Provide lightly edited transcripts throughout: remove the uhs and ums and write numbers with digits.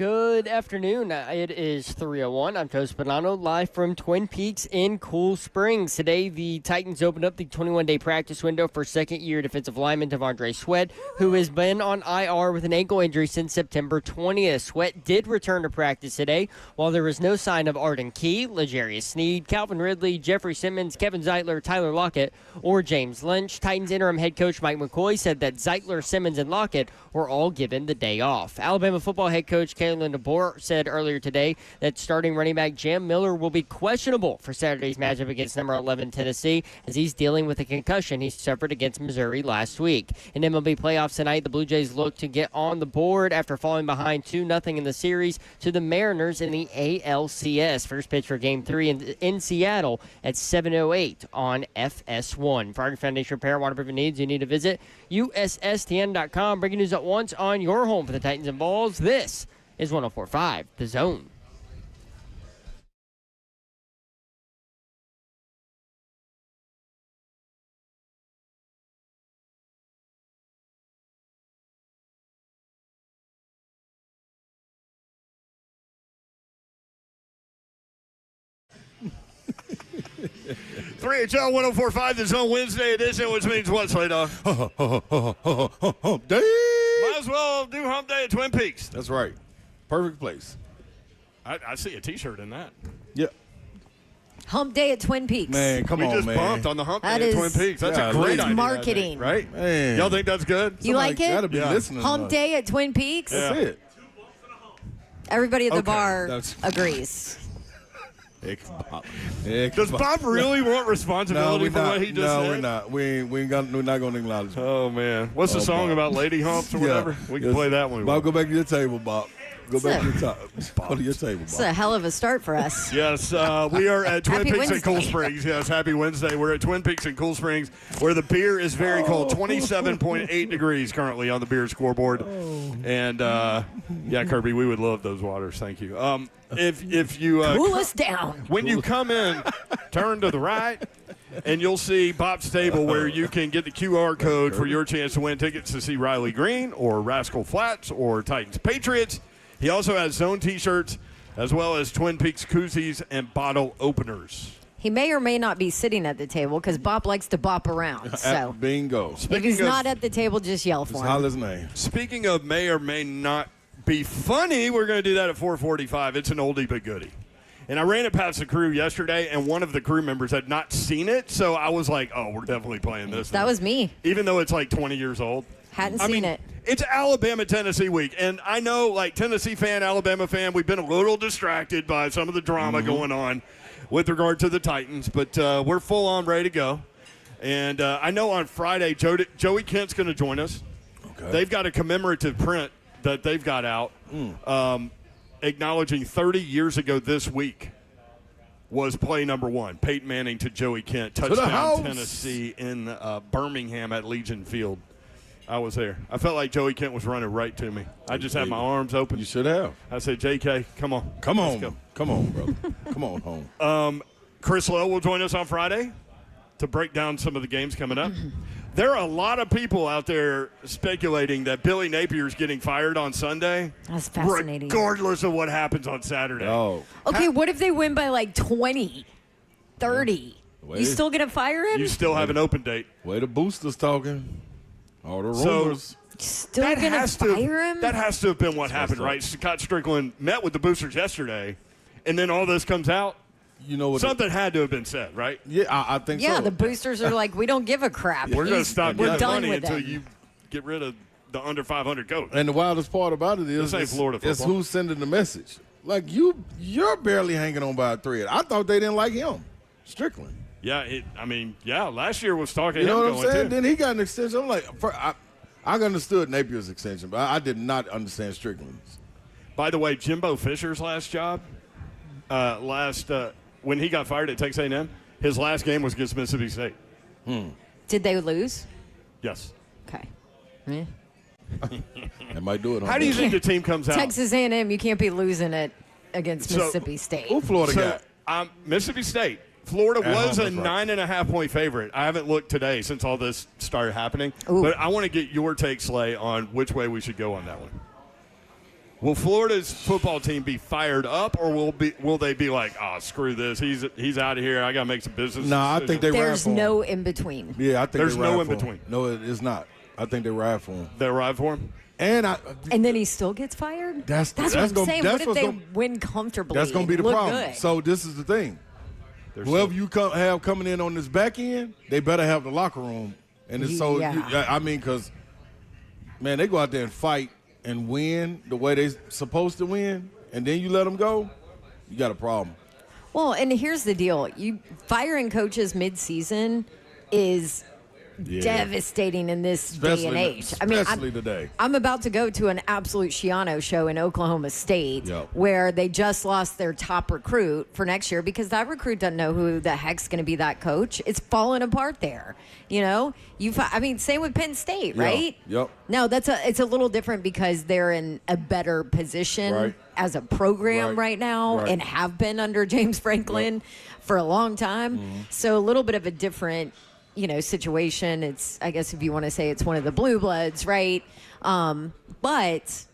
Good afternoon. It is 3:01. I'm Toast Bonanno, live from Twin Peaks in Cool Springs. Today, the Titans opened up the 21-day practice window for second-year defensive lineman Devondre Sweat, who has been on IR with an ankle injury since September 20th. Sweat did return to practice today, while there was no sign of Arden Key, L'Jarius Sneed, Calvin Ridley, Jeffrey Simmons, Kevin Zeitler, Tyler Lockett, or James Lynch. Titans interim head coach Mike McCoy said that Zeitler, Simmons, and Lockett were all given the day off. Alabama football head coach Kalen DeBoer said earlier today that starting running back Jam Miller will be questionable for Saturday's matchup against number 11 Tennessee, as he's dealing with a concussion he suffered against Missouri last week. In MLB playoffs tonight, the Blue Jays look to get on the board after falling behind 2-0 in the series to the Mariners in the ALCS. First pitch for Game 3 in Seattle at 7:08 on FS1. For our foundation repair and waterproofing needs, you need to visit USSTN.com. Breaking news at once on your home for the Titans and Balls. This is 104.5 The Zone. HL 104.5 The Zone Wednesday edition, which means what, Slay Dog? Hump day. Might as well do Hump Day at Twin Peaks. That's right. Perfect place. I see a T-shirt in that. Yeah. Hump Day at Twin Peaks. Man, come we on, just man. bumped on the Hump That Day at is- Twin Peaks. That's Yeah, a great that's idea. marketing. Right? Man. Y'all think that's good? You like it? Gotta be Yeah. listening. Hump Day at Twin Peaks? That's it. Everybody at the Okay, bar that's- agrees. Does Bob really want responsibility for what he just no, said? we're not. We're not going to acknowledge it. Oh, man. What's the song Bob. about lady humps or whatever? We can Yes. play that one. Bob, go back to your table, Bob. Go back to your So- top. Go to your table, It's Bob. a hell of a start for us. Yes, we are at Twin Happy Peaks in Cool Wednesday. Springs. Yes, happy Wednesday. We're at Twin Peaks in Cool Springs, where the beer is very cold, 27.8 degrees currently on the beer scoreboard. And yeah, Kirby, we would love those waters. Thank you. If you Cool us down. when you come in, turn to the right, and you'll see Bob's Table, where you can get the QR code for your chance to win tickets to see Riley Green or Rascal Flats or Titans Patriots. He also has Zone T-shirts, as well as Twin Peaks koozies and bottle openers. He may or may not be sitting at the table because Bop likes to bop around. So Bingo. if he's not at the table, just yell Just for holler him. his name. Speaking of may or may not be funny, we're going to do that at 4:45. It's an oldie but goodie. And I ran it past the crew yesterday, and one of the crew members had not seen it, so I was like, oh, we're definitely playing this. That now. was me. Even though it's like 20 years old. Hadn't I seen mean, it. It's Alabama-Tennessee week, and I know, like, Tennessee fan, Alabama fan, we've been a little distracted by some of the drama going on with regard to the Titans, but we're full on ready to go. And I know on Friday, Joey Kent's going to join us. Okay. They've got a commemorative print that they've got out acknowledging 30 years ago this week was play number one. Peyton Manning to Joey Kent, the touchdown house. Tennessee in Birmingham at Legion Field. I was there. I felt like Joey Kent was running right to me. I just had my arms open. You should have. I said, JK, come on. Come Let's on. go. Come on, brother. Come on home. Chris Lowe will join us on Friday to break down some of the games coming up. There are a lot of people out there speculating that Billy Napier's getting fired on Sunday. That's fascinating. Regardless of what happens on Saturday. Oh. Okay, what if they win by like 20, 30? Wait. You still going to fire him? You still have an open date. Way the boosters talking. All the So- rumors. Still going to fire him? That has to have been what happened, up. right? Scott Strickland met with the boosters yesterday, and then all this comes out. You know what? Something had to have been said, right? Yeah, I think so. Yeah, the boosters are like, we don't give a crap. We're going to stop We're giving done money with until them. you get rid of the under 500 coach. And the wildest part about it is This ain't Florida it's football. who's sending the message. Like, you're barely hanging on by a thread. I thought they didn't like him. Strickland. Yeah, last year was talking You know him what I'm going saying? too. Then he got an extension. I'm like, I understood Napier's extension, but I did not understand Strickland's. By the way, Jimbo Fisher's last job, when he got fired at Texas A&M, his last game was against Mississippi State. Did they lose? Yes. Okay. Eh. That might do it. How do you think the team comes out? Texas A&M, you can't be losing it against So- Mississippi State. Who Florida got? Mississippi State. Florida At was home, a that's right. 9.5-point favorite. I haven't looked today since all this started happening. Ooh. But I want to get your take, Slay, on which way we should go on that one. Will Florida's football team be fired up, or will they be like, oh, screw this, he's out of here, I got to make some business No, I think they ride There's for him. no in between. Yeah, I think There's they ride no in for him. between. No, it's not. I think they ride for him. They ride for him? And then he still gets fired? That's what I'm saying. that's What if what's they gonna- win comfortably? That's going to be the look problem. Good? So this is the thing. Whoever you have coming in on this back end, they better have the locker room. And it's so, Yeah. I mean, because, man, they go out there and fight and win the way they're supposed to win, and then you let them go, you got a problem. Well, and here's the deal. You firing coaches mid-season is devastating in this day and age. Especially today. I'm about to go to an absolute Shiano show in Oklahoma State where they just lost their top recruit for next year because that recruit doesn't know who the heck's going to be that coach. It's falling apart there. You know, same with Penn State, right? Yep. No, it's a little different because they're in a better position as a program right now and have been under James Franklin for a long time. Mm-hmm. So a little bit of a different situation. It's, I guess if you want to say it's one of the blue bloods, right? But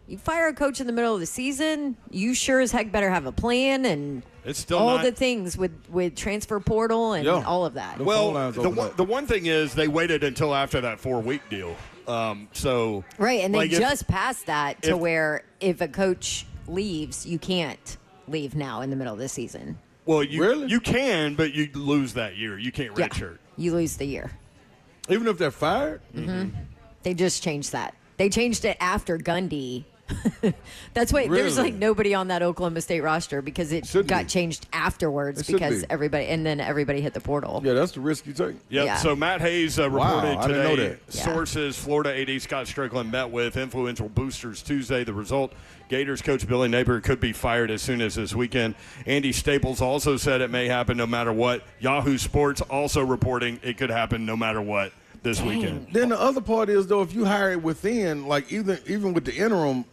you fire a coach in the middle of the season, you sure as heck better have a plan and it's still all the things with transfer portal and all of that. Well, the one thing is they waited until after that 4-week deal. So right, and they just passed that to where if a coach leaves, you can't leave now in the middle of the season. Well, you can, but you lose that year. You can't redshirt. You lose the year. Even if they're fired? Mm-hmm. They just changed that. They changed it after Gundy. That's why there's like nobody on that Oklahoma State roster because it got changed afterwards because everybody hit the portal. Yeah, that's the risk you take. Yep. Yeah. So Matt Hayes reported I didn't know today. that. Sources: Florida AD Scott Strickland met with influential boosters Tuesday. The result: Gators coach Billy Napier could be fired as soon as this weekend. Andy Staples also said it may happen no matter what. Yahoo Sports also reporting it could happen no matter what this weekend. Then the other part is though, if you hire it within, like even with the interim.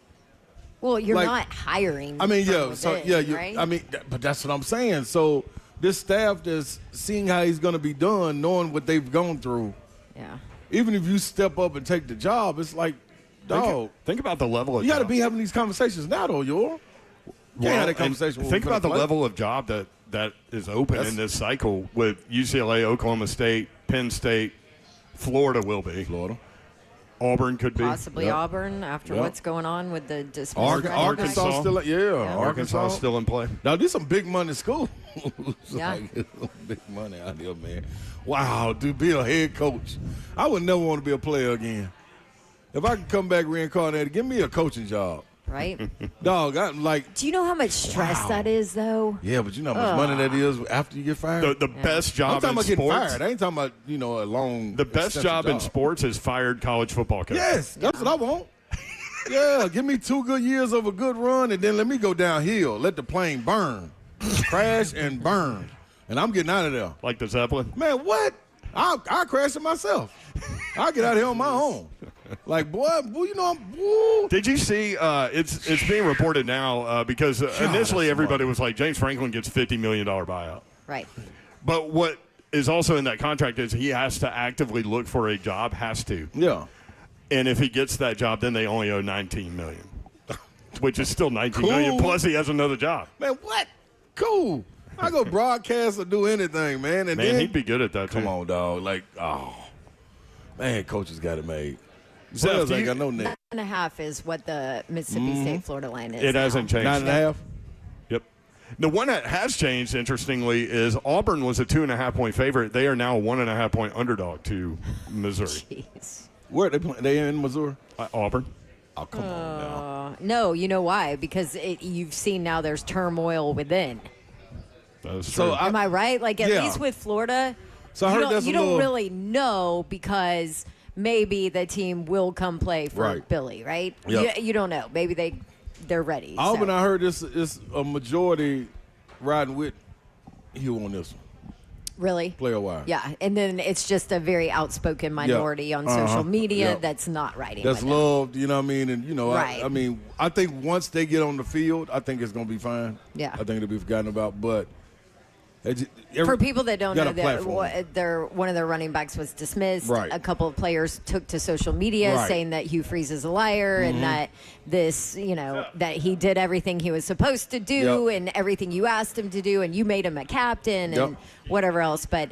Well, you're not hiring. I mean, right? I mean, but that's what I'm saying. So this staff that's seeing how he's going to be done, knowing what they've gone through. Yeah. Even if you step up and take the job, it's like, dog. Think about the level of you job. got to be having these conversations now, though, you can't have that conversation. Think about the level of job that is open in this cycle with UCLA, Oklahoma State, Penn State, Florida will be. Florida. Auburn could be. Possibly Auburn after what's going on with the dismissal. Arkansas still, Arkansas still in play. Now, there's some big money schools. Yeah. Big money out here, man. Wow, to be a head coach. I would never want to be a player again. If I could come back reincarnated, give me a coaching job. Right? Dog, I'm like. Do you know how much stress that is, though? Yeah, but you know how much money that is after you get fired? The best job I'm talking in about sports. getting fired. I ain't talking about, a long. The best job in sports is fired college football coach. Yes, that's what I want. Yeah, give me 2 good years of a good run, and then let me go downhill. Let the plane burn. Crash and burn. And I'm getting out of there. Like the Zeppelin? Man, what? I'll crash it myself. I'll get out of here on my own. Like, boy, I'm. Did you see? It's being reported now because initially everybody was like, James Franklin gets $50 million buyout. Right. But what is also in that contract is he has to actively look for a job. Has to. Yeah. And if he gets that job, then they only owe $19 million, which is still $19 million. Plus, he has another job. Man, what? Cool. I go broadcast or do anything, man. And then he'd be good at that. Come on, dog. Like, man, coaches got it made. Players ain't got no net. 9.5 is what the Mississippi State Florida line is. It hasn't changed. 9.5. Yep. The one that has changed, interestingly, is Auburn was a 2.5-point favorite. They are now a 1.5-point underdog to Missouri. Jeez. Where are they playing? They in Missouri? Auburn. Oh, come on now. No, you know why? Because you've seen now there's turmoil within. That's true. Am I right? Like, at least with Florida, so I heard you don't really know because maybe the team will come play for Billy, right? Yep. You don't know. Maybe they're ready. Auburn, I heard this is a majority riding with Hugh on this one. Really? Player-wise. Yeah, and then it's just a very outspoken minority on social media that's not riding that's with loved, you know what I mean? And, Right. I mean, I think once they get on the field, I think it's going to be fine. Yeah. I think it'll be forgotten about. But For people that don't know, that one of their running backs was dismissed. Right. A couple of players took to social media saying that Hugh Freeze is a liar and that that he did everything he was supposed to do and everything you asked him to do, and you made him a captain and whatever else. But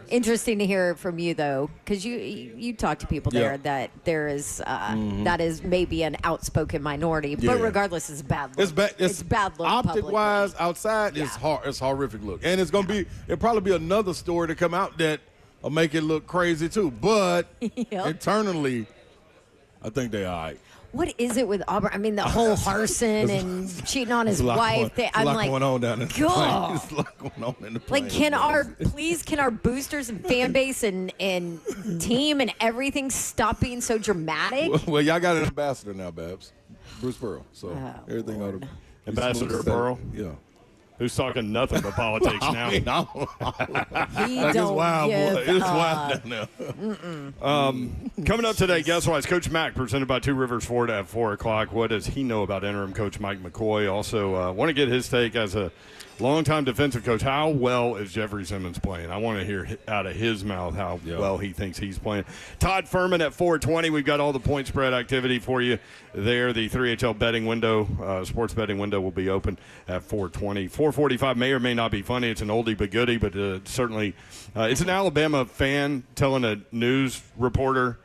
interesting to hear from you, though, because you talk to people there that there is that is maybe an outspoken minority, but regardless, it's bad look. It's bad look. Optic wise, outside, it's horrific look, and it'll probably be another story to come out that will make it look crazy too. But internally, I think they're all right. What is it with Auburn? I mean, the whole Harsin and cheating on his wife. I'm like, going on down there. God. There's a lot going on in the plane. Like, can our boosters and fan base and team and everything stop being so dramatic? Well, y'all got an ambassador now, Babs. Bruce Pearl. So everything ought to Ambassador Pearl? Yeah. Who's talking nothing but politics now? He don't it's wild, boy. It's wild down there. Coming up today, guess what? It's Coach Mack, presented by Two Rivers Ford at 4 o'clock. What does he know about interim coach Mike McCoy? Also, want to get his take as a longtime defensive coach. How well is Jeffrey Simmons playing? I want to hear out of his mouth how well he thinks he's playing. Todd Ferman at 4:20. We've got all the point spread activity for you there. The 3HL betting window, sports betting window will be open at 4:20. 4:45 may or may not be funny. It's an oldie but goodie, but certainly it's an Alabama fan telling a news reporter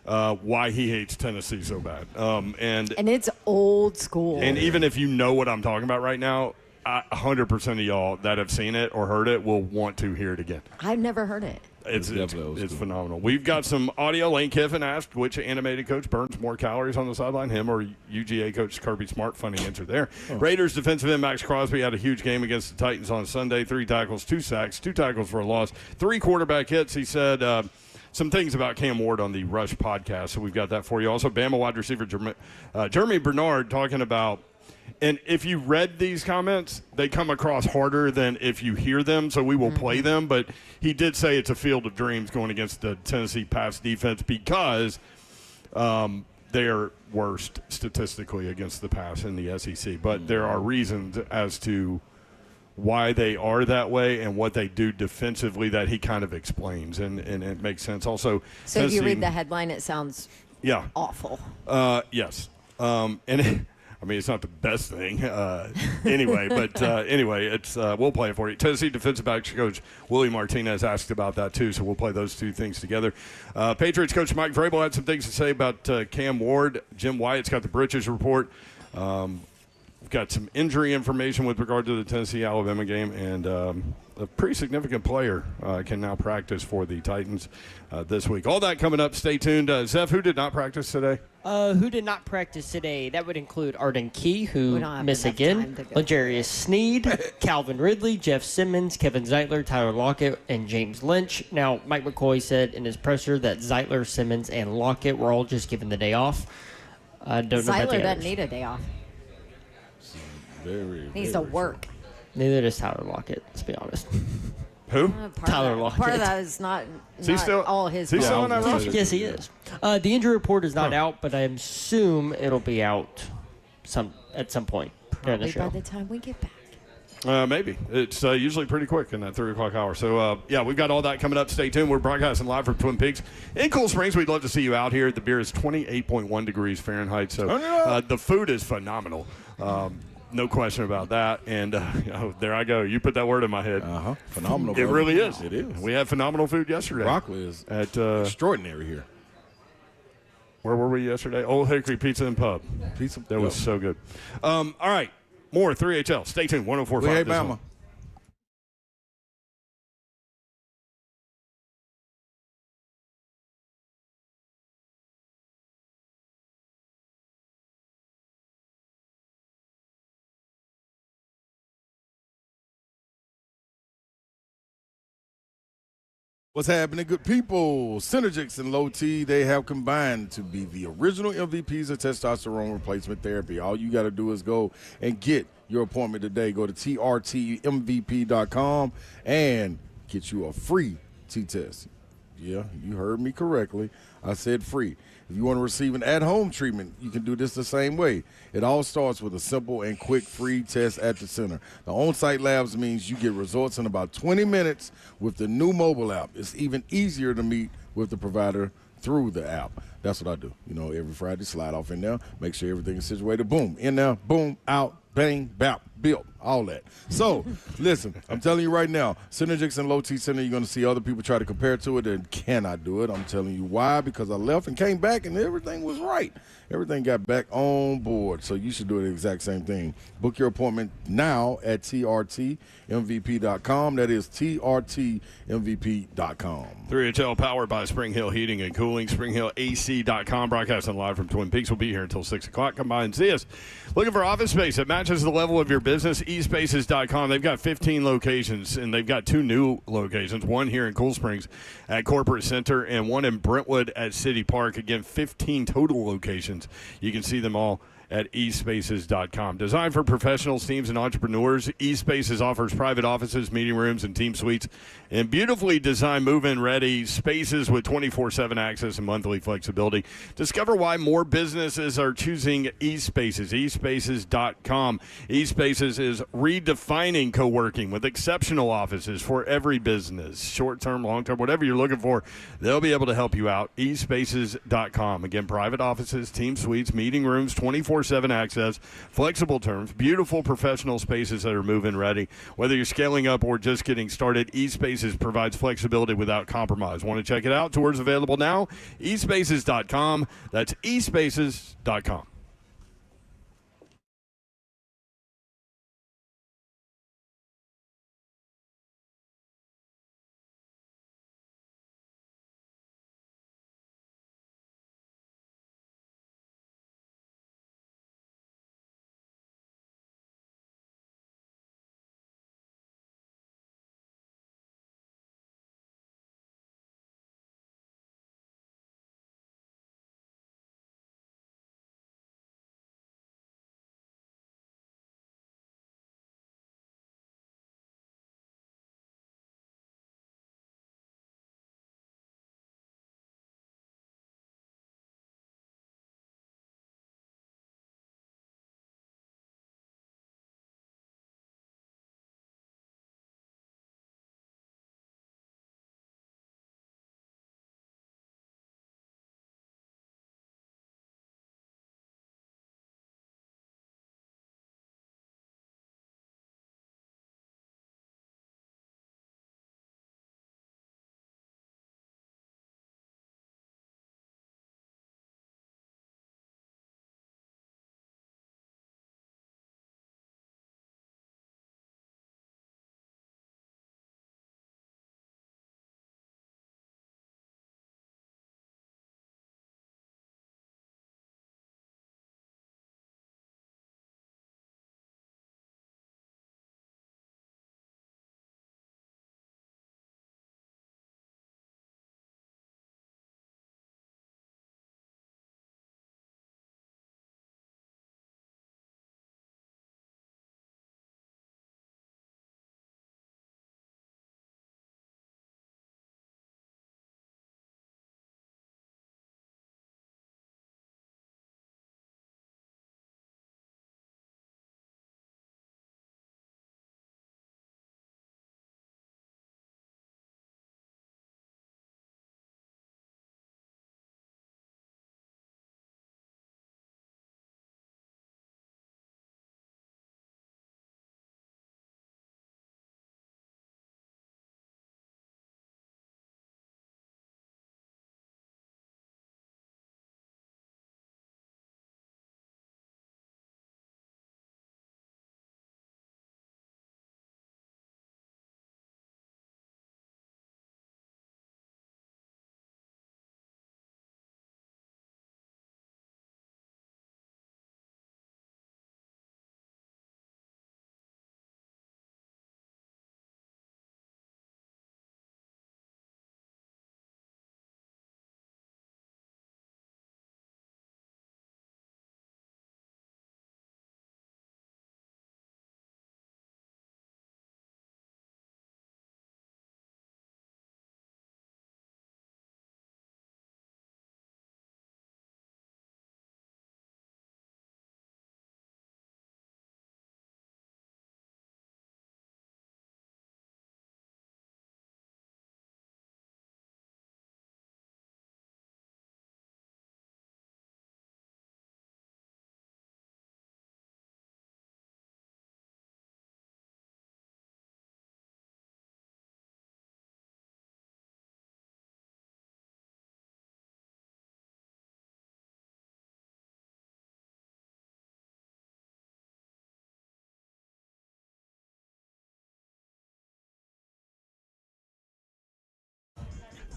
why he hates Tennessee so bad. And it's old school. And even if you know what I'm talking about right now, 100% of y'all that have seen it or heard it will want to hear it again. I've never heard it. It's phenomenal. We've got some audio. Lane Kiffin asked which animated coach burns more calories on the sideline, him or UGA coach Kirby Smart. Funny answer there. Raiders defensive end Max Crosby had a huge game against the Titans on Sunday. 3 tackles, 2 sacks, 2 tackles for a loss, 3 quarterback hits. He said some things about Cam Ward on the Rush podcast, so we've got that for you. Also, Bama wide receiver Jeremy Bernard talking about, and if you read these comments, they come across harder than if you hear them, so we will play them. But he did say it's a field of dreams going against the Tennessee pass defense because they're worst statistically against the pass in the SEC. But there are reasons as to why they are that way and what they do defensively that he kind of explains, and it makes sense. Also, so if you read the headline, it sounds awful. Yes. I mean, it's not the best thing anyway, but anyway, it's we'll play it for you. Tennessee defensive backs coach Willie Martinez asked about that too, so we'll play those two things together. Patriots coach Mike Vrabel had some things to say about Cam Ward. Jim Wyatt's got the Britches report. We've got some injury information with regard to the Tennessee-Alabama game, and a pretty significant player can now practice for the Titans this week. All that coming up. Stay tuned. Zeph, who did not practice today? Who did not practice today? That would include Arden Key, who missed again, L'Jarius Sneed, Calvin Ridley, Jeff Simmons, Kevin Zeitler, Tyler Lockett, and James Lynch. Now, Mike McCoy said in his presser that Zeitler, Simmons, and Lockett were all just given the day off. I don't know about the Zeitler doesn't others. need a day off. Needs to work. Neither does Tyler Lockett, let's be honest. Who? Tyler Lockett. Part of that is not all his He's fault. still on that roster? Yes, he is. The injury report is not out, but I assume it'll be out at some point during the Probably show. by the time we get back. Maybe. It's usually pretty quick in that 3 o'clock hour. So, we've got all that coming up. Stay tuned. We're broadcasting live from Twin Peaks in Cool Springs. We'd love to see you out here. The beer is 28.1 degrees Fahrenheit, so the food is phenomenal. No question about that. And there I go. You put that word in my head. Phenomenal. It really is. It is. We had phenomenal food yesterday. Broccoli is at extraordinary here. Where were we yesterday? Old Hickory Pizza and Pub. That was so good. All right. More 3HL. Stay tuned. 104.5. Hey, Bama. What's happening, good people? Synergix and Low T, they have combined to be the original MVPs of testosterone replacement therapy. All you got to do is go and get your appointment today. Go to trtmvp.com and get you a free T-test. Yeah, you heard me correctly. I said free. If you want to receive an at-home treatment, you can do this the same way. It all starts with a simple and quick free test at the center. The on-site labs means you get results in about 20 minutes with the new mobile app. It's even easier to meet with the provider through the app. That's what I do. You know, every Friday, slide off in there, make sure everything is situated. Boom, in there, boom, out, bang, bap, built, all that. So, listen, I'm telling you right now, Synergix and Low T Center, you're going to see other people try to compare to it and cannot do it. I'm telling you why, because I left and came back and everything was right. Everything got back on board, so you should do the exact same thing. Book your appointment now at trtmvp.com. That is trtmvp.com. 3HL powered by Spring Hill Heating and Cooling. SpringHillAC.com. Broadcasting live from Twin Peaks. Will be here until 6 o'clock. Combines this. Looking for office space that matches the level of your business? eSpaces.com. They've got 15 locations, and they've got 2 new locations, one here in Cool Springs at Corporate Center and one in Brentwood at City Park. Again, 15 total locations. You can see them all at eSpaces.com. Designed for professionals, teams, and entrepreneurs, eSpaces offers private offices, meeting rooms, and team suites, and beautifully designed move-in ready spaces with 24/7 access and monthly flexibility. Discover why more businesses are choosing eSpaces. eSpaces.com. eSpaces is redefining co-working with exceptional offices for every business, short-term, long-term, whatever you're looking for. They'll be able to help you out. eSpaces.com. Again, private offices, team suites, meeting rooms, 24/7 access, flexible terms, beautiful professional spaces that are move-in ready. Whether you're scaling up or just getting started, eSpaces provides flexibility without compromise. Want to check it out? Tours available now. eSpaces.com. That's eSpaces.com.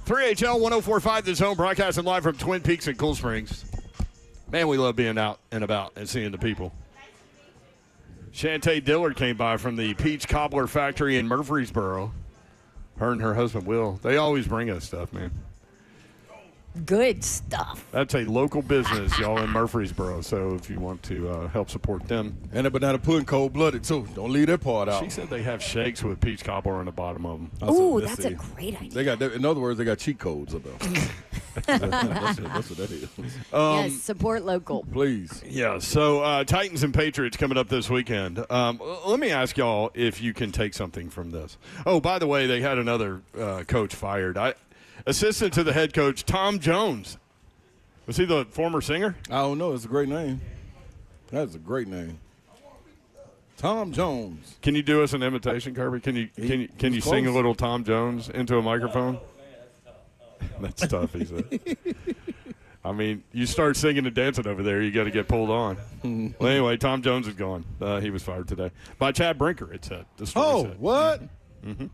3HL 104.5, The Zone, broadcasting live from Twin Peaks and Cool Springs. Man, we love being out and about and seeing the people. Shantae Dillard came by from the Peach Cobbler Factory in Murfreesboro. Her and her husband, Will. They always bring us stuff, man. Good stuff. That's a local business, y'all, in Murfreesboro. So if you want to help support them. And a banana pudding, cold-blooded, too. Don't leave that part out. She said they have shakes with peach cobbler on the bottom of them. Ooh, that's a great idea. They got, in other words, they got cheat codes up there. that's what that is. Yes, support local. Please. Yeah, so Titans and Patriots coming up this weekend. Let me ask y'all if you can take something from this. Oh, by the way, they had another coach fired. Assistant to the head coach, Tom Jones. Was he the former singer? I don't know. It's a great name. That's a great name. Tom Jones. Can you do us an imitation, Kirby? Can you sing a little Tom Jones into a microphone? That's tough, he said. I mean, you start singing and dancing over there, you got to get pulled on. Well, anyway, Tom Jones is gone. He was fired today by Chad Brinker. It said. What? Mm-hmm.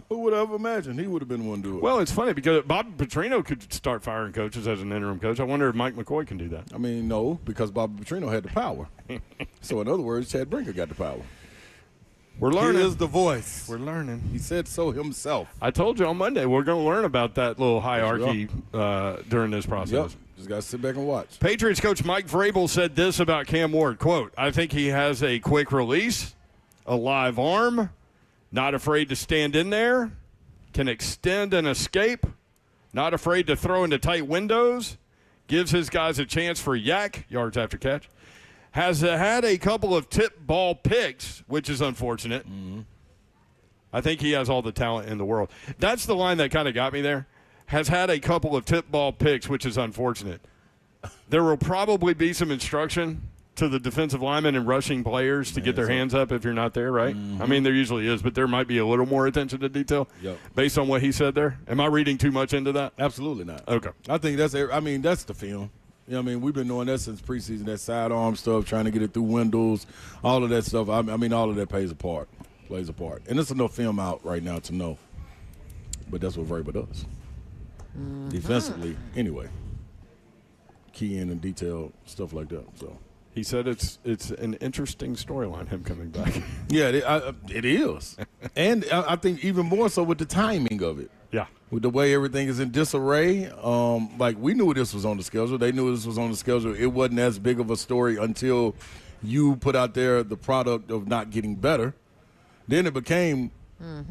Who would have imagined he would have been one to do it? Well, it's funny because Bobby Petrino could start firing coaches as an interim coach. I wonder if Mike McCoy can do that. I mean, no, because Bobby Petrino had the power. So, in other words, Chad Brinker got the power. We're learning. He is the voice. We're learning. He said so himself. I told you on Monday we're going to learn about that little hierarchy during this process. Yep. Just got to sit back and watch. Patriots coach Mike Vrabel said this about Cam Ward, quote, "I think he has a quick release, a live arm, not afraid to stand in there, can extend and escape, not afraid to throw into tight windows, gives his guys a chance for yak, yards after catch, has had a couple of tip ball picks, which is unfortunate. Mm-hmm. I think he has all the talent in the world." That's the line that kind of got me there. Has had a couple of tip ball picks, which is unfortunate. There will probably be some instruction to the defensive linemen and rushing players to get their hands up if you're not there, right? Mm-hmm. I mean, there usually is, but there might be a little more attention to detail based on what he said there. Am I reading too much into that? Absolutely not. Okay. I think that's the film. You know what I mean? We've been doing that since preseason, that sidearm stuff, trying to get it through windows, all of that stuff. I mean, all of that plays a part. And there's enough film out right now to know. But that's what Vrabel does. Mm-hmm. Defensively, anyway. Key in and detail, stuff like that, so. He said it's an interesting storyline, him coming back. Yeah, it is. And I think even more so with the timing of it. Yeah. With the way everything is in disarray. Like, we knew this was on the schedule. They knew this was on the schedule. It wasn't as big of a story until you put out there the product of not getting better. Then it became,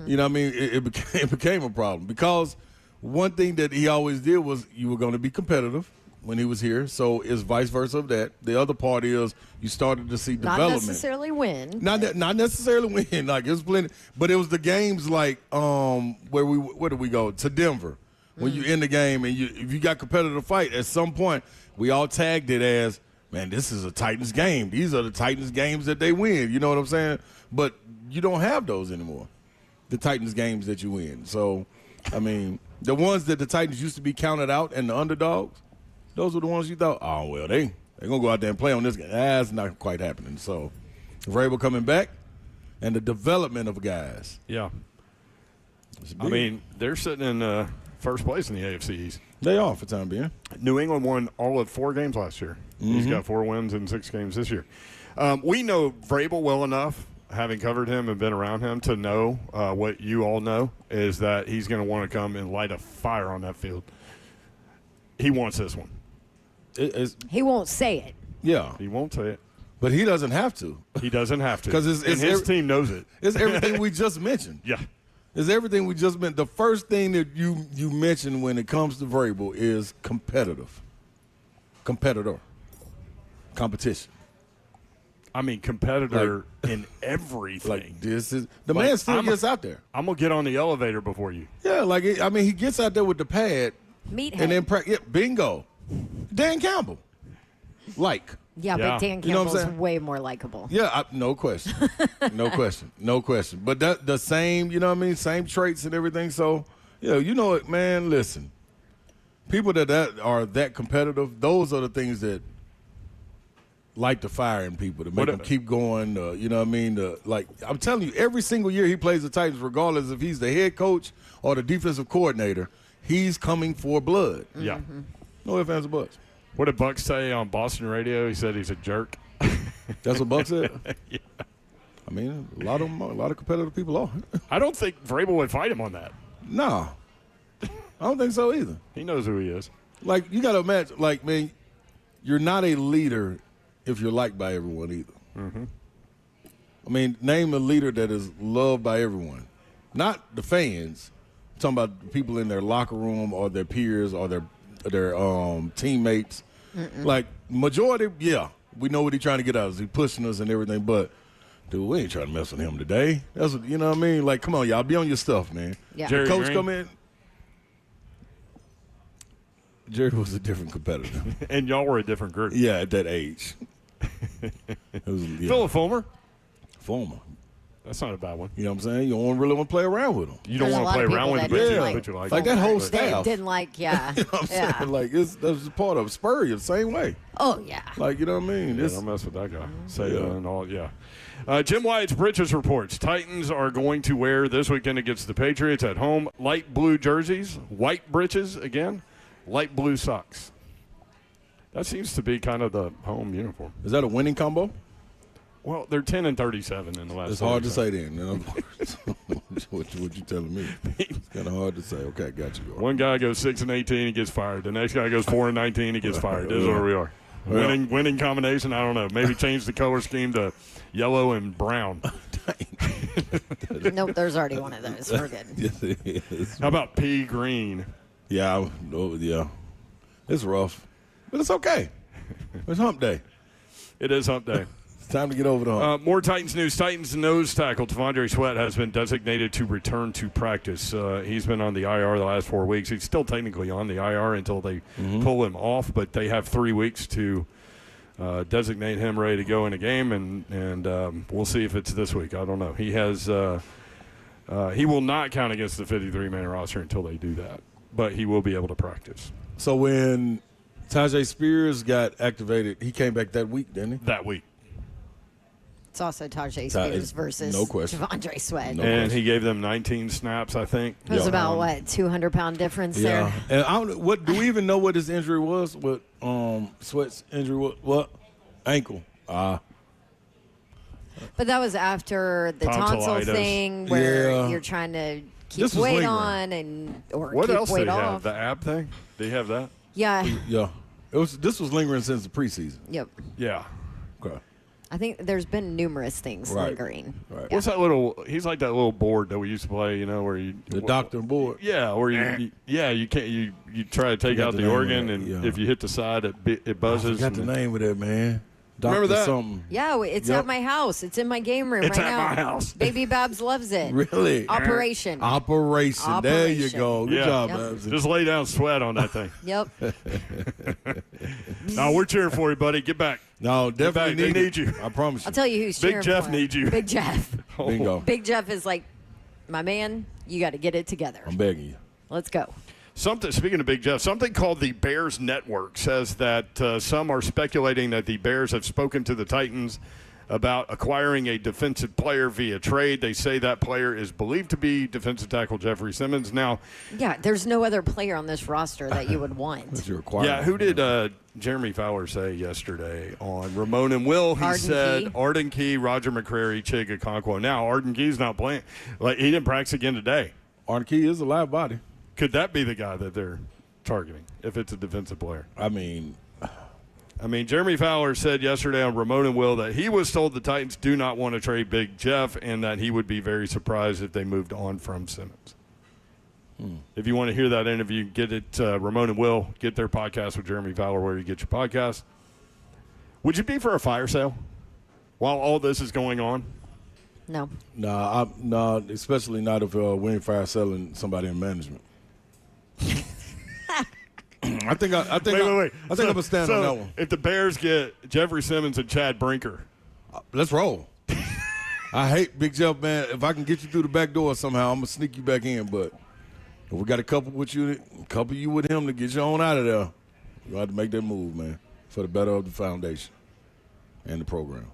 you know what I mean, it became a problem. Because one thing that he always did was you were going to be competitive when he was here, so it's vice versa of that. The other part is you started to see development. Not necessarily win. Not necessarily win. Like, it was plenty, but it was the games like where did we go? To Denver. When you're in the game and if you got competitive fight, at some point we all tagged it as, man, this is a Titans game. These are the Titans games that they win. You know what I'm saying? But you don't have those anymore. The Titans games that you win. So, I mean, the ones that the Titans used to be counted out and the underdogs. Those were the ones you thought, oh, well, they're going to go out there and play on this game. That's not quite happening. So, Vrabel coming back and the development of guys. Yeah. I mean, they're sitting in first place in the AFC East. They are for the time being. New England won all of 4 games last year. Mm-hmm. He's got 4 wins in 6 games this year. We know Vrabel well enough, having covered him and been around him, to know what you all know is that he's going to want to come and light a fire on that field. He wants this one. He won't say it. Yeah. He won't say it. But he doesn't have to. He doesn't have to. Because his team knows it. It's everything we just mentioned. Yeah. It's everything we just mentioned. The first thing that you mentioned when it comes to Vrabel is competitor. Competition. I mean, competitor in everything. Like, this is – the man still gets out there. I'm going to get on the elevator before you. Yeah, like, he gets out there with the pad. Meathead. And then bingo. Dan Campbell. Yeah, but Dan Campbell's way more likable. Yeah, no question. No question. But the same, you know what I mean, same traits and everything. So, you know what, man, listen. People that are that competitive, those are the things that light the fire in people to make them keep going. You know what I mean? Like, I'm telling you, every single year he plays the Titans, regardless if he's the head coach or the defensive coordinator, he's coming for blood. Yeah. No ifs, ands, or buts. What did Buck say on Boston radio? He said he's a jerk. That's what Buck said? Yeah. I mean, a lot of competitive people are. I don't think Vrabel would fight him on that. No. I don't think so either. He knows who he is. Like, you got to imagine, like, man, you're not a leader if you're liked by everyone either. Mm-hmm. I mean, name a leader that is loved by everyone. Not the fans. I'm talking about the people in their locker room or their peers or their teammates. Like, majority, yeah, we know what he's trying to get out of us. He's pushing us and everything, but, dude, we ain't trying to mess with him today. That's what, you know what I mean? Like, come on, y'all, be on your stuff, man. Yeah. Jerry Coach Green. come in. Jerry was a different competitor. And y'all were a different group. Yeah, at that age. It was, yeah, Philip Fulmer. former. That's not a bad one. You know what I'm saying? You don't really want to play around with him. You don't There's want a to lot play of around with him, people but that you, like- but you like Like him. that whole They staff. didn't like, yeah. You know what I'm Yeah. saying? Like, that's just part of Spurrier, the same way. Oh, yeah. Like, you know what I mean? Yeah, It's, don't mess with that guy. Say Yeah. and all, yeah. Jim Wyatt's Britches reports Titans are going to wear this weekend against the Patriots at home light blue jerseys, white breeches again, light blue socks. That seems to be kind of the home uniform. is that a winning combo? Well, they're 10-37 in the last. It's hard to 37. say then. In other words. what you telling me? It's kind of hard to say. Okay, got you. One guy goes 6-18, he gets fired. The next guy goes 4-19, he gets fired. This is where we are. Well- Winning combination. I don't know. Maybe change the color scheme to yellow and brown. Nope, there's already one of those. We're good. Yes, it is. How about pea green? Yeah, yeah. It's rough, but it's okay. It's hump day. It is hump day. It's time to get over the hump. More Titans news. Titans nose tackle T'Vondre Sweat has been designated to return to practice. He's been on the IR the last 4 weeks. He's still technically on the IR until they pull him off, but they have 3 weeks to designate him ready to go in a game, and we'll see if it's this week. I don't know. He has he will not count against the 53-man roster until they do that, but he will be able to practice So when Tajay Spears got activated, he came back that week, didn't he? that week. It's also Tajay Spears versus no question. T'Vondre Sweat. No. And he gave them 19 snaps, I think. It was Yeah. about, 200-pound difference there? And I don't, what do we even know what his injury was? What Sweat's injury was? What ankle? But that was after the tonsil Tonsillitis. thing where Yeah. you're trying to keep This was weight lingering. on or What keep else did weight he have? off. The ab thing? Did he have that? Yeah. Yeah, this was lingering since the preseason. Yep. Yeah. Okay, I think there's been numerous things Right. lingering. right. Yeah. What's that little? He's like that little board that we used to play. You know, where you The doctor board. Yeah, where you can't you try to take Forgot out the the name of organ, that, and yeah. if you hit the side, it I buzzes. forgot the and- name of that, man. Doctor Remember that? something. Yeah, it's Yep. at my house. It's in my game room It's right at now. my house. Baby Babs loves it. Really? Operation. Operation. There you Operation. go. Good Yeah. job, Yep. Babs. Just lay down sweat on that thing. Yep. No, we're cheering for you, buddy. Get back. No, definitely back. They need you. I promise you. I'll tell you who's Big cheering Jeff for needs him. you. Big Jeff. Bingo. Big Jeff is like, my man, you got to get it together. I'm begging you. Let's go. Speaking of Big Jeff, something called the Bears Network says that some are speculating that the Bears have spoken to the Titans about acquiring a defensive player via trade. They say that player is believed to be defensive tackle Jeffrey Simmons. Now, Yeah, there's no other player on this roster that you would That's want. your requirement. yeah, who did Jeremy Fowler say yesterday on Ramon and Will? He Arden said Key. Arden Key, Roger McCrary, Chig Okonkwo. Now, Arden Key's not playing. Like, he didn't practice again today. Arden Key is a live body. Could that be the guy that they're targeting if it's a defensive player? I mean, Jeremy Fowler said yesterday on Ramon and Will that he was told the Titans do not want to trade Big Jeff and that he would be very surprised if they moved on from Simmons. If you want to hear that interview, get it, Ramon and Will, get their podcast with Jeremy Fowler where you get your podcast. Would you be for a fire sale while all this is going on? No. no, especially not if we ain't fire selling somebody in management. I think I'm gonna stand on that one. If the Bears get Jeffrey Simmons and Chad Brinker, Let's roll. I hate Big Jeff, man. If I can get you through the back door somehow, I'm gonna sneak you back in. But if we got a couple with you with him to get you on out of there, you have to make that move, man, for the better of the foundation and the program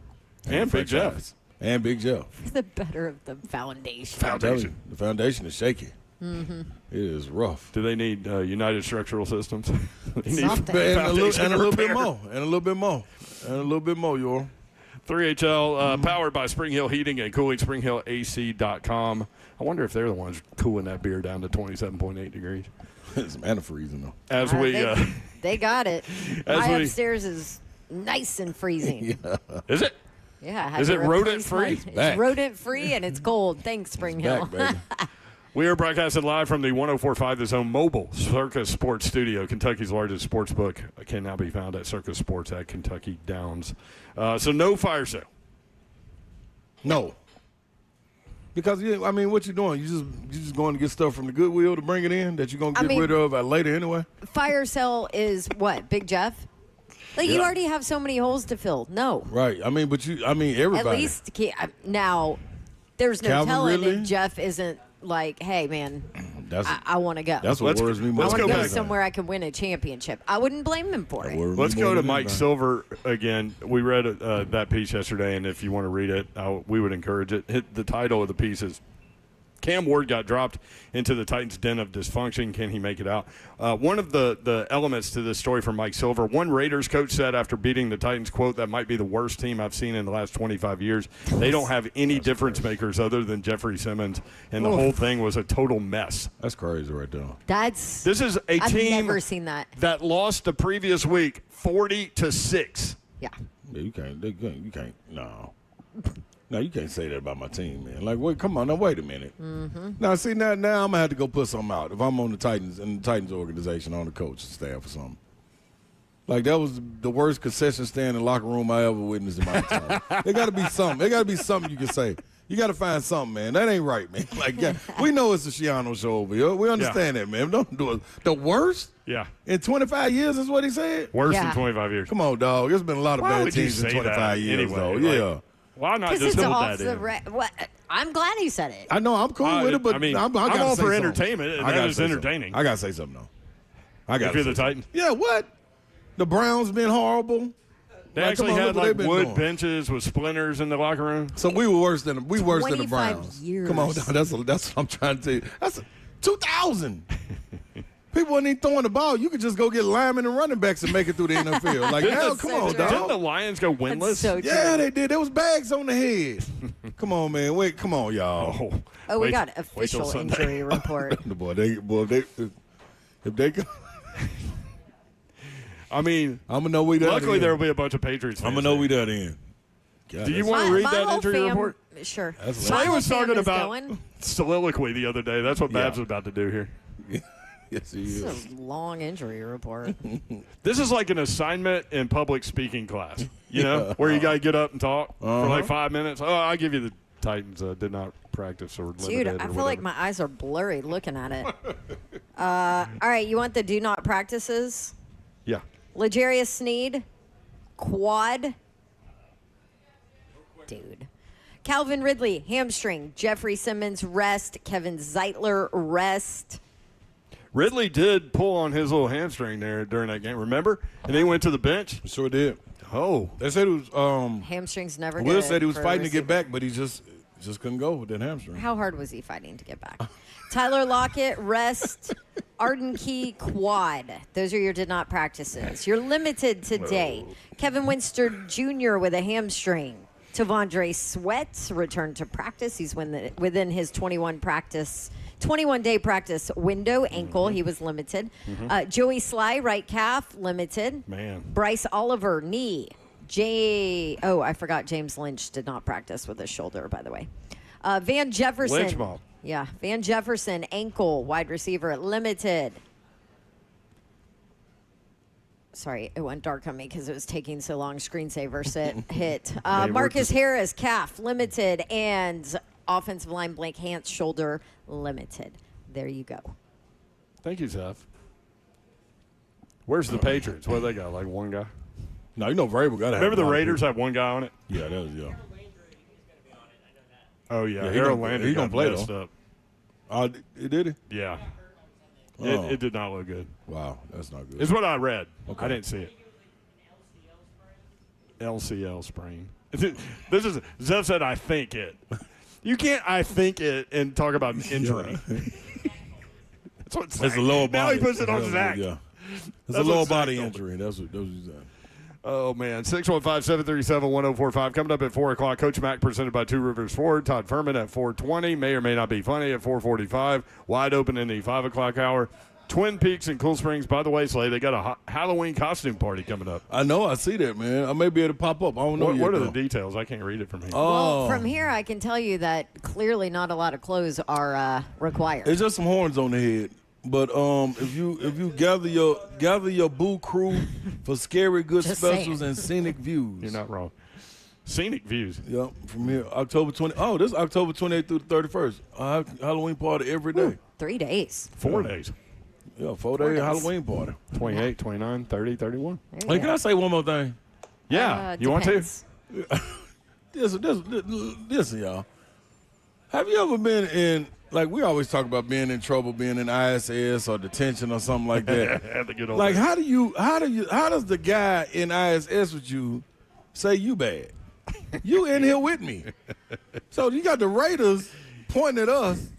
and the Big Jeff. franchise. And Big Jeff. The better of the foundation. I'm telling you, the foundation is shaky. It is rough. Do they need United Structural Systems? They need Something. And a little bit repair. more. And a little bit more. And a little bit more, y'all. 3HL, powered by Spring Hill Heating and Cooling, springhillac.com. I wonder if they're the ones cooling that beer down to 27.8 degrees. It's antifreeze, though. As we, they got it. As My we- upstairs is nice and freezing. is it? Yeah. I had Is to it replace rodent-free? It's back. rodent-free, and it's cold. Thanks, Spring Hill. Back, baby. We are broadcasting live from the 104.5 The Zone mobile Circus Sports Studio. Kentucky's largest sports book can now be found at Circus Sports at Kentucky Downs. So no fire sale. No. Because, I mean, what you doing? You just going to get stuff from the Goodwill to bring it in that you're going to get rid of later anyway? Fire sale is what? Big Jeff? Like, you already have so many holes to fill. No. Right. I mean, everybody. At least, now, there's no Calvin telling Ridley? if Jeff isn't like, hey, man, I want to go. That's what worries me more. I let's want go to go back. somewhere I can win a championship. I wouldn't blame him for it. Let's go to Mike Silver again. We read that piece yesterday, and if you want to read it, we would encourage it. The title of the piece is Cam Ward got dropped into the Titans' den of dysfunction. Can he make it out? One of the elements to this story from Mike Silver, one Raiders coach said after beating the Titans, quote, that might be the worst team I've seen in the last 25 years. They don't have any difference makers other than Jeffrey Simmons, and the whole thing was a total mess. That's crazy right there. This is a I've team never seen that. that lost the previous week 40-6. Yeah. Yeah, you can't. No. No, you can't say that about my team, man. Like, wait, come on, now wait a minute. Now, see, now I'm gonna have to go put something out if I'm on the Titans and the Titans organization on the coaching staff or something. Like, that was the worst concession stand in the locker room I ever witnessed in my time. There got to be something. There got to be something you can say. You got to find something, man. That ain't right, man. Like, yeah, we know it's a Shiano show over here. We understand that, man. Don't do it. The worst? Yeah. In 25 years is what he said? Worse Yeah. than 25 years. Come on, dog. There's been a lot of Why bad would you teams in say 25 that years, anyway? though. Like, Yeah. Why not Because just it's build off that in? what? I'm glad he said it. I know. I'm cool with it, but I mean, I I'm gotta all say for something. entertainment, and I that gotta is say entertaining. something. I got to say something, though. I got If you're the Titans? Yeah, what? The Browns been horrible. They Like, actually come on, had look what like they've been wood doing. benches with splinters in the locker room. So we were worse than the 25 Browns. years. Come on, that's what I'm trying to tell you. That's 2,000. People weren't even throwing the ball. You could just go get linemen and running backs and make it through the NFL. Like, hell, come on, true. Didn't the dog. Lions go winless? That's so true. Yeah, they did. There was bags on the head. Come on, man. Wait, come on, y'all. Oh, we Wait- got wait till official Sunday. injury report. If they go, I mean, I'm gonna know we done. luckily there will be a bunch of Patriots fans. I'm gonna know we there. done in. God, Do you that's- want to read My that whole injury fam- report? Sure. That's So My he whole was fam talking is about going. soliloquy the other day. That's what Babs Yeah. was about to do here. Yes, he This is. is a long injury report. This is like an assignment in public speaking class, you know, where you got to get up and talk for like 5 minutes. Oh, I'll give you the Titans did not practice or limited Dude, or I feel whatever. like my eyes are blurry looking at it. All right, you want the do not practices? Yeah. L'Jarius Sneed, quad. Dude. Calvin Ridley, hamstring. Jeffrey Simmons, rest. Kevin Zeitler, rest. Ridley did pull on his little hamstring there during that game, remember? And he went to the bench. Sure did. Oh. They said it was. Hamstrings never Will good said he was for a fighting to get receiver. back, but he just couldn't go with that hamstring. How hard was he fighting to get back? Tyler Lockett, rest. Arden Key, quad. Those are your did not practices. You're limited today. Kevin Winster Jr. with a hamstring. Tavondre Sweat returned to practice. He's within his 21-day practice window. Ankle, he was limited. Joey Sly, right calf, limited. Man. Bryce Oliver, knee. I forgot James Lynch did not practice with his shoulder, by the way. Van Jefferson. Lynch mob. Yeah, Van Jefferson, ankle, wide receiver, limited. Sorry, it went dark on me because it was taking so long. Screensaver hit. Marcus Harris, calf, limited. And offensive line, blank hands, shoulder, limited. There you go. Thank you, Zeph. Where's the Patriots? What do they got? Like one guy? No, you know Vrabel got to have. Remember the a lot of Raiders people. had one guy on it? Yeah, that was Oh, yeah. Yeah, he Harold gonna- Landry he got gonna play, messed though. up. It did it? Yeah. Oh. It did not look good. Wow, that's not good. It's what I read. Okay. I didn't see it. LCL sprain. This is Zev said I think it. You can't I think it and talk about an injury. That's what That's a lower body. Now he puts it on Zach. Yeah. It's a lower body injury. That's what he's done. Oh, man. 615-737-1045. Coming up at 4 o'clock, Coach Mack presented by Two Rivers Ford. Todd Ferman at 4:20. May or may not be funny at 4:45. Wide open in the 5 o'clock hour. Twin Peaks and Cool Springs. By the way, Slay, they got a Halloween costume party coming up. I know. I see that, man. I may be able to pop up. I don't know What are the details? I can't read it from here. Well, from here, I can tell you that clearly not a lot of clothes are required. It's just some horns on the head. But if you gather your boo crew for scary good Just specials saying. and scenic views. You're not wrong. Scenic views. Yep, from here, October 20. Oh, this is October 28th through the 31st. Halloween party every day. 3 days. 4 days. Yeah, 4-day Halloween party. 28, 29, 30, 31. There Hey, you can go. I say one more thing? Yeah. You want to? Depends. Listen, y'all. Have you ever been in, like we always talk about being in trouble, being in ISS or detention or something like that? Had to get over Like, it. how does the guy in ISS with you say you bad? You in here with me. So you got the Raiders pointing at us,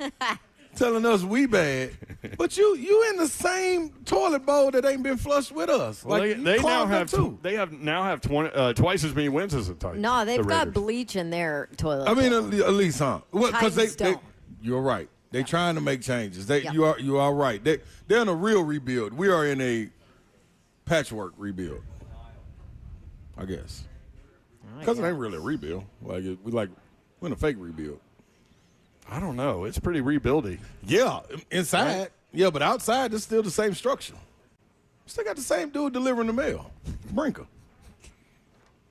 telling us we bad, but you in the same toilet bowl that ain't been flushed with us. Well, Like they you now clogged up have too. they now have 20, twice as many wins as the Titans. No, they've the got Raiders. bleach in their toilet. I mean, bowl. at least, huh? Well, because Titans don't. you're right. They trying to make changes. Yep. You are right. They're in a real rebuild. We are in a patchwork rebuild, I guess. Because it ain't really a rebuild. We're in a fake rebuild. I don't know. It's pretty rebuildy. Yeah, inside. Yeah, but outside, it's still the same structure. Still got the same dude delivering the mail. Brinker.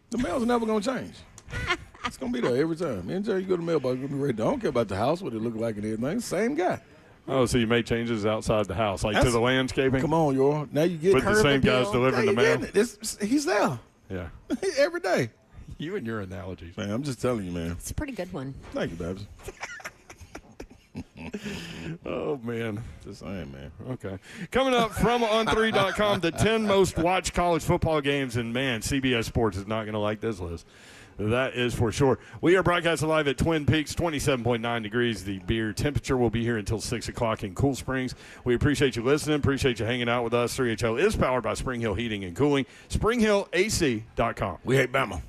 The mail's never going to change. It's going to be there every time. Me and Jerry, you go to the mailbox, it's going to be right there. I don't care about the house, what it look like and everything. Same guy. Oh, so you made changes outside the house, like to That's- the landscaping? Come on, y'all. Now you get But the curb same appeal. guys delivering Now the you mail? getting it. He's there Yeah. every day. You and your analogies. Man, I'm just telling you, man. It's a pretty good one. Thank you, Babs. Oh, man. Just saying, man. Okay. Coming up from on3.com, the 10 most watched college football games. And, man, CBS Sports is not going to like this list. That is for sure. We are broadcasting live at Twin Peaks, 27.9 degrees. The beer temperature will be here until 6 o'clock in Cool Springs. We appreciate you listening. Appreciate you hanging out with us. 3HL is powered by Spring Hill Heating and Cooling. SpringHillAC.com. We hate Bama.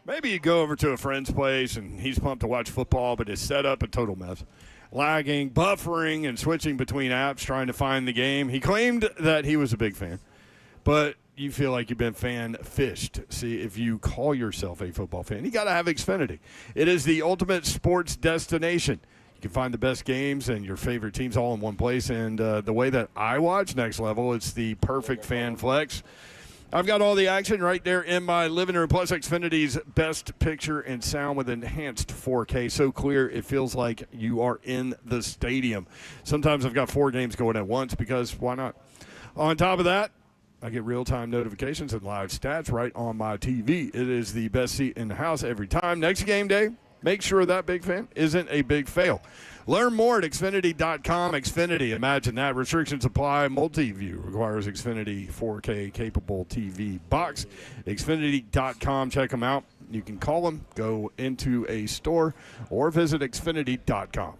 Maybe you go over to a friend's place and he's pumped to watch football, but his setup a total mess. Lagging, buffering, and switching between apps trying to find the game. He claimed that he was a big fan, but you feel like you've been fan-fished. See, if you call yourself a football fan, you got to have Xfinity. It is the ultimate sports destination. You can find the best games and your favorite teams all in one place. And the way that I watch Next Level, it's the perfect fan flex. I've got all the action right there in my living room, plus Xfinity's best picture and sound with enhanced 4K. So clear, it feels like you are in the stadium. Sometimes I've got 4 games going at once because why not? On top of that, I get real-time notifications and live stats right on my TV. It is the best seat in the house every time. Next game day, make sure that big fan isn't a big fail. Learn more at Xfinity.com. Xfinity, imagine that. Restrictions apply. Multi-view requires Xfinity 4K capable TV box. Xfinity.com. Check them out. You can call them, go into a store, or visit Xfinity.com.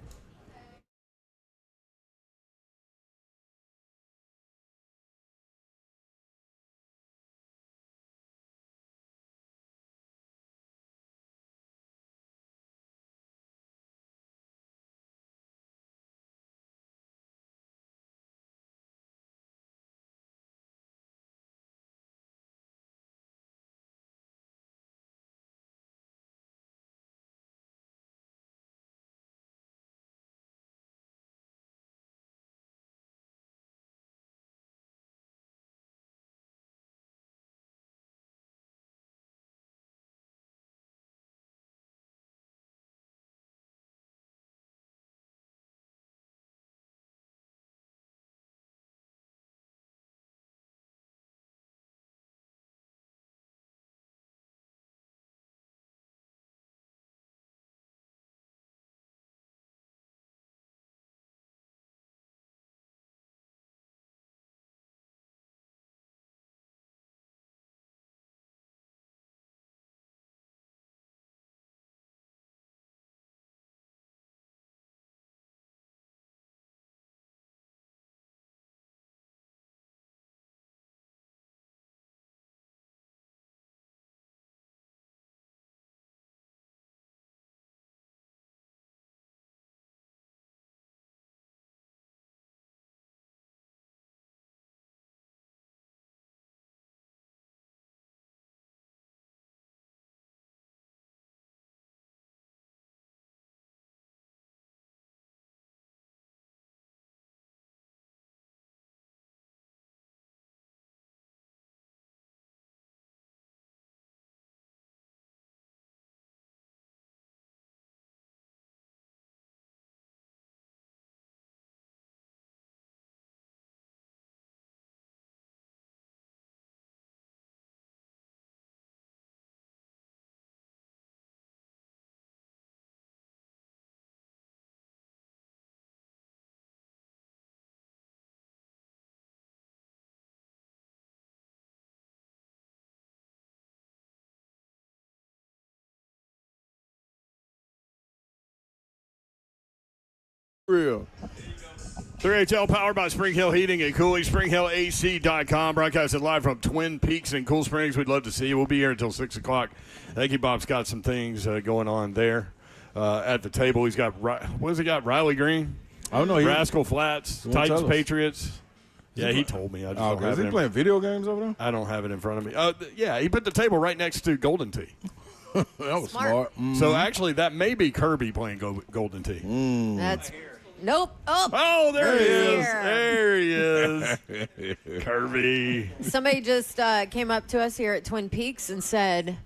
Real. 3HL powered by Spring Hill Heating and Cooling, SpringHillAC.com. Broadcasted live from Twin Peaks in Cool Springs. We'd love to see you. We'll be here until 6 o'clock. I think Bob's got some things going on there at the table. He's got, what has he got, Riley Green? Oh, no. Rascal Flats, Titans, Patriots. Yeah, he told me. I just don't have is it he playing video games over there? I don't have it in front of me. Yeah, he put the table right next to Golden Tee. That was smart. So, actually, that may be Kirby playing Golden Tee. That's nope. Oh, there he is. There There he is. Kirby. Somebody just came up to us here at Twin Peaks and said,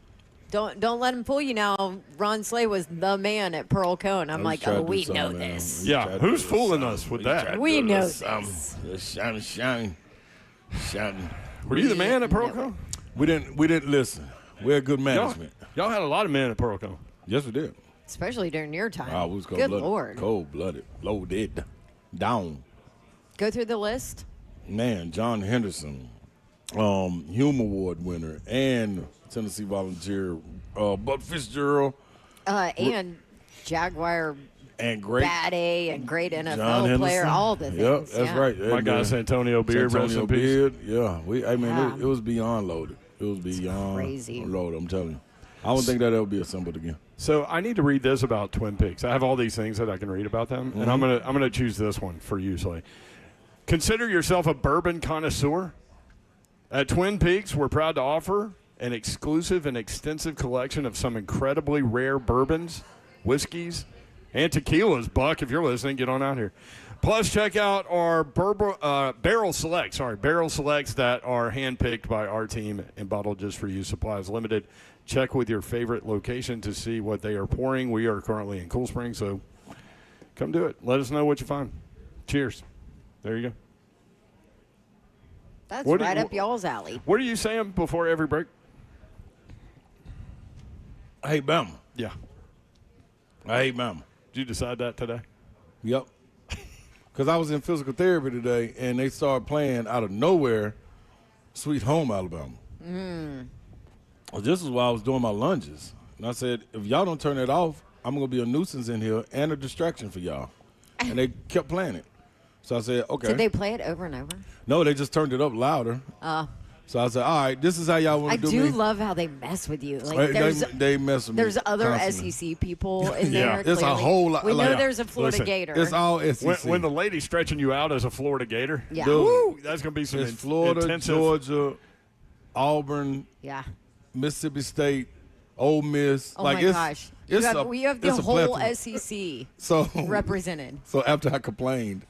"Don't let him fool you now. Ron Slay was the man at Pearl Cone." I'm like, "Oh, we know this. Yeah, who's fooling us with that? We know this." Shouting. Were you the man at Pearl Cone? We didn't listen. We had good management. Y'all had a lot of men at Pearl Cone. Yes, we did. Especially during your time. Oh, we was Good cold-blooded. Lord. Cold-blooded. Loaded. Down. Go through the list. Man, John Henderson, Hume Award winner, and Tennessee Volunteer, Buck Fitzgerald. And Jaguar And great. Bad A and great John NFL player, Henderson. all the things. Yep, that's right. My guy, Santonio Beard, rest in peace. Beard. Yeah, it was beyond loaded. It was beyond crazy. loaded, I'm telling you. I don't think that ever be assembled again. So I need to read this about Twin Peaks. I have all these things that I can read about them, and I'm gonna choose this one for you, Slay. Consider yourself a bourbon connoisseur. At Twin Peaks, we're proud to offer an exclusive and extensive collection of some incredibly rare bourbons, whiskeys, and tequilas. Buck, if you're listening, get on out here. Plus, check out our barrel selects. Barrel selects that are handpicked by our team and bottled just for you. Supplies limited. Check with your favorite location to see what they are pouring. We are currently in Cool Springs, so come do it. Let us know what you find. Cheers. There you go. That's right up y'all's alley. What are you saying before every break? I hate Bama. Yeah. I hate Bama. Did you decide that today? Yep. Because I was in physical therapy today, and they started playing out of nowhere, Sweet Home Alabama. Well, this is why I was doing my lunges. And I said, if y'all don't turn it off, I'm going to be a nuisance in here and a distraction for y'all. And they kept playing it. So I said, okay. Did they play it over and over? No, they just turned it up louder. So I said, all right, this is how y'all want to do me. I do love how they mess with you. Like they mess with me. There's other constantly. SEC people in there. There's clearly. a whole lot. We know there's a Florida Gator. It's all SEC. When the lady's stretching you out as a Florida Gator, Yeah. woo, that's going to be some It's Florida, intensive. Georgia, Auburn, Yeah. Mississippi State, Ole Miss. Oh, my gosh. It's We have the it's a whole plethora. SEC So represented. So after I complained,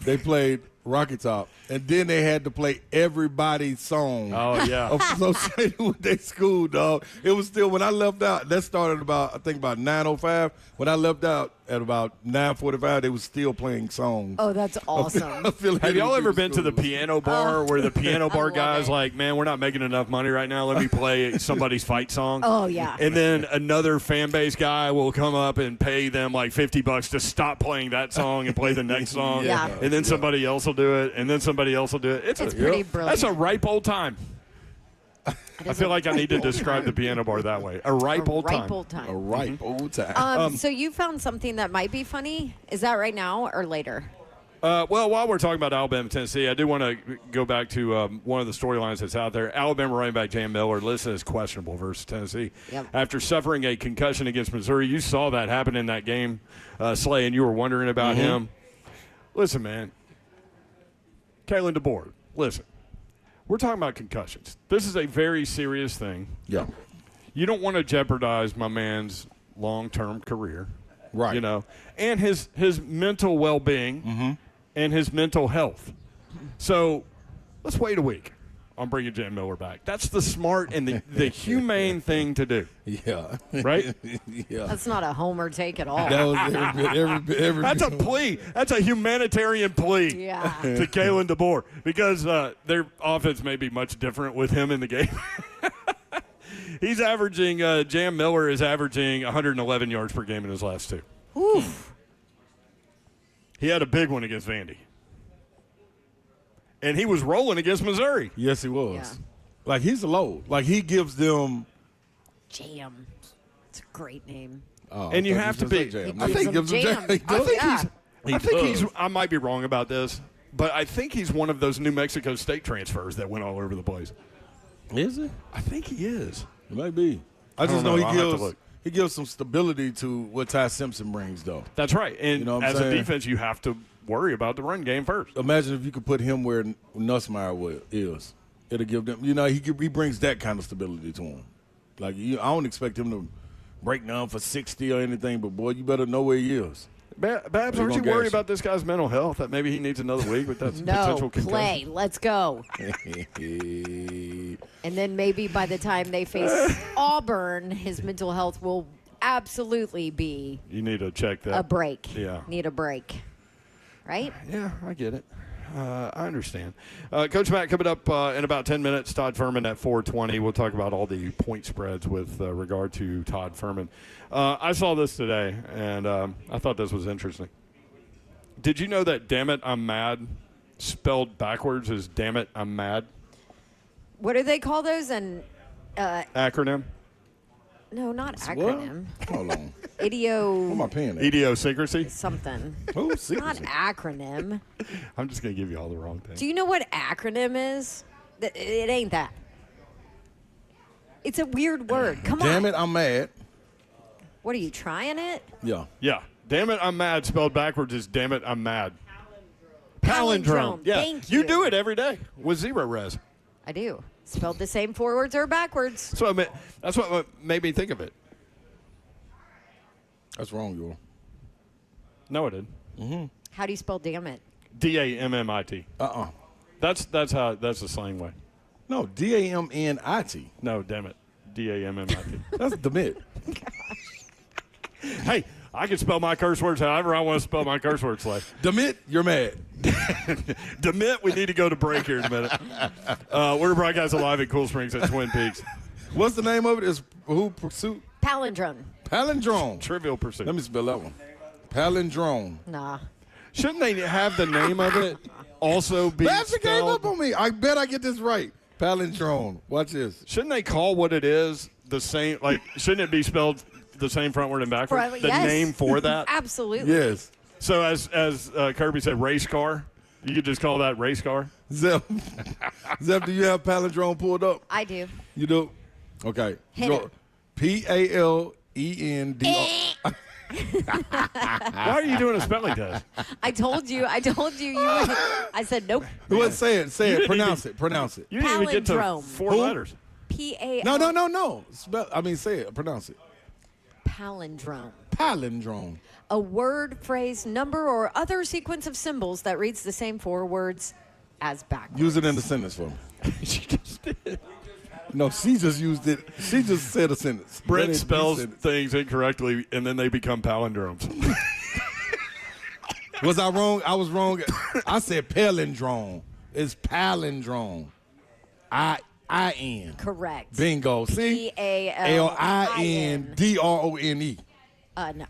they played Rocky Top, and then they had to play everybody's song. Oh, yeah. Associated with their school, dog. It was still, when I left out, that started about 9:05. When I left out at about 9:45, they was still playing songs. Oh, that's awesome. Have y'all ever been to the piano bar where the piano bar love guy's it. like, man, we're not making enough money right now. Let me play somebody's fight song. Oh, yeah. And then another fan base guy will come up and pay them like $50 to stop playing that song and play the next song. Yeah. And then somebody else will do it, and then somebody else will do it. It's pretty brilliant. That's a ripe old time. I feel like I need to describe the piano bar that way. A ripe old time. A ripe old time. So you found something that might be funny. Is that right now or later? Well, while we're talking about Alabama, Tennessee, I do want to go back to one of the storylines that's out there. Alabama running back Jam Miller listed as questionable versus Tennessee. Yep. After suffering a concussion against Missouri. You saw that happen in that game, Slay, and you were wondering about him. Listen, man. Kalen DeBoer, listen. We're talking about concussions. This is a very serious thing. Yeah. You don't want to jeopardize my man's long-term career. Right. You know, and his mental well-being and his mental health. So let's wait a week on bringing Jam Miller back. That's the smart and the humane thing to do. Yeah. Right? Yeah. That's not a homer take at all. That was every That's a plea. That's a humanitarian plea Yeah. to Kalen DeBoer because their offense may be much different with him in the game. He's averaging, Jam Miller is averaging 111 yards per game in his last two. Oof. He had a big one against Vandy. And he was rolling against Missouri. Yes, he was. Yeah. Like, he's a load. Like, he gives them. Jam. It's a great name. Oh, And you I have thought to you be- said jam. He I think he gives them jam. jam. Oh, yeah. I think I might be wrong about this, but I think he's one of those New Mexico State transfers that went all over the place. Is he? I think he is. It might be. I just don't know know. I'll have to look. he gives some stability to what Ty Simpson brings, though. That's right. And You know what I'm as saying? a defense, you have to worry about the run game first. Imagine if you could put him where Nussmeier is. It'll give them, he brings that kind of stability to him. Like, I don't expect him to break down for 60 or anything, but, boy, you better know where he is. Babs, They're aren't gonna you gas worried you. about this guy's mental health, that maybe he needs another week with that No, potential concussion? play. Let's go. And then maybe by the time they face Auburn, his mental health will absolutely be You need to check that. a break. Yeah. Need a break. Right? Yeah, I get it. I understand. Coach Mack coming up in about 10 minutes. Todd Ferman at 4:20. We'll talk about all the point spreads with regard to Todd Ferman. I saw this today, and I thought this was interesting. Did you know that "Damn It, I'm Mad" spelled backwards is "Damn It, I'm Mad"? What do they call those? And Acronym? no, not What? acronym. Hold on. Idio Where my pen at? Idiosyncrasy? something. Oh, Not secrecy. acronym. I'm just going to give you all the wrong things. Do you know what acronym is? It ain't that. It's a weird word. Come on. Damn it, I'm mad. What are you trying it? Yeah. Yeah. "Damn It, I'm Mad" spelled backwards is "Damn It, I'm Mad." Palindrome. Yeah. Thank You you. do it every day with zero res. I do. Spelled the same forwards or backwards. So that's what made me think of it. That's wrong, yo. No, it didn't. How do you spell damn it? DAMMIT. That's the slang way. No, DAMNIT. No, damn it. DAMMIT. That's demit. Hey, I can spell my curse words however I want to spell my curse words like. Demit, you're mad. Demit, we need to go to break here in a minute. We're broadcasting live at Cool Springs at Twin Peaks. What's the name of it? Is who pursuit? Palindrome. Palindrome. Trivial Pursuit. Let me spell that one. Palindrome. Nah. Shouldn't they have the name of it also be Babson gave spelled? up on me. I bet I get this right. Palindrome. Watch this. Shouldn't they call what it is the same? Like, shouldn't it be spelled the same frontward and backward? The Yes. name for that? Absolutely. Yes. So as Kirby said, race car. You could just call that race car. Zeph, do you have palindrome pulled up? I do. You do? Okay. Hit it. PALENDR. Why are you doing a spelling test? I told you. You would. I said nope. What? Say it. Say You it. didn't Pronounce it. Pronounce it. You didn't even get to Palindrome. 4 Who? letters. P-A-L. No. Say it. Pronounce it. Palindrome. Palindrome. A word, phrase, number, or other sequence of symbols that reads the same 4 words as backwards. Use it in the sentence for me. She just did. No, she just used it. She just said a sentence. Brent That spells ain't- things incorrectly, and then they become palindromes. Was I wrong? I was wrong. I said palindrome. It's palindrome. I-N. Correct. Bingo. See? P-A-L-I-N. Lindrames. No.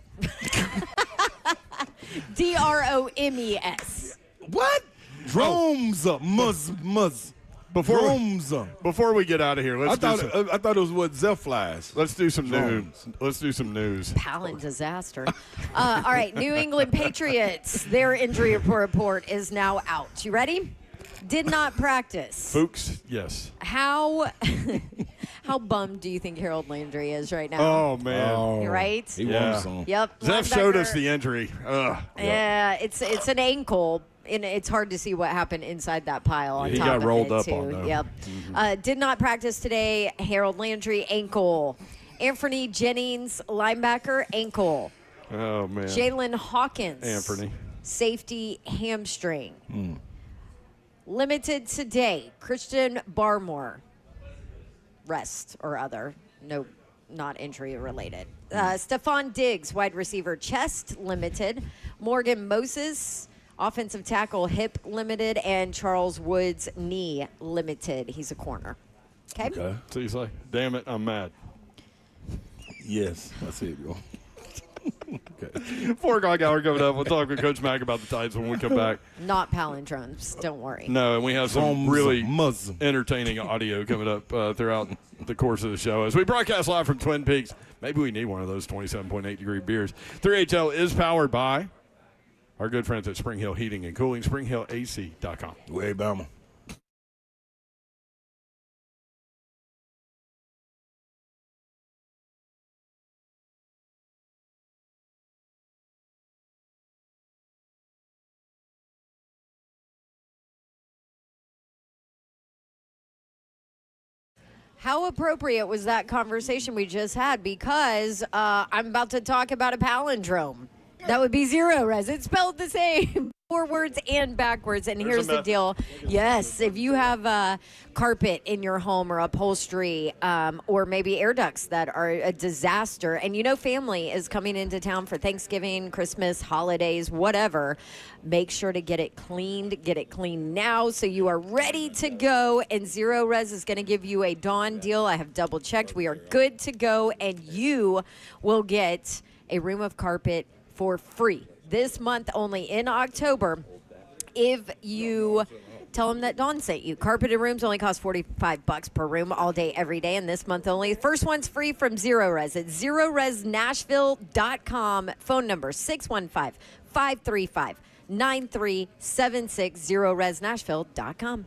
D-R-O-M-E-S. What? Drums. Muzz. Before we get out of here, I thought it was what Zeph flies. let's do some news. Drums. Let's do some news. Palin disaster. All right, New England Patriots. Their injury report is now out. You ready? Did not practice. Fuchs, yes. How bummed do you think Harold Landry is right now? Oh man. You're right? He Yeah. won some. Yep. Zeph showed us linebacker. the injury. Ugh. Yeah, it's an ankle, and it's hard to see what happened inside that pile. On He top got of rolled it, up too. on, though. Yep. Did not practice today. Harold Landry ankle. Anthony Jennings linebacker ankle. Oh man. Jalen Hawkins Anthony. safety hamstring. Limited today. Christian Barmore rest or other. No, not injury related. Stephon Diggs, wide receiver, chest limited. Morgan Moses, offensive tackle, hip limited. And Charles Woods, knee limited. He's a corner. Okay. So you say, damn it, I'm mad. Yes, I see it. Go. Okay. 4 o'clock hour coming up. We'll talk with Coach Mack about the Titans when we come back. Not palindromes. Don't worry. No, and we have some Drums, really muzz. entertaining audio coming up throughout the course of the show. As we broadcast live from Twin Peaks, maybe we need one of those 27.8 degree beers. 3HL is powered by our good friends at Spring Hill Heating and Cooling, springhillac.com. Way Bama. How appropriate was that conversation we just had? Because I'm about to talk about a palindrome. That would be zero, Rez. It's spelled the same, forwards and backwards. And here's the deal. Yes, if you have carpet in your home or upholstery or maybe air ducts that are a disaster, and you know family is coming into town for Thanksgiving, Christmas, holidays, whatever, make sure to get it cleaned now so you are ready to go. And Zero Res is going to give you a dawn deal. I have double checked. We are good to go, and you will get a room of carpet for free this month only in October if you tell them that Dawn sent you. Carpeted rooms only cost $45 per room all day, every day, and this month only. First one's free from Zero Res. It's zeroresnashville.com. Phone number 615-535-9376, zeroresnashville.com.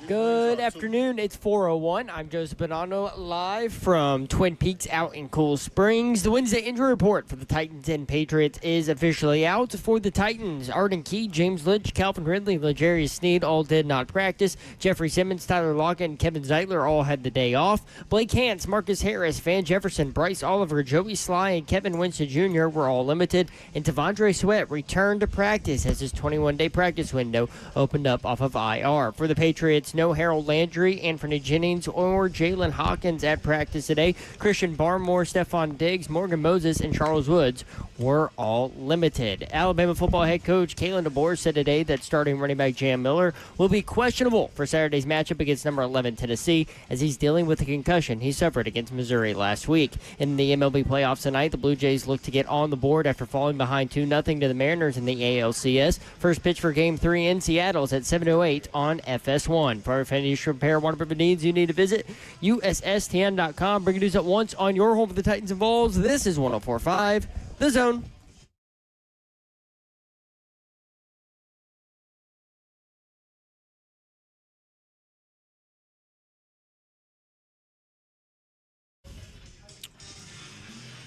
Good afternoon. It's 4:01. I'm Joseph Bonanno, live from Twin Peaks out in Cool Springs. The Wednesday injury report for the Titans and Patriots is officially out. For the Titans, Arden Key, James Lynch, Calvin Ridley, L'Jarius Sneed all did not practice. Jeffrey Simmons, Tyler Lockett, and Kevin Zeitler all had the day off. Blake Hance, Marcus Harris, Van Jefferson, Bryce Oliver, Joey Sly, and Kevin Winston Jr. were all limited. And T'Vondre Sweat returned to practice as his 21-day practice window opened up off of IR. For the Patriots, no Harold Landry, Anthony Jennings, or Jalen Hawkins at practice today. Christian Barmore, Stephon Diggs, Morgan Moses, and Charles Woods were all limited. Alabama football head coach Kalen DeBoer said today that starting running back Jam Miller will be questionable for Saturday's matchup against number 11 Tennessee as he's dealing with a concussion he suffered against Missouri last week. In the MLB playoffs tonight, the Blue Jays look to get on the board after falling behind 2-0 to the Mariners in the ALCS. First pitch for Game 3 in Seattle is at 7:08 on FS1. For finish repair waterproof needs, you need to visit USSTN.com. Bring news at once on your home for the Titans and Vols. This is 104.5 The Zone.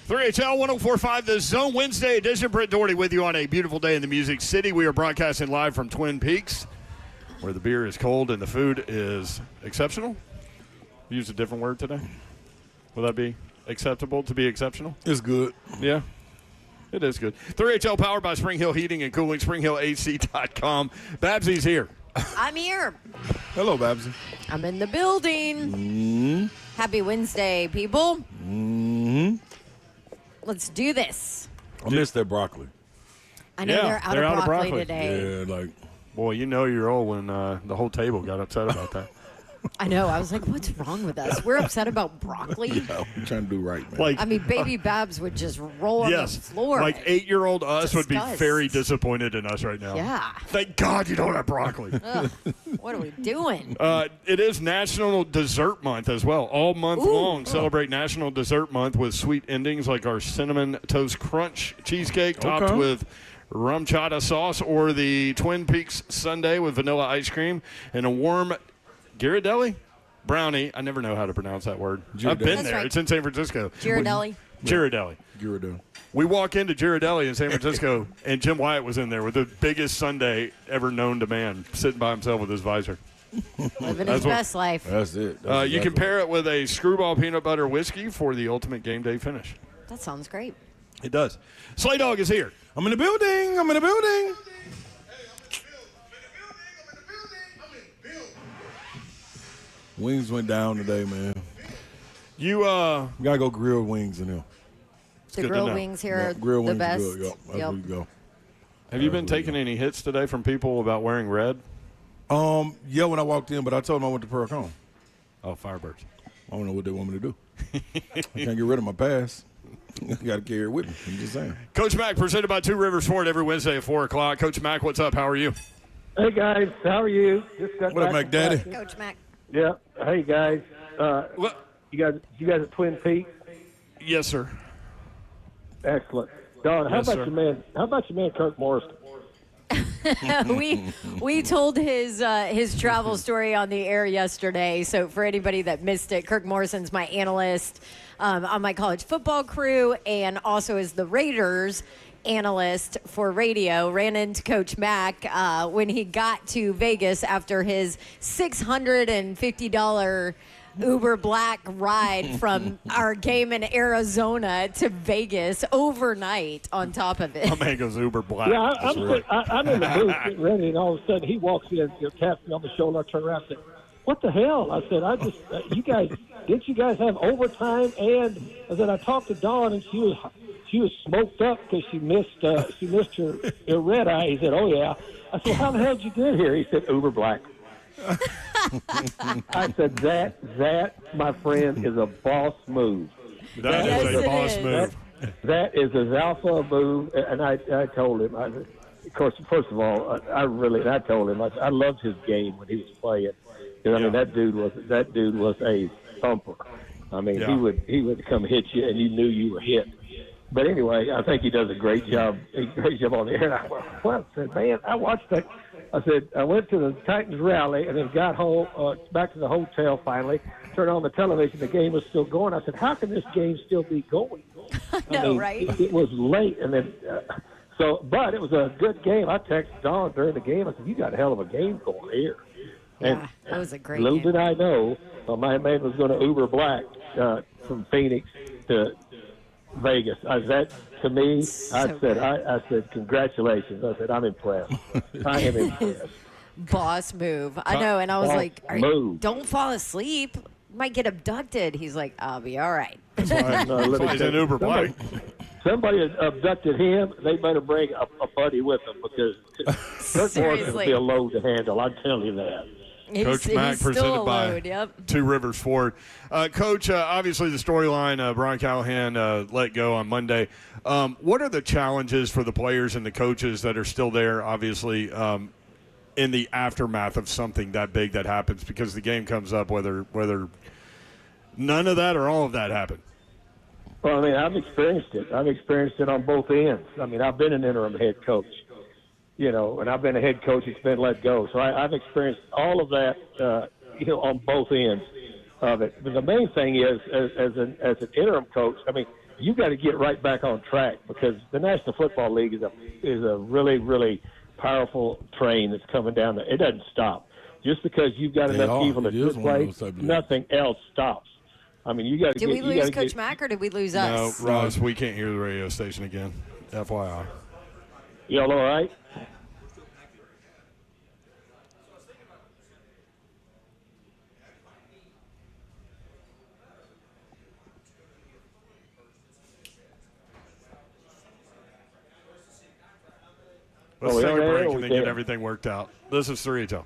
HL 104.5 The Zone Wednesday edition. Brent Doherty with you on a beautiful day in the Music City. We are broadcasting live from Twin Peaks, where the beer is cold and the food is exceptional. Use a different word today. Will that be acceptable to be exceptional? It's good. Yeah, it is good. 3HL powered by Spring Hill Heating and Cooling, SpringHillAC.com. Babsy's here. I'm here. Hello, Babsy. I'm in the building. Mm-hmm. Happy Wednesday, people. Mm-hmm. Let's do this. I missed that broccoli. I know they're out of broccoli today. Yeah, like. Boy, you know you're old when the whole table got upset about that. I know. I was like, what's wrong with us? We're upset about broccoli. Yeah, we're trying to do right, man. Like, I mean, baby Babs would just roll on the floor. Like 8-year-old us would be Disgust. very disappointed in us right now. Yeah. Thank God you don't have broccoli. Ugh, what are we doing? It is National Dessert Month as well. All month long, celebrate National Dessert Month with sweet endings like our Cinnamon Toast Crunch cheesecake topped with rum chata sauce, or the Twin Peaks sundae with vanilla ice cream and a warm Ghirardelli brownie. I never know how to pronounce that word. I've been That's there. right. It's in San Francisco. Ghirardelli. Ghirardelli. We walk into Ghirardelli in San Francisco, and Jim Wyatt was in there with the biggest sundae ever known to man, sitting by himself with his visor. Living his best life. That's it. You can pair it with a Screwball peanut butter whiskey for the ultimate game day finish. That sounds great. It does. Slay Dog is here. I'm in the building. Wings went down today, man. You We gotta go grill wings in here. The grilled wings here are Grill the wings best. are good. Yep, that's where you go. have you been taking any hits today from people about wearing red? Yeah, when I walked in, but I told them I went to Pearl Cone. Oh, Firebirds. I don't know what they want me to do. I can't get rid of my pass. I got to carry it with me. I'm just saying. Coach Mack, presented by Two Rivers Ford every Wednesday at 4 o'clock. Coach Mack, what's up? How are you? Hey guys, how are you? Just got What up, back Mac Daddy? Coach Mack. Yeah. Hey guys. Well, You guys at Twin Peaks? yes, sir. Excellent. Don, how Yes, about sir. your man? How about your man Kirk Morrison? we told his travel story on the air yesterday. So for anybody that missed it, Kirk Morrison's my analyst on my college football crew, and also is the Raiders analyst for radio. Ran into Coach Mack when he got to Vegas after his $650 Uber Black ride from our game in Arizona to Vegas overnight on top of it. My man goes Uber Black. Yeah, I'm in the booth getting ready, and all of a sudden he walks in, taps me on the shoulder. I turn around and said, "What the hell?" I said, you guys, didn't you guys have overtime?" And I said, I talked to Dawn, and she was smoked up because she missed her red eye. He said, "Oh yeah." I said, "How the hell did you get here?" He said, "Uber Black." I said, that, my friend, is a boss move. That is a boss move. That is his alpha move. And I told him, of course, first of all, I told him, I loved his game when he was playing. I mean, that dude was a thumper. I mean, he would come hit you, and you knew you were hit. But anyway, I think he does a great job on the air. And I said, man, I watched that I said, I went to the Titans rally and then got home, back to the hotel finally, turned on the television. The game was still going. I said, how can this game still be going? Right? It was late. And then, but it was a good game. I texted Don during the game. I said, you got a hell of a game going here. Yeah, that was a great little game. did I know, my man was going to Uber black from Phoenix to Vegas. To me, I said, congratulations. I said, I'm impressed. I am impressed. Boss move. I know. And I was like, don't fall asleep. You might get abducted. He's like, I'll be all right. That's why he's an Uber black. Somebody abducted him. They better bring a buddy with them because Kurt Morrison will be a load to handle. I tell you that. Coach Mack presented by Yep. Two Rivers Ford. Coach, obviously the storyline, Brian Callahan let go on Monday. What are the challenges for the players and the coaches that are still there, obviously, in the aftermath of something that big that happens? Because the game comes up whether none of that or all of that happened. Well, I mean, I've experienced it. I've experienced it on both ends. I mean, I've been an interim head coach. And I've been a head coach that's been let go. So I've experienced all of that, on both ends of it. But the main thing is, as an interim coach, I mean, you got to get right back on track because the National Football League is a really, really powerful train that's coming down there. It doesn't stop. Just because you've got enough people at this place, nothing else stops. I mean, you got to. Did we lose Coach Mack or did we lose us? No, Ross, we can't hear the radio station again. FYI. Y'all all right? Let's take a break and then get everything worked out. This is 3HL.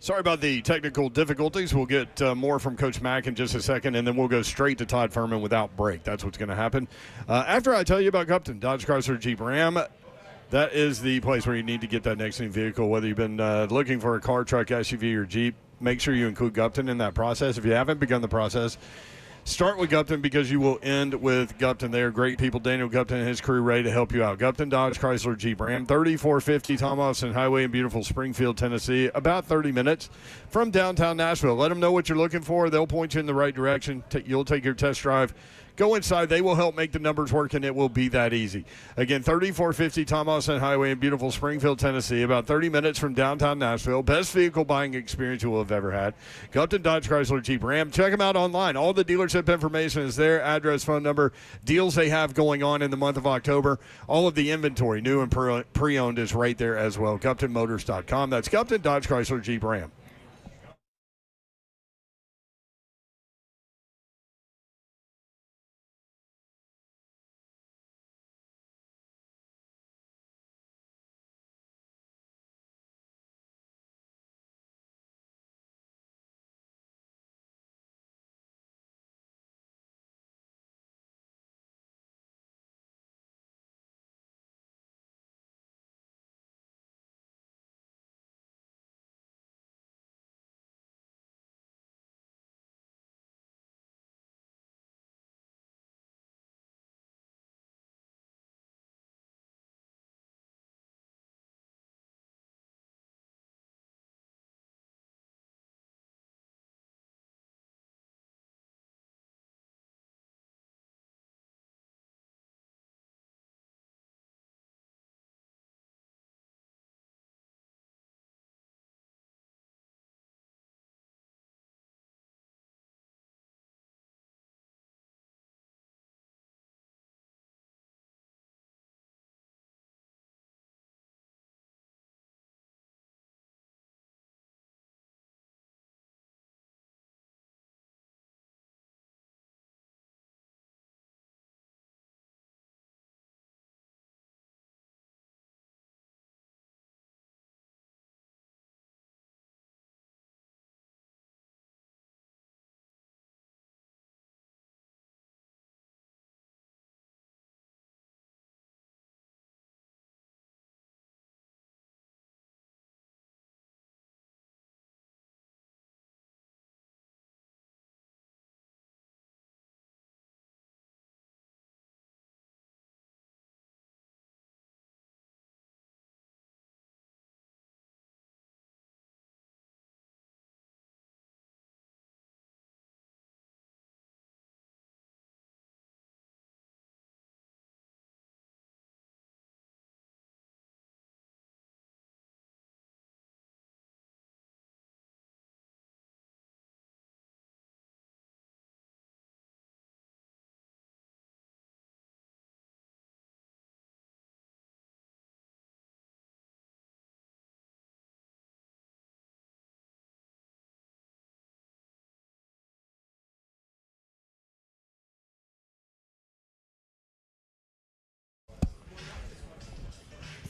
Sorry about the technical difficulties. We'll get more from Coach Mack in just a second, and then we'll go straight to Todd Ferman without break. That's what's going to happen. After I tell you about Gupton, Dodge Chrysler Jeep Ram, that is the place where you need to get that next new vehicle. Whether you've been looking for a car, truck, SUV, or Jeep, make sure you include Gupton in that process. If you haven't begun the process, start with Gupton because you will end with Gupton. They are great people. Daniel Gupton and his crew ready to help you out. Gupton, Dodge, Chrysler, Jeep, Ram, 3450 Tom Austin Highway in beautiful Springfield, Tennessee, about 30 minutes from downtown Nashville. Let them know what you're looking for. They'll point you in the right direction. You'll take your test drive. Go inside. They will help make the numbers work, and it will be that easy. Again, 3450 Tom Austin Highway in beautiful Springfield, Tennessee, about 30 minutes from downtown Nashville. Best vehicle buying experience you will have ever had. Gupton, Dodge, Chrysler, Jeep, Ram. Check them out online. All the dealership information is there, address, phone number, deals they have going on in the month of October. All of the inventory, new and pre-owned, is right there as well. GuptonMotors.com. That's Gupton, Dodge, Chrysler, Jeep, Ram.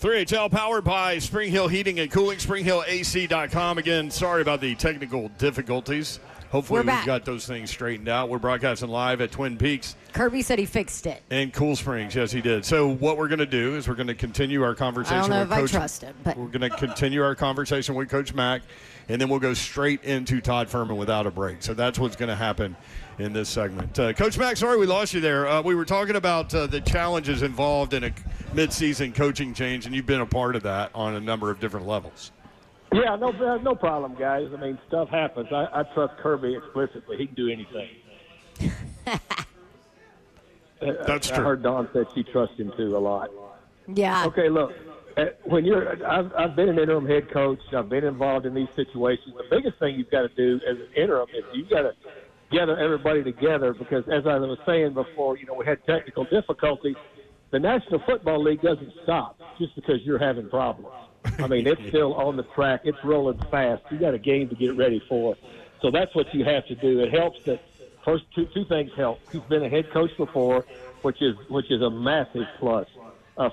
HL powered by Spring Hill Heating and Cooling, SpringHillAC.com. Again, sorry about the technical difficulties. Hopefully we've got those things straightened out. We're broadcasting live at Twin Peaks. Kirby said he fixed it. And Cool Springs, yes, he did. So what we're going to do is we're going to continue our conversation I don't know with if Coach. I trust him, but we're going to continue our conversation with Coach Mack, and then we'll go straight into Todd Ferman without a break. So that's what's going to happen in this segment. Coach Mack, sorry we lost you there. We were talking about the challenges involved in a midseason coaching change, and you've been a part of that on a number of different levels. Yeah, no problem, guys. I mean, stuff happens. I trust Kirby explicitly. He can do anything. That's true. I heard Dawn said she trusts him, too, a lot. Yeah. Okay, look, I've been an interim head coach. I've been involved in these situations. The biggest thing you've got to do as an interim is you've got to gather everybody together because, as I was saying before, we had technical difficulties. The National Football League doesn't stop just because you're having problems. I mean, it's still on the track. It's rolling fast. You got a game to get ready for. So that's what you have to do. It helps that first two things help. He's been a head coach before, which is a massive plus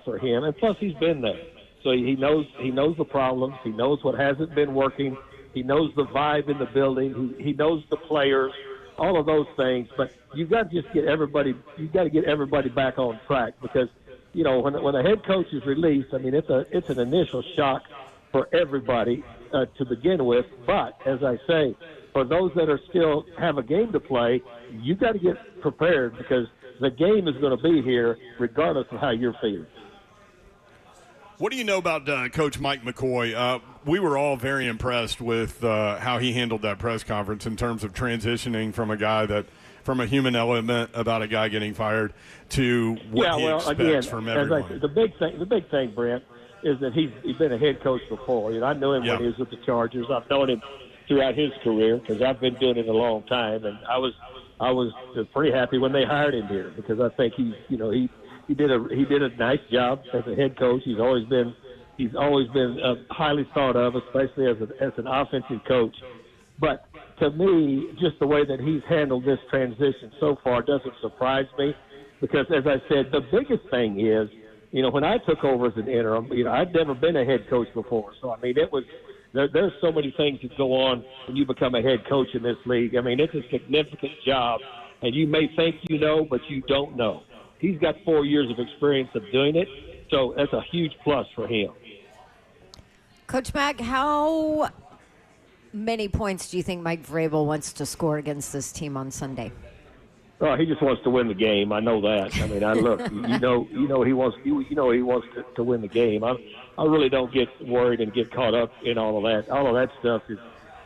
for him. And plus, he's been there, so he knows the problems. He knows what hasn't been working. He knows the vibe in the building. He knows the players, all of those things. But you've got to just get everybody. You've got to get everybody back on track because, you know, when a head coach is released, I mean, it's an initial shock for everybody to begin with. But as I say, for those that are still have a game to play, you got to get prepared because the game is going to be here regardless of how you're feeling. What do you know about Coach Mike McCoy? We were all very impressed with how he handled that press conference in terms of transitioning from a human element about a guy getting fired to what he expects from everyone. The big thing, Brent, is that he's been a head coach before. You know, I know him when he was with the Chargers. I've known him throughout his career because I've been doing it a long time, and I was pretty happy when they hired him here because I think he did a nice job as a head coach. He's always been highly thought of, especially as an offensive coach. But to me, just the way that he's handled this transition so far doesn't surprise me because, as I said, the biggest thing is, you know, when I took over as an interim, you know, I'd never been a head coach before. So, I mean, there's so many things that go on when you become a head coach in this league. I mean, it's a significant job, and you may think you know, but you don't know. He's got 4 years of experience of doing it, so that's a huge plus for him. Coach Mack, how many points do you think Mike Vrabel wants to score against this team on Sunday? Oh, he just wants to win the game. I know that. I mean, you know he wants to win the game. I really don't get worried and get caught up in all of that. All of that stuff is,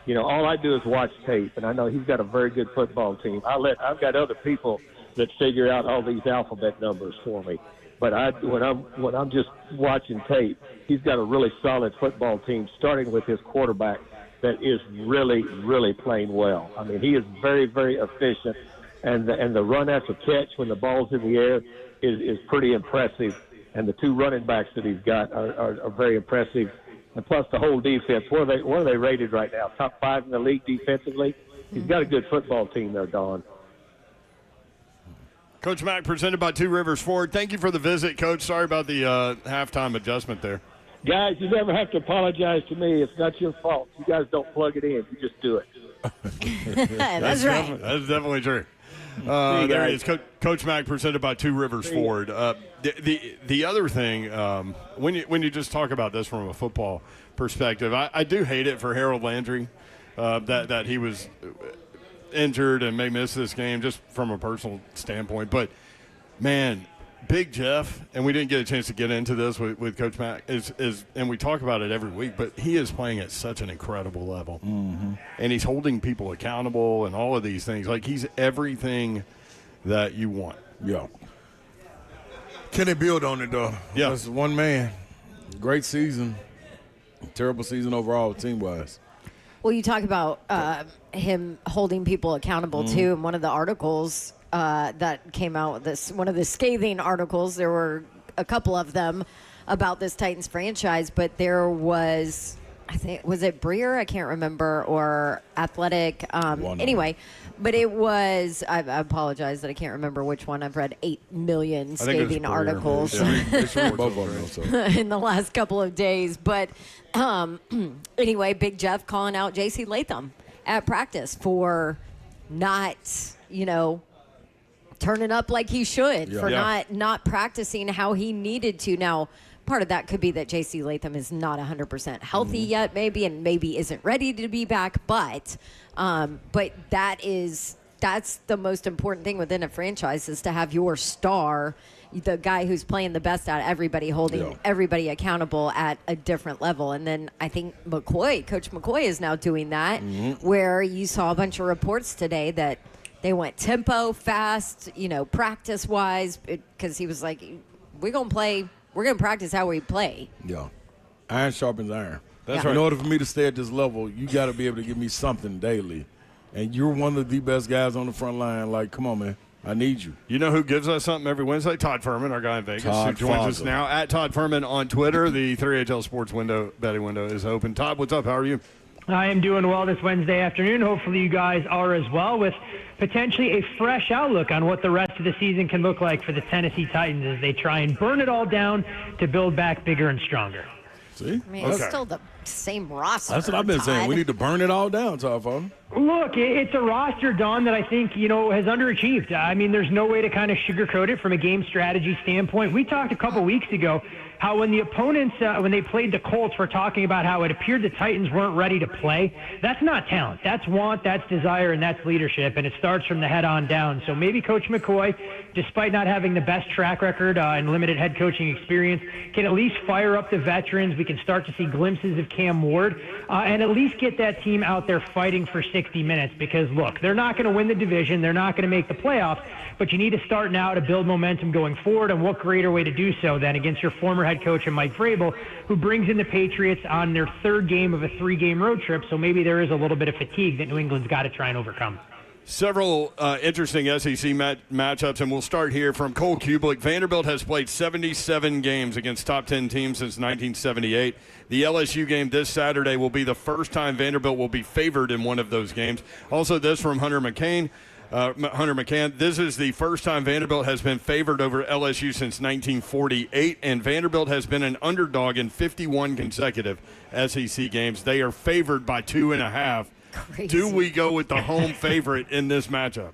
you know, all I do is watch tape, and I know he's got a very good football team. I've got other people that figure out all these alphabet numbers for me. But when I'm just watching tape, he's got a really solid football team, starting with his quarterback that is really, really playing well. I mean, he is very, very efficient, and the run after catch when the ball's in the air is pretty impressive. And the two running backs that he's got are very impressive. And plus the whole defense. What are they rated right now? Top 5 in the league defensively. He's got a good football team there, Don. Coach Mack, presented by Two Rivers Ford. Thank you for the visit, Coach. Sorry about the halftime adjustment there. Guys, you never have to apologize to me. It's not your fault. You guys don't plug it in. You just do it. That's right. That's definitely true. There he is, Coach Mack, presented by Two Rivers Ford. The other thing, when you just talk about this from a football perspective, I do hate it for Harold Landry that he was injured and may miss this game just from a personal standpoint. But, man, Big Jeff, and we didn't get a chance to get into this with Coach Mack, and we talk about it every week, but he is playing at such an incredible level. Mm-hmm. And he's holding people accountable and all of these things. Like, he's everything that you want. Yeah. Can they build on it, though? Yeah. That's one man. Great season. Terrible season overall, team-wise. Well, you talk about him holding people accountable, too. In one of the articles that came out, one of the scathing articles, there were a couple of them about this Titans franchise, but there was, I think, was it Breer? I can't remember, or Athletic. Anyway, but it was, I apologize that I can't remember which one. I've read 8 million scathing articles in the last couple of days. But anyway, Big Jeff calling out J.C. Latham at practice for not, turning up like he should, for not practicing how he needed to. Now, part of that could be that J.C. Latham is not 100% healthy yet, maybe, and maybe isn't ready to be back. But that's the most important thing within a franchise, is to have your star, the guy who's playing the best out of everybody, holding everybody accountable at a different level. And then I think Coach McCoy is now doing that, where you saw a bunch of reports today that they went tempo, fast, practice-wise, because he was like, we're going to practice how we play. Yeah. Iron sharpens iron. That's right. In order for me to stay at this level, you got to be able to give me something daily. And you're one of the best guys on the front line. Like, come on, man. I need you. You know who gives us something every Wednesday? Todd Ferman, our guy in Vegas, who joins us now. At Todd Ferman on Twitter. The 3HL Sports betting window is open. Todd, what's up? How are you? I am doing well this Wednesday afternoon. Hopefully you guys are as well, with potentially a fresh outlook on what the rest of the season can look like for the Tennessee Titans as they try and burn it all down to build back bigger and stronger. See? I mean, it's still the same roster. That's what I've been saying. Todd. We need to burn it all down, Todd Ferman. Look, it's a roster, Don, that I think, has underachieved. I mean, there's no way to kind of sugarcoat it from a game strategy standpoint. We talked a couple weeks ago how when the opponents, when they played the Colts, were talking about how it appeared the Titans weren't ready to play. That's not talent. That's want, that's desire, and that's leadership, and it starts from the head on down. So maybe Coach McCoy, despite not having the best track record and limited head coaching experience, can at least fire up the veterans. We can start to see glimpses of Cam Ward and at least get that team out there fighting for 60 minutes because, look, they're not going to win the division. They're not going to make the playoffs, but you need to start now to build momentum going forward, and what greater way to do so than against your former head coach and Mike Vrabel, who brings in the Patriots on their third game of a 3-game road trip, so maybe there is a little bit of fatigue that New England's got to try and overcome. Several interesting SEC matchups, and we'll start here from Cole Kublik. Vanderbilt has played 77 games against top 10 teams since 1978. The LSU game this Saturday will be the first time Vanderbilt will be favored in one of those games. Also, this from Hunter McCann. This is the first time Vanderbilt has been favored over LSU since 1948, and Vanderbilt has been an underdog in 51 consecutive SEC games. They are favored by 2.5. Crazy. Do we go with the home favorite in this matchup?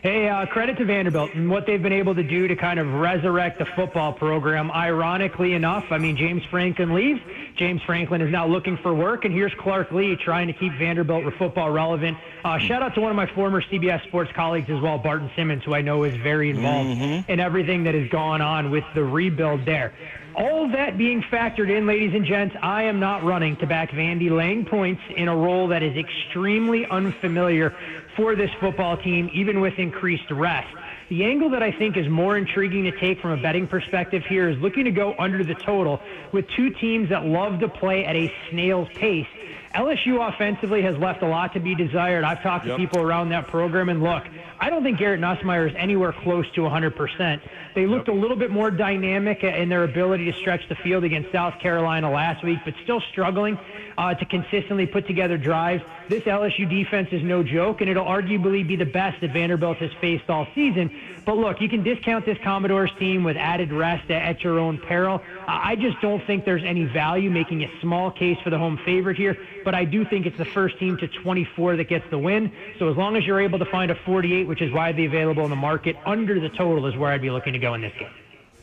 Hey, credit to Vanderbilt and what they've been able to do to kind of resurrect the football program. Ironically enough, I mean, James Franklin leaves. James Franklin is now looking for work, and here's Clark Lee trying to keep Vanderbilt football relevant. Shout out to one of my former CBS Sports colleagues as well, Barton Simmons, who I know is very involved in everything that has gone on with the rebuild there. All that being factored in, ladies and gents, I am not running to back Vandy laying points in a role that is extremely unfamiliar for this football team, even with increased rest. The angle that I think is more intriguing to take from a betting perspective here is looking to go under the total with two teams that love to play at a snail's pace. LSU offensively has left a lot to be desired. I've talked to people around that program, and look, I don't think Garrett Nussmeier is anywhere close to 100%. They looked a little bit more dynamic in their ability to stretch the field against South Carolina last week, but still struggling to consistently put together drives. This LSU defense is no joke, and it'll arguably be the best that Vanderbilt has faced all season. But look, you can discount this Commodores team with added rest at your own peril. I just don't think there's any value making a small case for the home favorite here, but I do think it's the first team to 24 that gets the win. So as long as you're able to find a 48, which is widely available in the market, under the total is where I'd be looking to go in this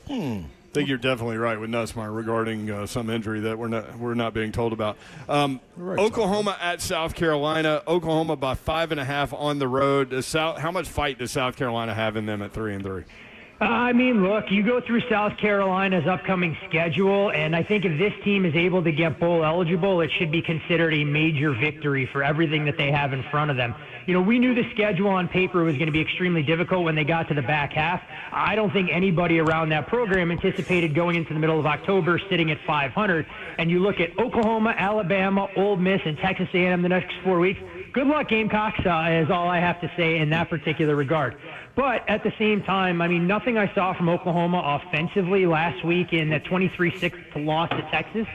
game. I think you're definitely right with Nussmeier regarding some injury that we're not being told about. Oklahoma at South Carolina. Oklahoma by 5.5 on the road. How much fight does South Carolina have in them at 3-3? I mean, look, you go through South Carolina's upcoming schedule, and I think if this team is able to get bowl eligible, it should be considered a major victory for everything that they have in front of them. You know, we knew the schedule on paper was going to be extremely difficult when they got to the back half. I don't think anybody around that program anticipated going into the middle of October sitting at 500. And you look at Oklahoma, Alabama, Ole Miss, and Texas A&M the next 4 weeks. Good luck, Gamecocks, is all I have to say in that particular regard. But at the same time, I mean, nothing I saw from Oklahoma offensively last week in that 23-6 loss to Texas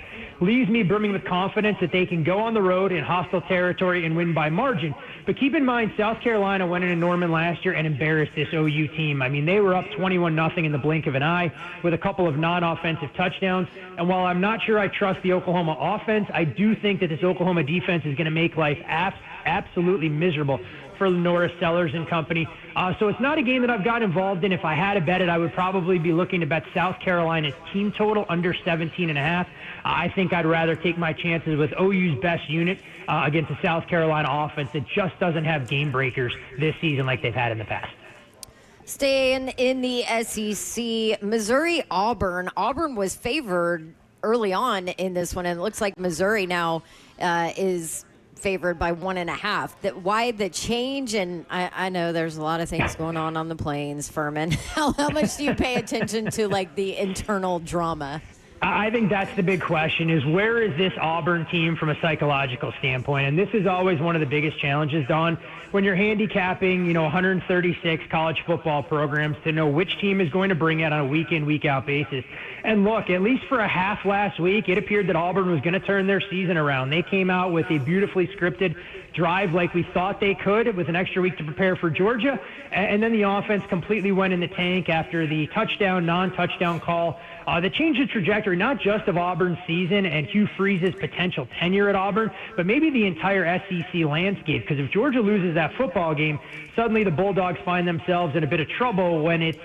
leaves me brimming with confidence that they can go on the road in hostile territory and win by margin. But keep in mind, South Carolina went into Norman last year and embarrassed this OU team. I mean, they were up 21-0 in the blink of an eye with a couple of non-offensive touchdowns. And while I'm not sure I trust the Oklahoma offense, I do think that this Oklahoma defense is going to make life absolutely miserable for Norris, Sellers, and company. So it's not a game that I've got involved in. If I had to bet it, I would probably be looking to bet South Carolina's team total under 17.5. I think I'd rather take my chances with OU's best unit against a South Carolina offense that just doesn't have game breakers this season like they've had in the past. Staying in the SEC, Missouri-Auburn. Auburn was favored early on in this one, and it looks like Missouri now is favored by 1.5. Why the change? And I know there's a lot of things going on the plains, Ferman. How much do you pay attention to, like, the internal drama? I think that's the big question, is where is this Auburn team from a psychological standpoint? And this is always one of the biggest challenges, Don, when you're handicapping, 136 college football programs to know which team is going to bring it on a week-in, week-out basis. And look, at least for a half last week, it appeared that Auburn was going to turn their season around. They came out with a beautifully scripted drive like we thought they could with an extra week to prepare for Georgia. And then the offense completely went in the tank after the touchdown, non-touchdown call that changed the trajectory trajectory, not just of Auburn's season and Hugh Freeze's potential tenure at Auburn, but maybe the entire SEC landscape. Because if Georgia loses that football game, suddenly the Bulldogs find themselves in a bit of trouble when it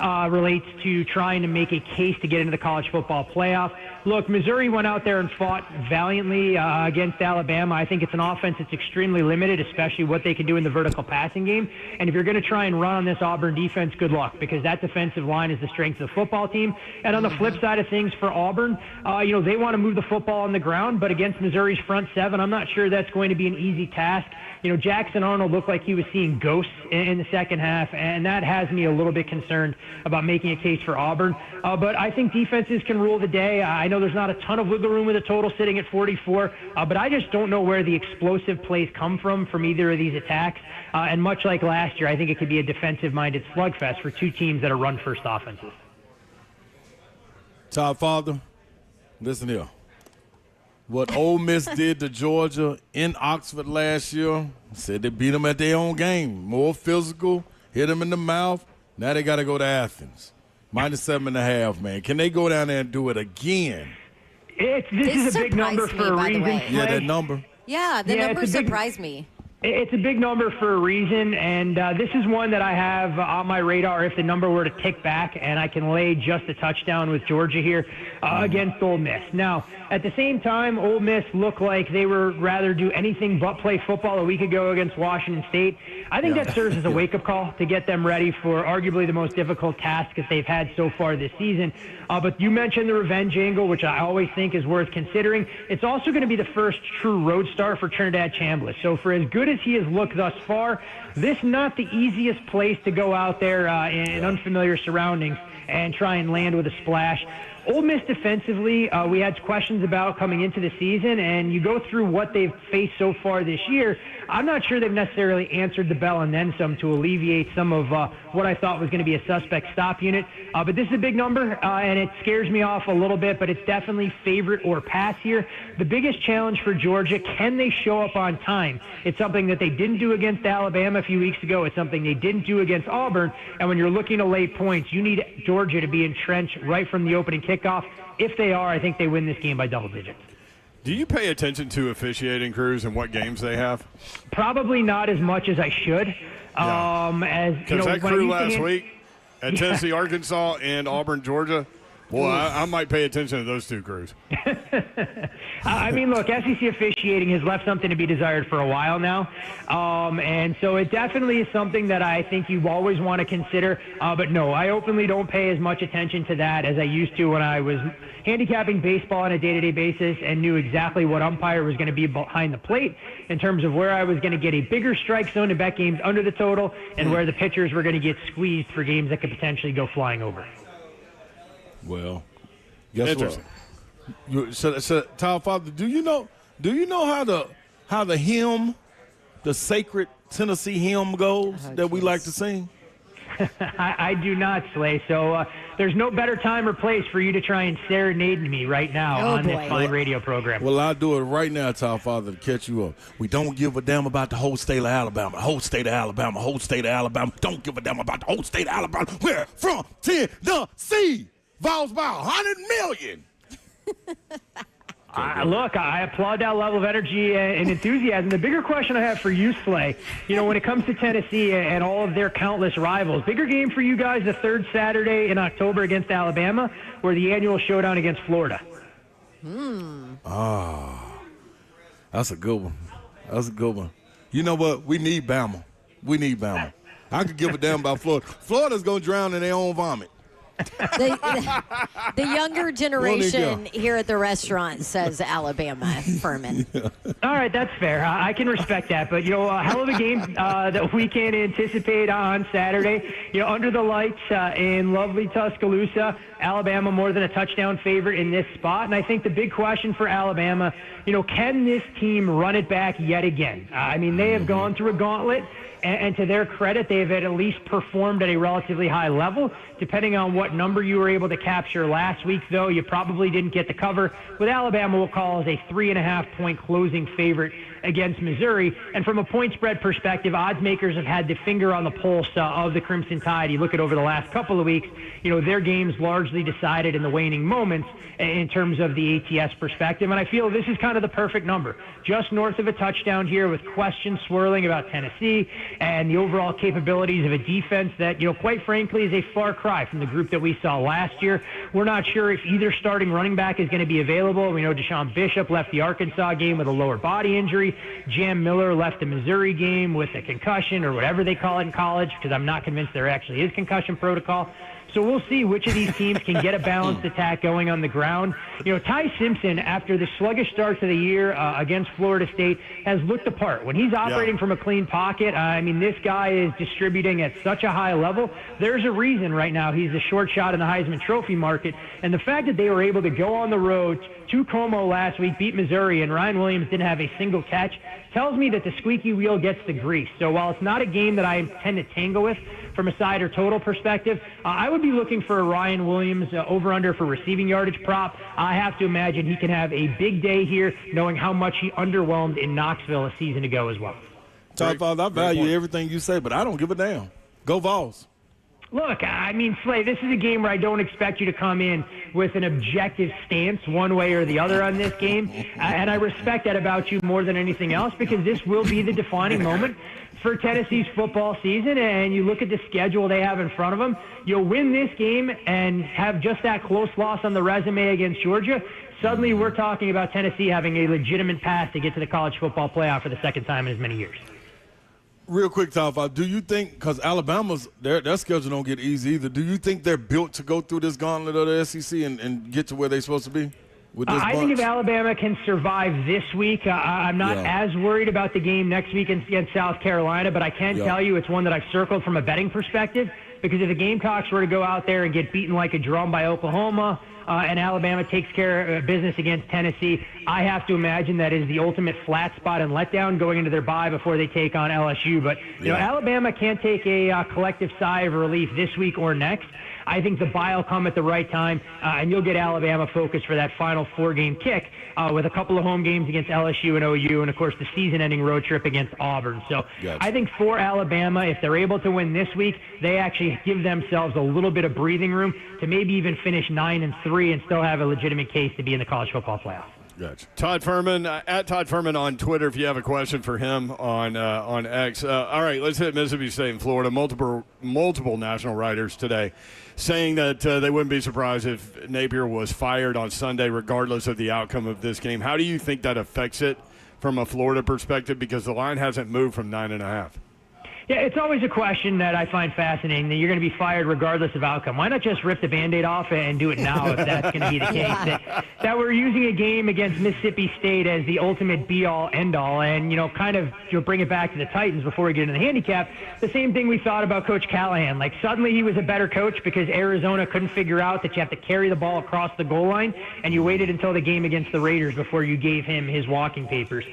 relates to trying to make a case to get into the college football playoff. Look, Missouri went out there and fought valiantly against Alabama. I think it's an offense that's extremely limited, especially what they can do in the vertical passing game. And if you're going to try and run on this Auburn defense, good luck, because that defensive line is the strength of the football team. And on the flip side of things for Auburn, they want to move the football on the ground, but against Missouri's front seven, I'm not sure that's going to be an easy task. Jackson Arnold looked like he was seeing ghosts in the second half, and that has me a little bit concerned about making a case for Auburn. But I think defenses can rule the day. I know there's not a ton of wiggle room with a total sitting at 44, but I just don't know where the explosive plays come from either of these attacks. And much like last year, I think it could be a defensive-minded slugfest for two teams that are run-first offenses. Todd Father, listen here. What Ole Miss did to Georgia in Oxford last year, said they beat them at their own game. More physical, hit them in the mouth. Now they got to go to Athens. -7.5, man. Can they go down there and do it again? This is a big number for a reason. Yeah, that number. Yeah, the number surprised me. It's a big number for a reason, and this is one that I have on my radar if the number were to tick back and I can lay just a touchdown with Georgia here against Ole Miss. Now, at the same time, Ole Miss looked like they were rather do anything but play football a week ago against Washington State. I think that serves as a wake-up call to get them ready for arguably the most difficult task that they've had so far this season. But you mentioned the revenge angle, which I always think is worth considering. It's also going to be the first true road start for Trinidad Chambliss. So for as good as he has looked thus far, this not the easiest place to go out there in unfamiliar surroundings and try and land with a splash. Ole Miss defensively, we had questions about coming into the season, and you go through what they've faced so far this year, I'm not sure they've necessarily answered the bell and then some to alleviate some of what I thought was going to be a suspect stop unit. But this is a big number, and it scares me off a little bit, but it's definitely favorite or pass here. The biggest challenge for Georgia, can they show up on time? It's something that they didn't do against Alabama a few weeks ago. It's something they didn't do against Auburn. And when you're looking to lay points, you need Georgia to be entrenched right from the opening kickoff. If they are, I think they win this game by double digits. Do you pay attention to officiating crews and what games they have? Probably not as much as I should. Because that crew last week at Tennessee, Arkansas, and Auburn, Georgia, boy, I might pay attention to those two crews. I mean, look, SEC officiating has left something to be desired for a while now. And so it definitely is something that I think you always want to consider. But no, I openly don't pay as much attention to that as I used to when I was handicapping baseball on a day-to-day basis and knew exactly what umpire was going to be behind the plate in terms of where I was going to get a bigger strike zone to bet games under the total and where the pitchers were going to get squeezed for games that could potentially go flying over. Well, guess what? So, Todd Father, do you know how the hymn, the sacred Tennessee hymn goes that we like to sing? I do not, Slay. So there's no better time or place for you to try and serenade me right now on this fine radio program. Well, I'll do it right now, Todd Father, to catch you up. We don't give a damn about the whole state of Alabama. Whole state of Alabama. Whole state of Alabama. Don't give a damn about the whole state of Alabama. We're from Tennessee. Vows by 100 million. Look, I applaud that level of energy and enthusiasm. The bigger question I have for you, Slay, when it comes to Tennessee and all of their countless rivals, bigger game for you guys the third Saturday in October against Alabama or the annual showdown against Florida? That's a good one. That's a good one. You know what? We need Bama. I could give a damn about Florida. Florida's going to drown in their own vomit. The younger generation here at the restaurant says Alabama, Ferman. All right, that's fair. I can respect that. But, a hell of a game that we can anticipate on Saturday. Under the lights in lovely Tuscaloosa, Alabama more than a touchdown favorite in this spot. And I think the big question for Alabama, can this team run it back yet again? I mean, they have gone through a gauntlet. And to their credit, they've at least performed at a relatively high level. Depending on what number you were able to capture last week, though, you probably didn't get the cover. With Alabama, we'll call as a 3.5-point closing favorite against Missouri. And from a point spread perspective, odds makers have had the finger on the pulse of the Crimson Tide. You look at over the last couple of weeks, their games largely decided in the waning moments in terms of the ATS perspective. And I feel this is kind of the perfect number. Just north of a touchdown here with questions swirling about Tennessee and the overall capabilities of a defense that, quite frankly, is a far cry from the group that we saw last year. We're not sure if either starting running back is going to be available. We know Deshaun Bishop left the Arkansas game with a lower body injury. Jam Miller left the Missouri game with a concussion or whatever they call it in college, because I'm not convinced there actually is concussion protocol. So we'll see which of these teams can get a balanced attack going on the ground. Ty Simpson, after the sluggish start to the year against Florida State, has looked the part. When he's operating from a clean pocket, this guy is distributing at such a high level. There's a reason right now he's the short shot in the Heisman Trophy market. And the fact that they were able to go on the road to Como last week, beat Missouri, and Ryan Williams didn't have a single catch, tells me that the squeaky wheel gets the grease. So while it's not a game that I tend to tangle with from a side or total perspective, I would be looking for a Ryan Williams over-under for receiving yardage prop. I have to imagine he can have a big day here, knowing how much he underwhelmed in Knoxville a season ago as well. Todd, I value everything you say, but I don't give a damn. Go Vols. Look, Slay, this is a game where I don't expect you to come in with an objective stance one way or the other on this game. And I respect that about you more than anything else, because this will be the defining moment for Tennessee's football season. And you look at the schedule they have in front of them. You'll win this game and have just that close loss on the resume against Georgia. Suddenly we're talking about Tennessee having a legitimate path to get to the college football playoff for the second time in as many years. Real quick, Todd, do you think, because Alabama's, their schedule don't get easy either, do you think they're built to go through this gauntlet of the SEC and get to where they're supposed to be with this I think if Alabama can survive this week, I'm not as worried about the game next week against South Carolina, but I can tell you it's one that I've circled from a betting perspective, because if the Gamecocks were to go out there and get beaten like a drum by Oklahoma, and Alabama takes care of business against Tennessee, I have to imagine that is the ultimate flat spot and letdown going into their bye before they take on LSU. But Alabama can't take a collective sigh of relief this week or next. I think the bye will come at the right time, and you'll get Alabama focused for that final 4-game kick with a couple of home games against LSU and OU, and, of course, the season-ending road trip against Auburn. So I think for Alabama, if they're able to win this week, they actually give themselves a little bit of breathing room to maybe even finish 9-3 and still have a legitimate case to be in the college football playoff. Gotcha. Todd Ferman, at Todd Ferman on Twitter, if you have a question for him on X. All right, let's hit Mississippi State and Florida. Multiple national writers today saying that they wouldn't be surprised if Napier was fired on Sunday regardless of the outcome of this game. How do you think that affects it from a Florida perspective? Because the line hasn't moved from 9.5. Yeah, it's always a question that I find fascinating, that you're going to be fired regardless of outcome. Why not just rip the Band-Aid off and do it now if that's going to be the case? That we're using a game against Mississippi State as the ultimate be-all, end-all, and, bring it back to the Titans before we get into the handicap. The same thing we thought about Coach Callahan. Like, suddenly he was a better coach because Arizona couldn't figure out that you have to carry the ball across the goal line, and you waited until the game against the Raiders before you gave him his walking papers.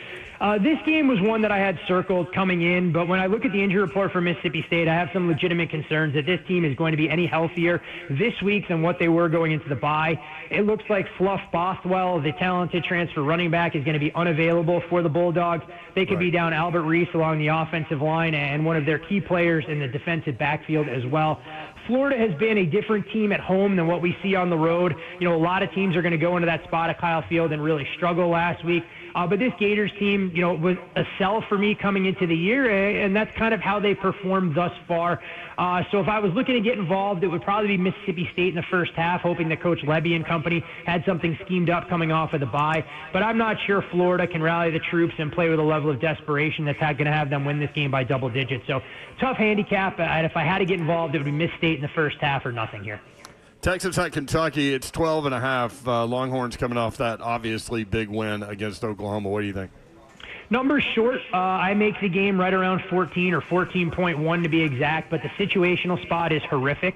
This game was one that I had circled coming in, but when I look at the injury report for Mississippi State, I have some legitimate concerns that this team is going to be any healthier this week than what they were going into the bye. It looks like Fluff Bothwell, the talented transfer running back, is going to be unavailable for the Bulldogs. They could be down Albert Reese along the offensive line and one of their key players in the defensive backfield as well. Florida has been a different team at home than what we see on the road. A lot of teams are going to go into that spot at Kyle Field and really struggle last week. But this Gators team, was a sell for me coming into the year, and that's kind of how they performed thus far. So if I was looking to get involved, it would probably be Mississippi State in the first half, hoping that Coach Levy and company had something schemed up coming off of the bye. But I'm not sure Florida can rally the troops and play with a level of desperation that's going to have them win this game by double digits. So tough handicap, and if I had to get involved, it would be Miss State in the first half or nothing here. Texas at Kentucky, it's 12.5. Longhorns coming off that obviously big win against Oklahoma. What do you think? Numbers short, I make the game right around 14 or 14.1 to be exact, but the situational spot is horrific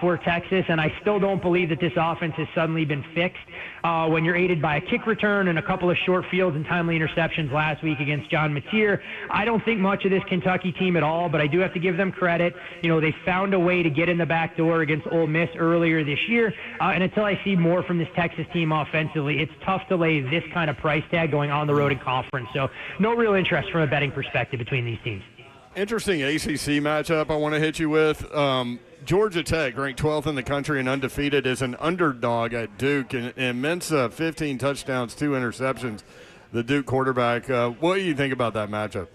for Texas, and I still don't believe that this offense has suddenly been fixed when you're aided by a kick return and a couple of short fields and timely interceptions last week against John Mateer. I don't think much of this Kentucky team at all, but I do have to give them credit. They found a way to get in the back door against Ole Miss earlier this year, and until I see more from this Texas team offensively, it's tough to lay this kind of price tag going on the road in conference. So no real interest from a betting perspective between these teams. Interesting ACC matchup I want to hit you with. Georgia Tech, ranked 12th in the country and undefeated, is an underdog at Duke. And Mensa, 15 touchdowns, 2 interceptions, the Duke quarterback. What do you think about that matchup?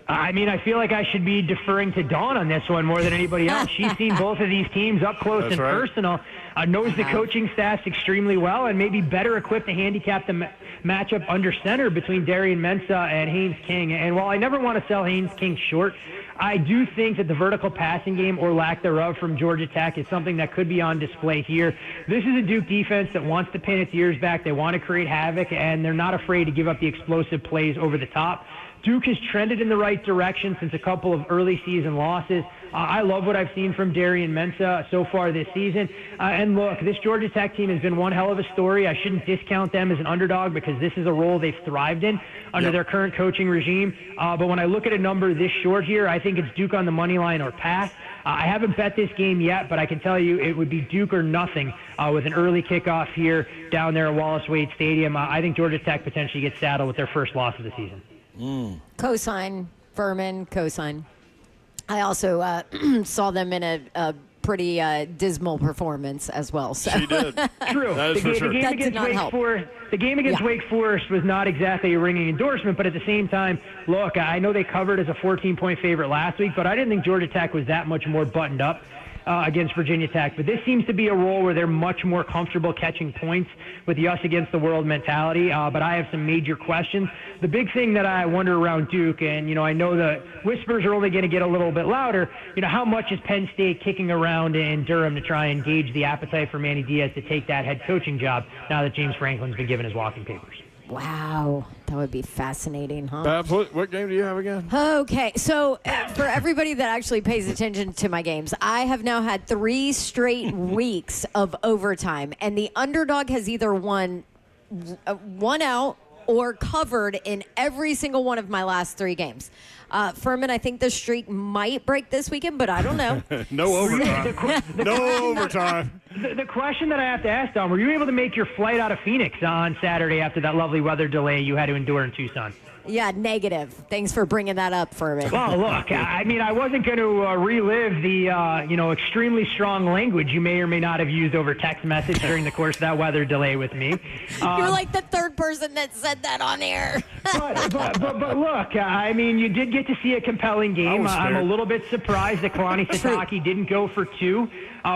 I mean, I feel like I should be deferring to Dawn on this one more than anybody else. She's seen both of these teams up close and personal, knows the coaching staffs extremely well, and maybe better equipped to handicap the matchup under center between Darian Mensah and Haynes King. And while I never want to sell Haynes King short, I do think that the vertical passing game or lack thereof from Georgia Tech is something that could be on display here. This is a Duke defense that wants to pin its ears back. They want to create havoc, and they're not afraid to give up the explosive plays over the top. Duke has trended in the right direction since a couple of early season losses. I love what I've seen from Darian Mensah so far this season. And look, this Georgia Tech team has been one hell of a story. I shouldn't discount them as an underdog because this is a role they've thrived in under their current coaching regime. But when I look at a number this short here, I think it's Duke on the money line or pass. I haven't bet this game yet, but I can tell you it would be Duke or nothing with an early kickoff here down there at Wallace Wade Stadium. I think Georgia Tech potentially gets saddled with their first loss of the season. Cosign, Ferman, cosign. I also saw them in a pretty dismal performance as well. So. She did. True. That is for sure. The game against Wake Forest was not exactly a ringing endorsement, but at the same time, look, I know they covered as a 14-point favorite last week, but I didn't think Georgia Tech was that much more buttoned up against Virginia Tech. But this seems to be a role where they're much more comfortable catching points with the us against the world mentality. But I have some major questions. The big thing that I wonder around Duke, and, I know the whispers are only going to get a little bit louder, how much is Penn State kicking around in Durham to try and gauge the appetite for Manny Diaz to take that head coaching job now that James Franklin's been given his walking papers? Wow, that would be fascinating, huh? Babs, what game do you have again? Okay, so for everybody that actually pays attention to my games, I have now had 3 straight weeks of overtime, and the underdog has either won out or covered in every single one of my last 3 games. Ferman, I think the streak might break this weekend, but I don't know. No overtime. No overtime. The question that I have to ask, Don, were you able to make your flight out of Phoenix on Saturday after that lovely weather delay you had to endure in Tucson? Yeah, negative. Thanks for bringing that up, Ferman. Well, look, I mean, I wasn't going to relive the, extremely strong language you may or may not have used over text message during the course of that weather delay with me. You're like the third person that said that on air. But look, I mean, you did get to see a compelling game. I'm a little bit surprised that Kalani Sitake didn't go for 2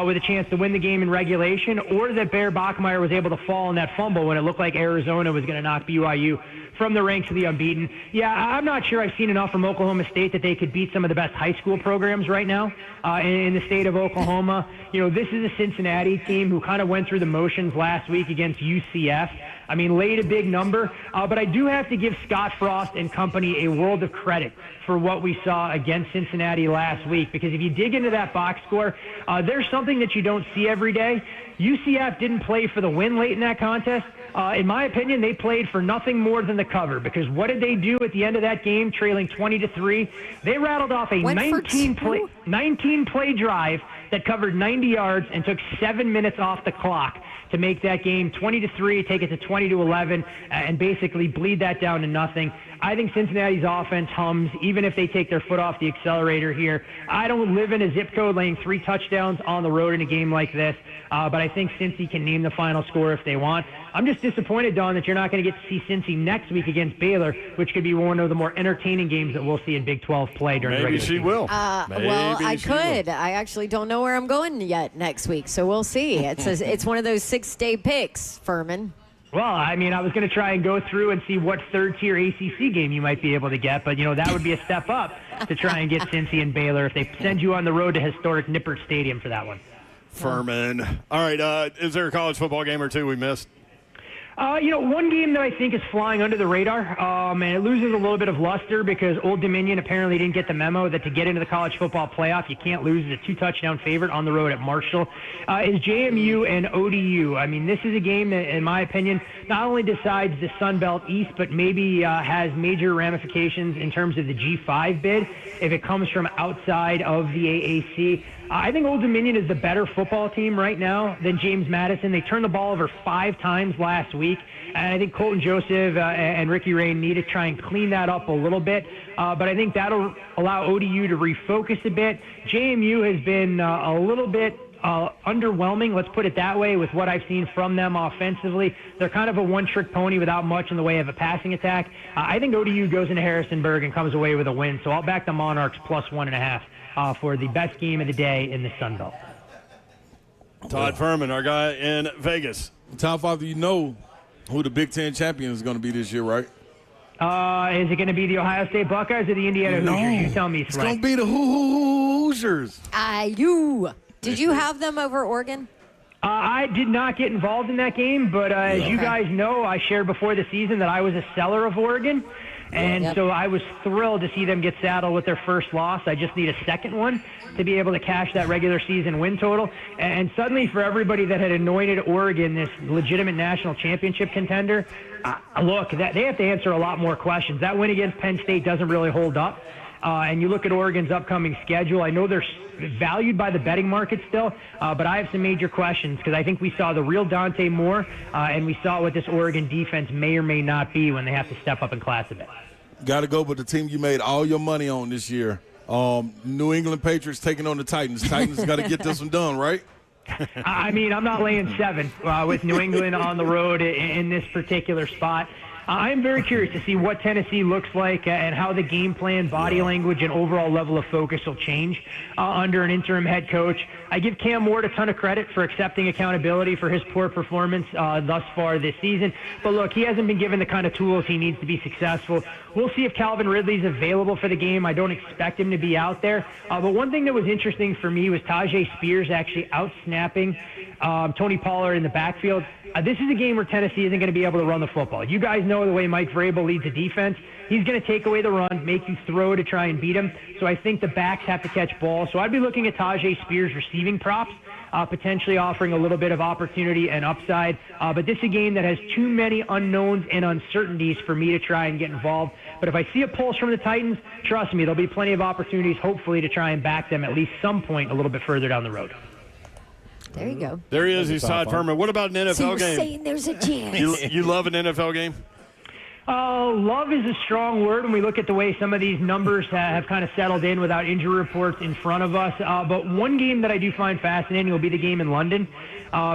with a chance to win the game in regulation, or that Bear Bachmeier was able to fall in that fumble when it looked like Arizona was going to knock BYU from the ranks of the unbeaten. Yeah, I'm not sure I've seen enough from Oklahoma State that they could beat some of the best high school programs right now in the state of Oklahoma. This is a Cincinnati team who kind of went through the motions last week against UCF. I mean, laid a big number, but I do have to give Scott Frost and company a world of credit for what we saw against Cincinnati last week, because if you dig into that box score, there's something that you don't see every day. UCF didn't play for the win late in that contest. In my opinion, they played for nothing more than the cover, because what did they do at the end of that game, trailing 20-3? They rattled off a 19-play drive that covered 90 yards and took 7 minutes off the clock to make that game 20-3, take it to 20-11, and basically bleed that down to nothing. I think Cincinnati's offense hums, even if they take their foot off the accelerator here. I don't live in a zip code laying 3 touchdowns on the road in a game like this, but I think Cincy can name the final score if they want. I'm just disappointed, Don, that you're not going to get to see Cincy next week against Baylor, which could be one of the more entertaining games that we'll see in Big 12 play during the regular season. Maybe she will. Well, I could. I actually don't know where I'm going yet next week, so we'll see. It's one of those 6-day picks, Ferman. Well, I mean, I was going to try and go through and see what third-tier ACC game you might be able to get, but, that would be a step up to try and get Cincy and Baylor if they send you on the road to historic Nippert Stadium for that one. Ferman. All right, is there a college football game or two we missed? One game that I think is flying under the radar, and it loses a little bit of luster because Old Dominion apparently didn't get the memo that to get into the college football playoff, you can't lose as a 2-touchdown favorite on the road at Marshall, is JMU and ODU. I mean, this is a game that, in my opinion, not only decides the Sun Belt East, but maybe has major ramifications in terms of the G5 bid if it comes from outside of the AAC. I think Old Dominion is the better football team right now than James Madison. They turned the ball over 5 times last week, and I think Colton Joseph and Ricky Rain need to try and clean that up a little bit. But I think that'll allow ODU to refocus a bit. JMU has been a little bit underwhelming, let's put it that way, with what I've seen from them offensively. They're kind of a one-trick pony without much in the way of a passing attack. I think ODU goes into Harrisonburg and comes away with a win, so I'll back the Monarchs plus 1.5 for the best game of the day in the Sun Belt. Todd Ferman, our guy in Vegas. Tom Father, you know who the Big Ten champion is going to be this year, right? Is it going to be the Ohio State Buckeyes or the Indiana Hoosiers? You tell me, It's going to be the Hoosiers. You. Did you have them over Oregon? I did not get involved in that game, but as you guys know, I shared before the season that I was a seller of Oregon. And so I was thrilled to see them get saddled with their first loss. I just need a second one to be able to cash that regular season win total. And suddenly, for everybody that had anointed Oregon this legitimate national championship contender, look, they have to answer a lot more questions. That win against Penn State doesn't really hold up. And you look at Oregon's upcoming schedule, I know they're valued by the betting market still, but I have some major questions because I think we saw the real Dante Moore, and we saw what this Oregon defense may or may not be when they have to step up in class a bit. Got to go with the team you made all your money on this year. New England Patriots taking on the Titans. Titans got to get this one done, right? I mean, I'm not laying 7 with New England on the road in this particular spot. I'm very curious to see what Tennessee looks like and how the game plan, body language, and overall level of focus will change under an interim head coach. I give Cam Ward a ton of credit for accepting accountability for his poor performance thus far this season. But look, he hasn't been given the kind of tools he needs to be successful. We'll see if Calvin Ridley's available for the game. I don't expect him to be out there. But one thing that was interesting for me was Tajay Spears actually out-snapping Tony Pollard in the backfield. This is a game where Tennessee isn't going to be able to run the football. You guys know the way Mike Vrabel leads a defense. He's going to take away the run, make you throw to try and beat him. So I think the backs have to catch balls. So I'd be looking at Tajay Spears receiving props, potentially offering a little bit of opportunity and upside. But this is a game that has too many unknowns and uncertainties for me to try and get involved. But if I see a pulse from the Titans, trust me, there'll be plenty of opportunities, hopefully, to try and back them at least some point a little bit further down the road. There you go. There he is. He's Todd Ferman. What about an NFL game? Saying there's a chance. You love an NFL game? Love is a strong word when we look at the way some of these numbers have kind of settled in without injury reports in front of us. But one game that I do find fascinating will be the game in London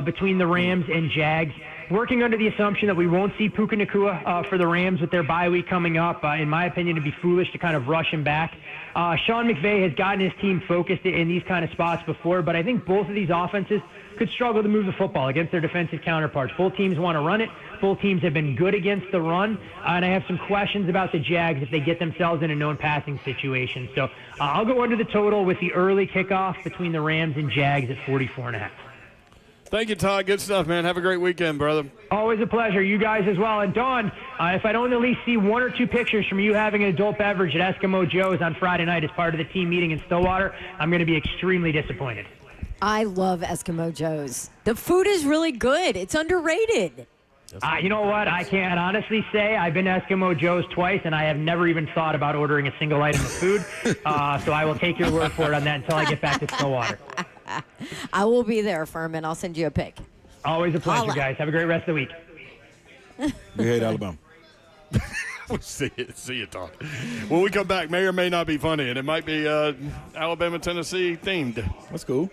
between the Rams and Jags. Working under the assumption that we won't see Puka Nacua for the Rams with their bye week coming up. In my opinion, it'd be foolish to kind of rush him back. Sean McVay has gotten his team focused in these kind of spots before, but I think both of these offenses could struggle to move the football against their defensive counterparts. Both teams want to run it. Both teams have been good against the run, and I have some questions about the Jags if they get themselves in a known passing situation. So I'll go under the total with the early kickoff between the Rams and Jags at 44.5. Thank you, Todd. Good stuff, man. Have a great weekend, brother. Always a pleasure. You guys as well. And, Dawn, if I don't at least see 1 or 2 pictures from you having an adult beverage at Eskimo Joe's on Friday night as part of the team meeting in Stillwater, I'm going to be extremely disappointed. I love Eskimo Joe's. The food is really good. It's underrated. You know what? I can't honestly say I've been to Eskimo Joe's twice, and I have never even thought about ordering a single item of food. So I will take your word for it on that until I get back to Stillwater. I will be there, Ferman. I'll send you a pic. Always a pleasure, guys. Have a great rest of the week. We hate Alabama. We'll see you, Todd. When we come back, may or may not be funny, and it might be Alabama-Tennessee themed. That's cool.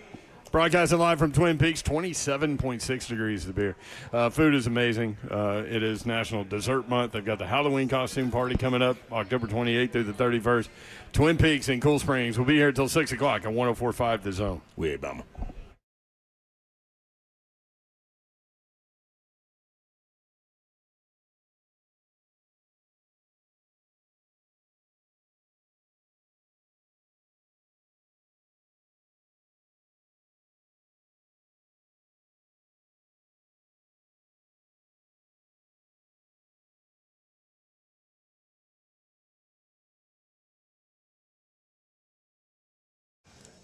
Broadcasting live from Twin Peaks, 27.6 degrees the beer. Food is amazing. It is National Dessert Month. They've got the Halloween costume party coming up October 28th through the 31st. Twin Peaks in Cool Springs. We'll be here until 6 o'clock on 104.5 The Zone. We hate Bama.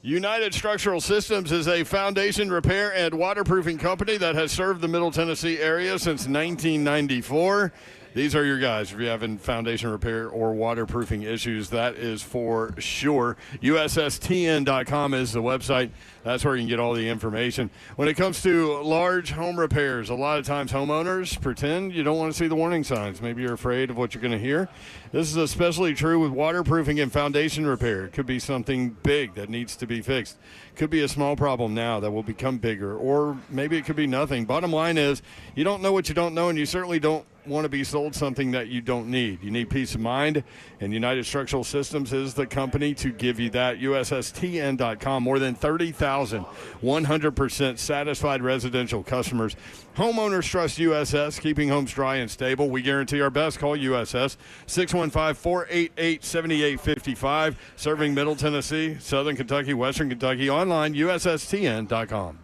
United Structural Systems is a foundation repair and waterproofing company that has served the Middle Tennessee area since 1994. These are your guys. If you're having foundation repair or waterproofing issues, that is for sure. USSTN.com is the website. That's where you can get all the information. When it comes to large home repairs, a lot of times homeowners pretend you don't want to see the warning signs. Maybe you're afraid of what you're going to hear. This is especially true with waterproofing and foundation repair. It could be something big that needs to be fixed. Could be a small problem now that will become bigger, or maybe it could be nothing. Bottom line is, you don't know what you don't know, and you certainly don't want to be sold something that you don't need. You need peace of mind, and United Structural Systems is the company to give you that. USSTN.com, more than 30,000 100% satisfied residential customers. Homeowners trust USS, keeping homes dry and stable. We guarantee our best. Call USS, 615-488-7855, serving Middle Tennessee, Southern Kentucky, Western Kentucky. Online, USSTN.com.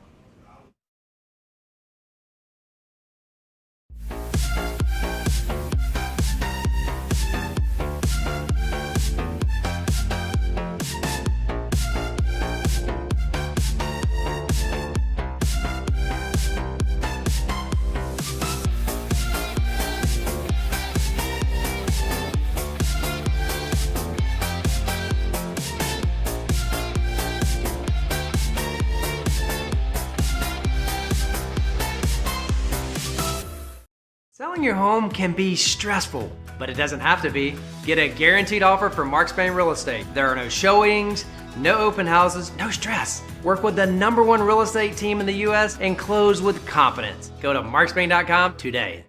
Selling your home can be stressful, but it doesn't have to be. Get a guaranteed offer from Mark Spain Real Estate. There are no showings, no open houses, no stress. Work with the #1 real estate team in the U.S. and close with confidence. Go to markspain.com today.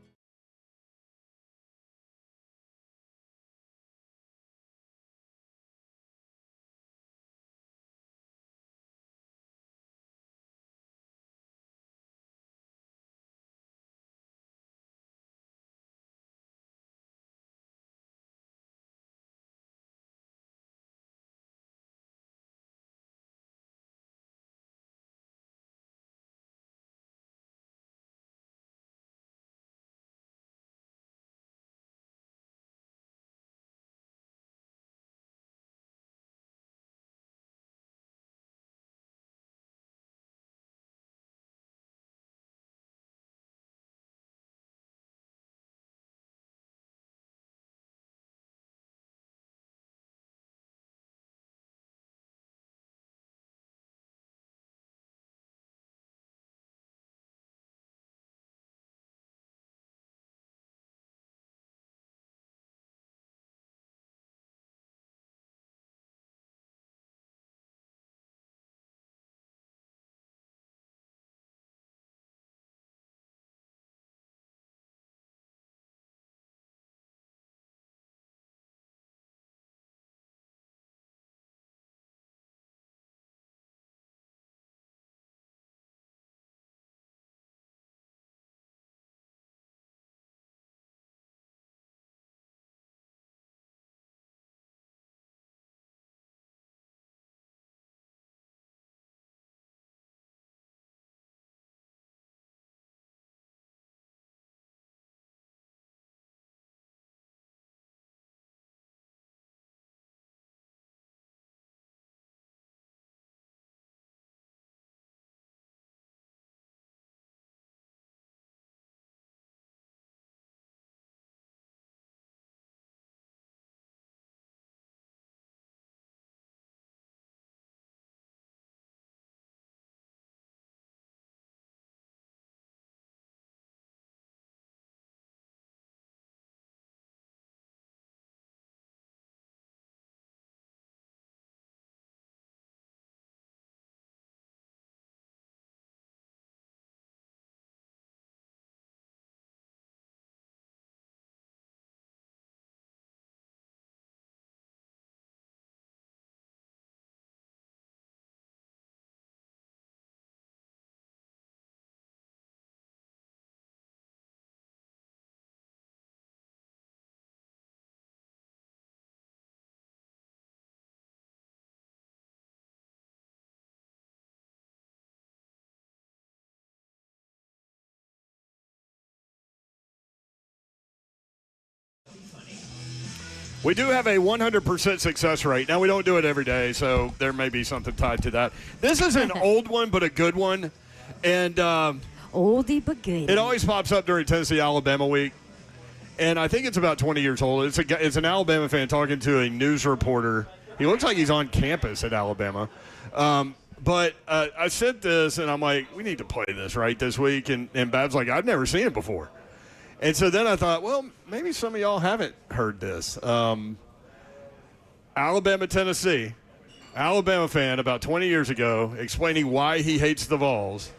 We do have a 100% success rate. Now, we don't do it every day, so there may be something tied to that. This is an old one, but a good one. And oldie but goodie. It always pops up during Tennessee-Alabama week. And I think it's about 20 years old. It's an Alabama fan talking to a news reporter. He looks like he's on campus at Alabama. But I said this, and I'm like, we need to play this, right, this week. And Bab's like, I've never seen it before. And so then I thought, well, maybe some of y'all haven't heard this. Alabama, Tennessee. Alabama fan about 20 years ago explaining why he hates the Vols.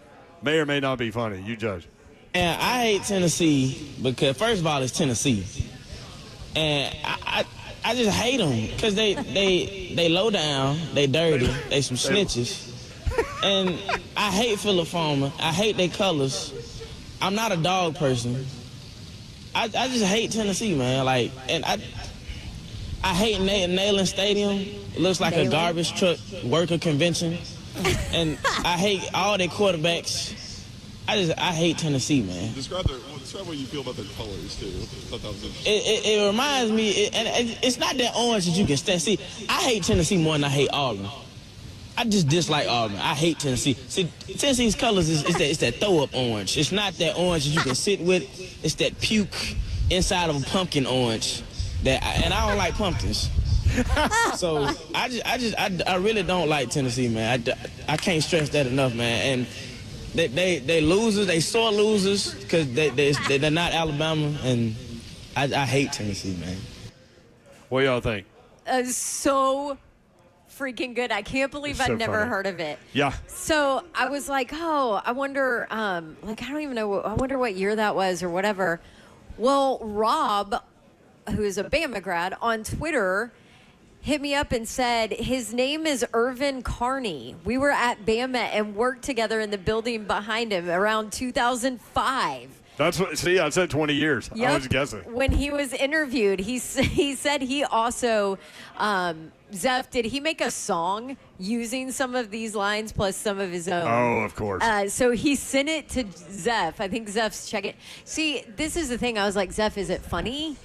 May or may not be funny. You judge. And I hate Tennessee because, first of all, it's Tennessee. And I just hate them because they low down, they dirty, they some snitches. And I hate Philip Fulmer. I hate their colors. I'm not a dog person. I just hate Tennessee, man. Like, and I hate Neyland Stadium. It looks like a garbage truck worker convention. And I hate all their quarterbacks. I hate Tennessee, man. Describe what you feel about their colors, too. I thought that was interesting. It reminds me, and it's not that orange that you can stand. See, I hate Tennessee more than I hate Auburn. I just dislike Auburn. I hate Tennessee. See, Tennessee's colors is that throw-up orange. It's not that orange that you can sit with. It's that puke inside of a pumpkin orange. And I don't like pumpkins. So I really don't like Tennessee, man. I can't stress that enough, man. And they losers. They sore losers because they're not Alabama, and I hate Tennessee, man. What y'all think? So freaking good. I can't believe I'd never heard of it. Yeah. So I was like, oh, I wonder, I don't even know. I wonder what year that was or whatever. Well, Rob, who is a Bama grad, on Twitter hit me up and said his name is Irvin Carney. We were at Bama and worked together in the building behind him around 2005. That's what. See, I said 20 years. Yep. I was guessing. When he was interviewed, he said he also, Zeph, did he make a song using some of these lines plus some of his own? Oh, of course. So he sent it to Zeph. I think Zeph's checking. See, this is the thing. I was like, Zeph, is it funny?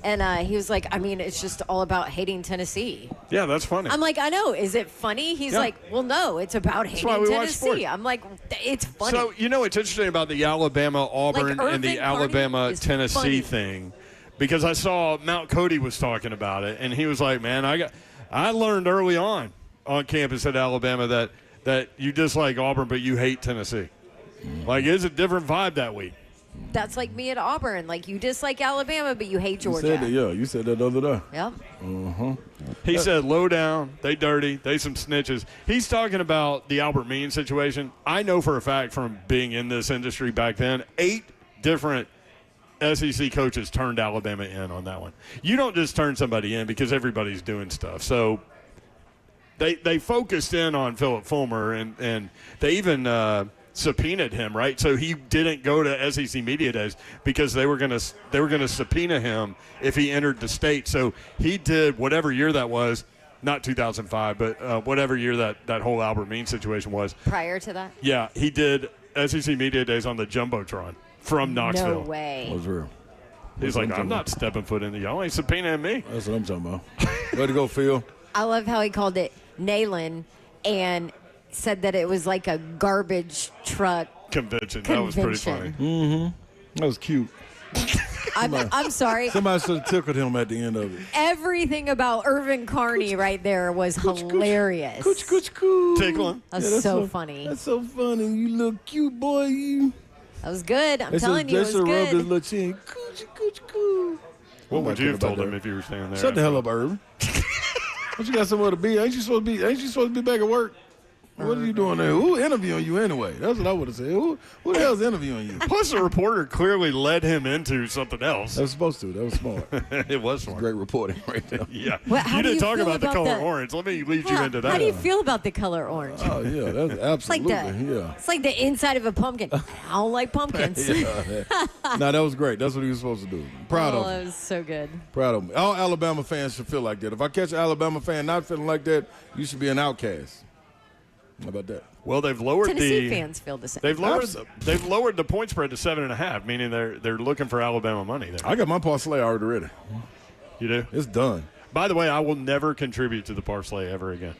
And he was like, I mean, it's just all about hating Tennessee. Yeah, that's funny. I'm like, I know. Is it funny? He's like, well, no, it's about hating Tennessee. I'm like, it's funny. So, you know what's interesting about the Alabama-Auburn like and the Alabama-Tennessee thing? Because I saw Mount Cody was talking about it, and he was like, man, I learned early on campus at Alabama that you dislike Auburn, but you hate Tennessee. Like, it's a different vibe that week. That's like me at Auburn. Like, you dislike Alabama, but you hate Georgia. You said that, yeah. You said that the other day. Yep. He said low down, they dirty, they some snitches. He's talking about the Albert Mean situation. I know for a fact from being in this industry back then, 8 different SEC coaches turned Alabama in on that one. You don't just turn somebody in because everybody's doing stuff. So they focused in on Philip Fulmer, and they even subpoenaed him, right? So he didn't go to SEC Media Days because they were gonna subpoena him if he entered the state. So he did whatever year that was, not 2005, but whatever year that whole Albert Mean situation was. Prior to that? Yeah, he did SEC Media Days on the Jumbotron from Knoxville. No way. That was real. He's like, I'm not stepping foot into y'all. Ain't subpoenaing me. That's what I'm talking about. Way to go, Phil. I love how he called it Neyland and said that it was like a garbage truck convention. That was pretty funny. Mm-hmm. That was cute. I'm sorry. Somebody should have tickled him at the end of it. Everything about Irvin Carney right there was hilarious. Cooch. Tickling. That's so funny. That's so funny. You look cute, boy. You. That was good. I'm telling you, it was rub his good. little chin. Cooch. What would you have told him if you were standing there? Shut the hell up, Irvin. What you got somewhere to be? Ain't you supposed to be back at work? What are you doing there? Who interviewing you anyway? That's what I would have said. Who the hell's interviewing you? Plus, the reporter clearly led him into something else. That was supposed to. That was smart. It was smart. Great reporting right there. Yeah. Well, you didn't talk about the color orange. Let me lead you into that. How do you feel about the color orange? Oh, yeah. That's absolutely, It's like the inside of a pumpkin. I don't like pumpkins. No, that was great. That's what he was supposed to do. Proud of him. That was so good. Proud of him. All Alabama fans should feel like that. If I catch an Alabama fan not feeling like that, you should be an outcast. How about that? Well, they've lowered Tennessee fans feel the same. They've lowered the point spread to 7.5, meaning they're looking for Alabama money there. I got my parlay already ready. You do? It's done. By the way, I will never contribute to the parlay ever again.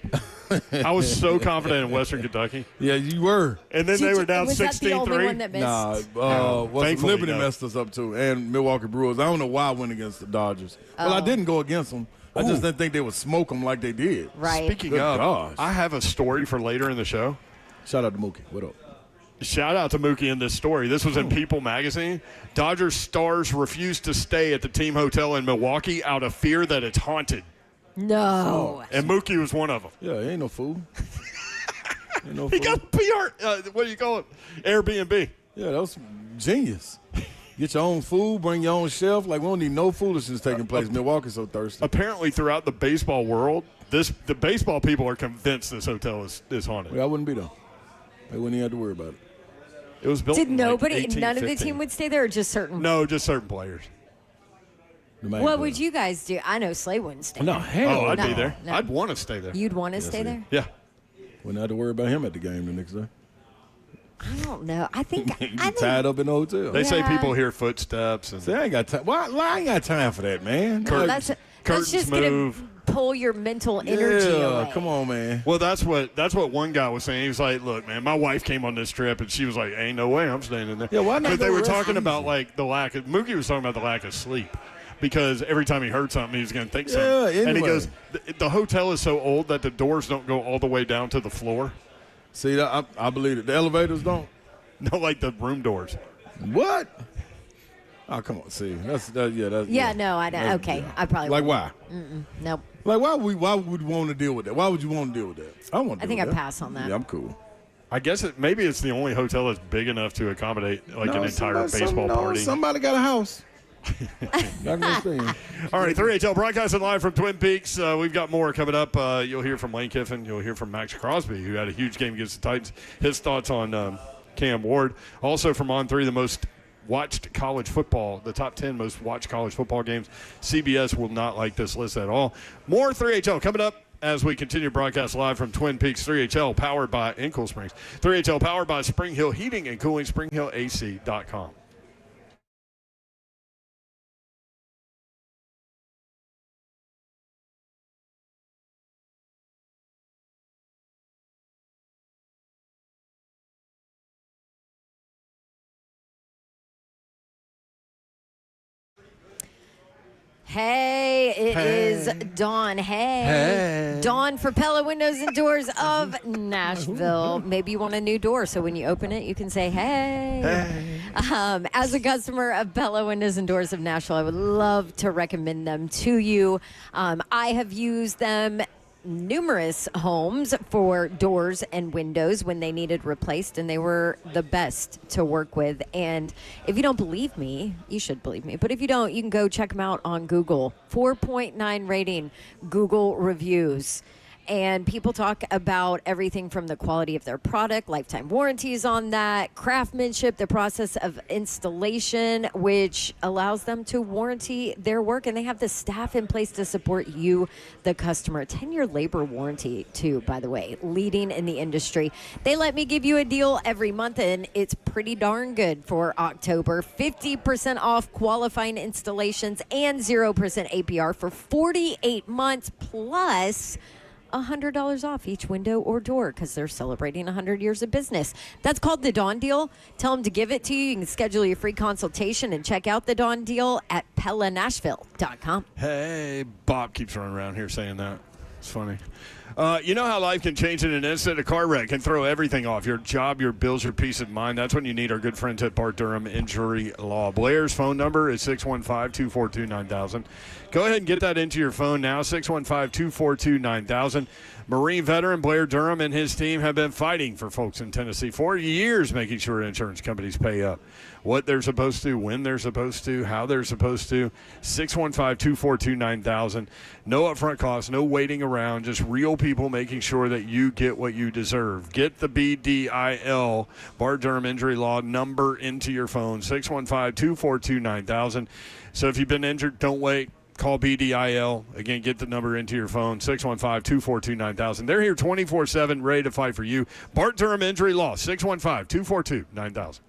I was so confident in Western Kentucky. Yeah, you were. And then they were down 16-3. Was that the only one that missed? Liberty no. messed us up too, and Milwaukee Brewers. I don't know why I went against the Dodgers. Well, I didn't go against them. I just didn't think they would smoke them like they did. Right. Speaking of, I have a story for later in the show. Shout out to Mookie. What up? Shout out to Mookie in this story. This was in People magazine. Dodgers stars refused to stay at the team hotel in Milwaukee out of fear that it's haunted. No. And Mookie was one of them. Yeah, he ain't no fool. He got PR. What do you call it? Airbnb. Yeah, that was genius. Get your own food, bring your own shelf. Like, we don't need no foolishness taking place. Milwaukee's so thirsty. Apparently, throughout the baseball world, the baseball people are convinced this hotel is haunted. Yeah, I wouldn't be though. They wouldn't even have to worry about it. It was built. Did in nobody, like none of the team would stay there, or just certain? No, just certain players. What would you guys do? I know Slay wouldn't stay. No, hell. I'd no. be there. No. I'd want to stay there. You'd want to stay there? Yeah. Wouldn't have to worry about him at the game the next day. I don't know. I think You'd be tied up in the hotel. They say people hear footsteps. And See, I ain't got time. Why? I ain't got time for that, man. No, that's just move. gonna pull your mental energy away. Come on, man. Well, that's what one guy was saying. He was like, "Look, man, my wife came on this trip, and she was like, ain't no way I'm staying in there." Yeah, why not? But they go were rest talking easy? about like the lack of Mookie was talking about the lack of sleep because every time he heard something, he was going to think something. Yeah, And he anyway. goes, the hotel is so old that the doors don't go all the way down to the floor. See, I believe it. The elevators don't. No, like the room doors. What? Oh, come on. See, that's. No, I don't. Okay, yeah. I probably Like wouldn't. why? Nope. Like why would you want to deal with that? Why would you want to deal with that? I don't want to. I think with I that. pass on that. Yeah, I'm cool. I guess maybe it's the only hotel that's big enough to accommodate like an entire baseball party. Somebody got a house. Not gonna stay in. All right, 3HL broadcasting live from Twin Peaks. We've got more coming up. You'll hear from Lane Kiffin. You'll hear from Max Crosby, who had a huge game against the Titans. His thoughts on Cam Ward. Also from On3, the most watched college football, the top 10 most watched college football games. CBS will not like this list at all. More 3HL coming up as we continue to broadcast live from Twin Peaks. 3HL powered by in Cool Springs. 3HL powered by Spring Hill Heating and Cooling, springhillac.com. Hey, it is Dawn. Hey. Dawn for Pella Windows and Doors of Nashville. Maybe you want a new door, so when you open it, you can say, hey. As a customer of Pella Windows and Doors of Nashville, I would love to recommend them to you. I have used them numerous homes for doors and windows when they needed replaced, and they were the best to work with. And if you don't believe me, you should believe me, but if you don't, you can go check them out on Google. 4.9 rating Google reviews. And people talk about everything from the quality of their product, lifetime warranties on that, craftsmanship, the process of installation, which allows them to warranty their work. And they have the staff in place to support you, the customer. 10-year labor warranty, too, by the way, leading in the industry. They let me give you a deal every month, and it's pretty darn good for October. 50% off qualifying installations and 0% APR for 48 months, plus $100 off each window or door because they're celebrating 100 years of business. That's called the Dawn Deal. Tell them to give it to you. You can schedule your free consultation and check out the Dawn Deal at PellaNashville.com. Hey, Bob keeps running around here saying that. It's funny. You know how life can change in an instant? A car wreck can throw everything off. Your job, your bills, your peace of mind. That's when you need our good friends at Bart Durham Injury Law. Blair's phone number is 615-242-9000. Go ahead and get that into your phone now, 615-242-9000. Marine veteran Blair Durham and his team have been fighting for folks in Tennessee for years, making sure insurance companies pay up. What they're supposed to, when they're supposed to, how they're supposed to. 615-242-9000. No upfront costs, no waiting around, just real people making sure that you get what you deserve. Get the BDIL, Bart Durham Injury Law number into your phone, 615-242-9000. So if you've been injured, don't wait. Call BDIL. Again, get the number into your phone, 615-242-9000. They're here 24/7, ready to fight for you. Bart Durham Injury Law, 615-242-9000.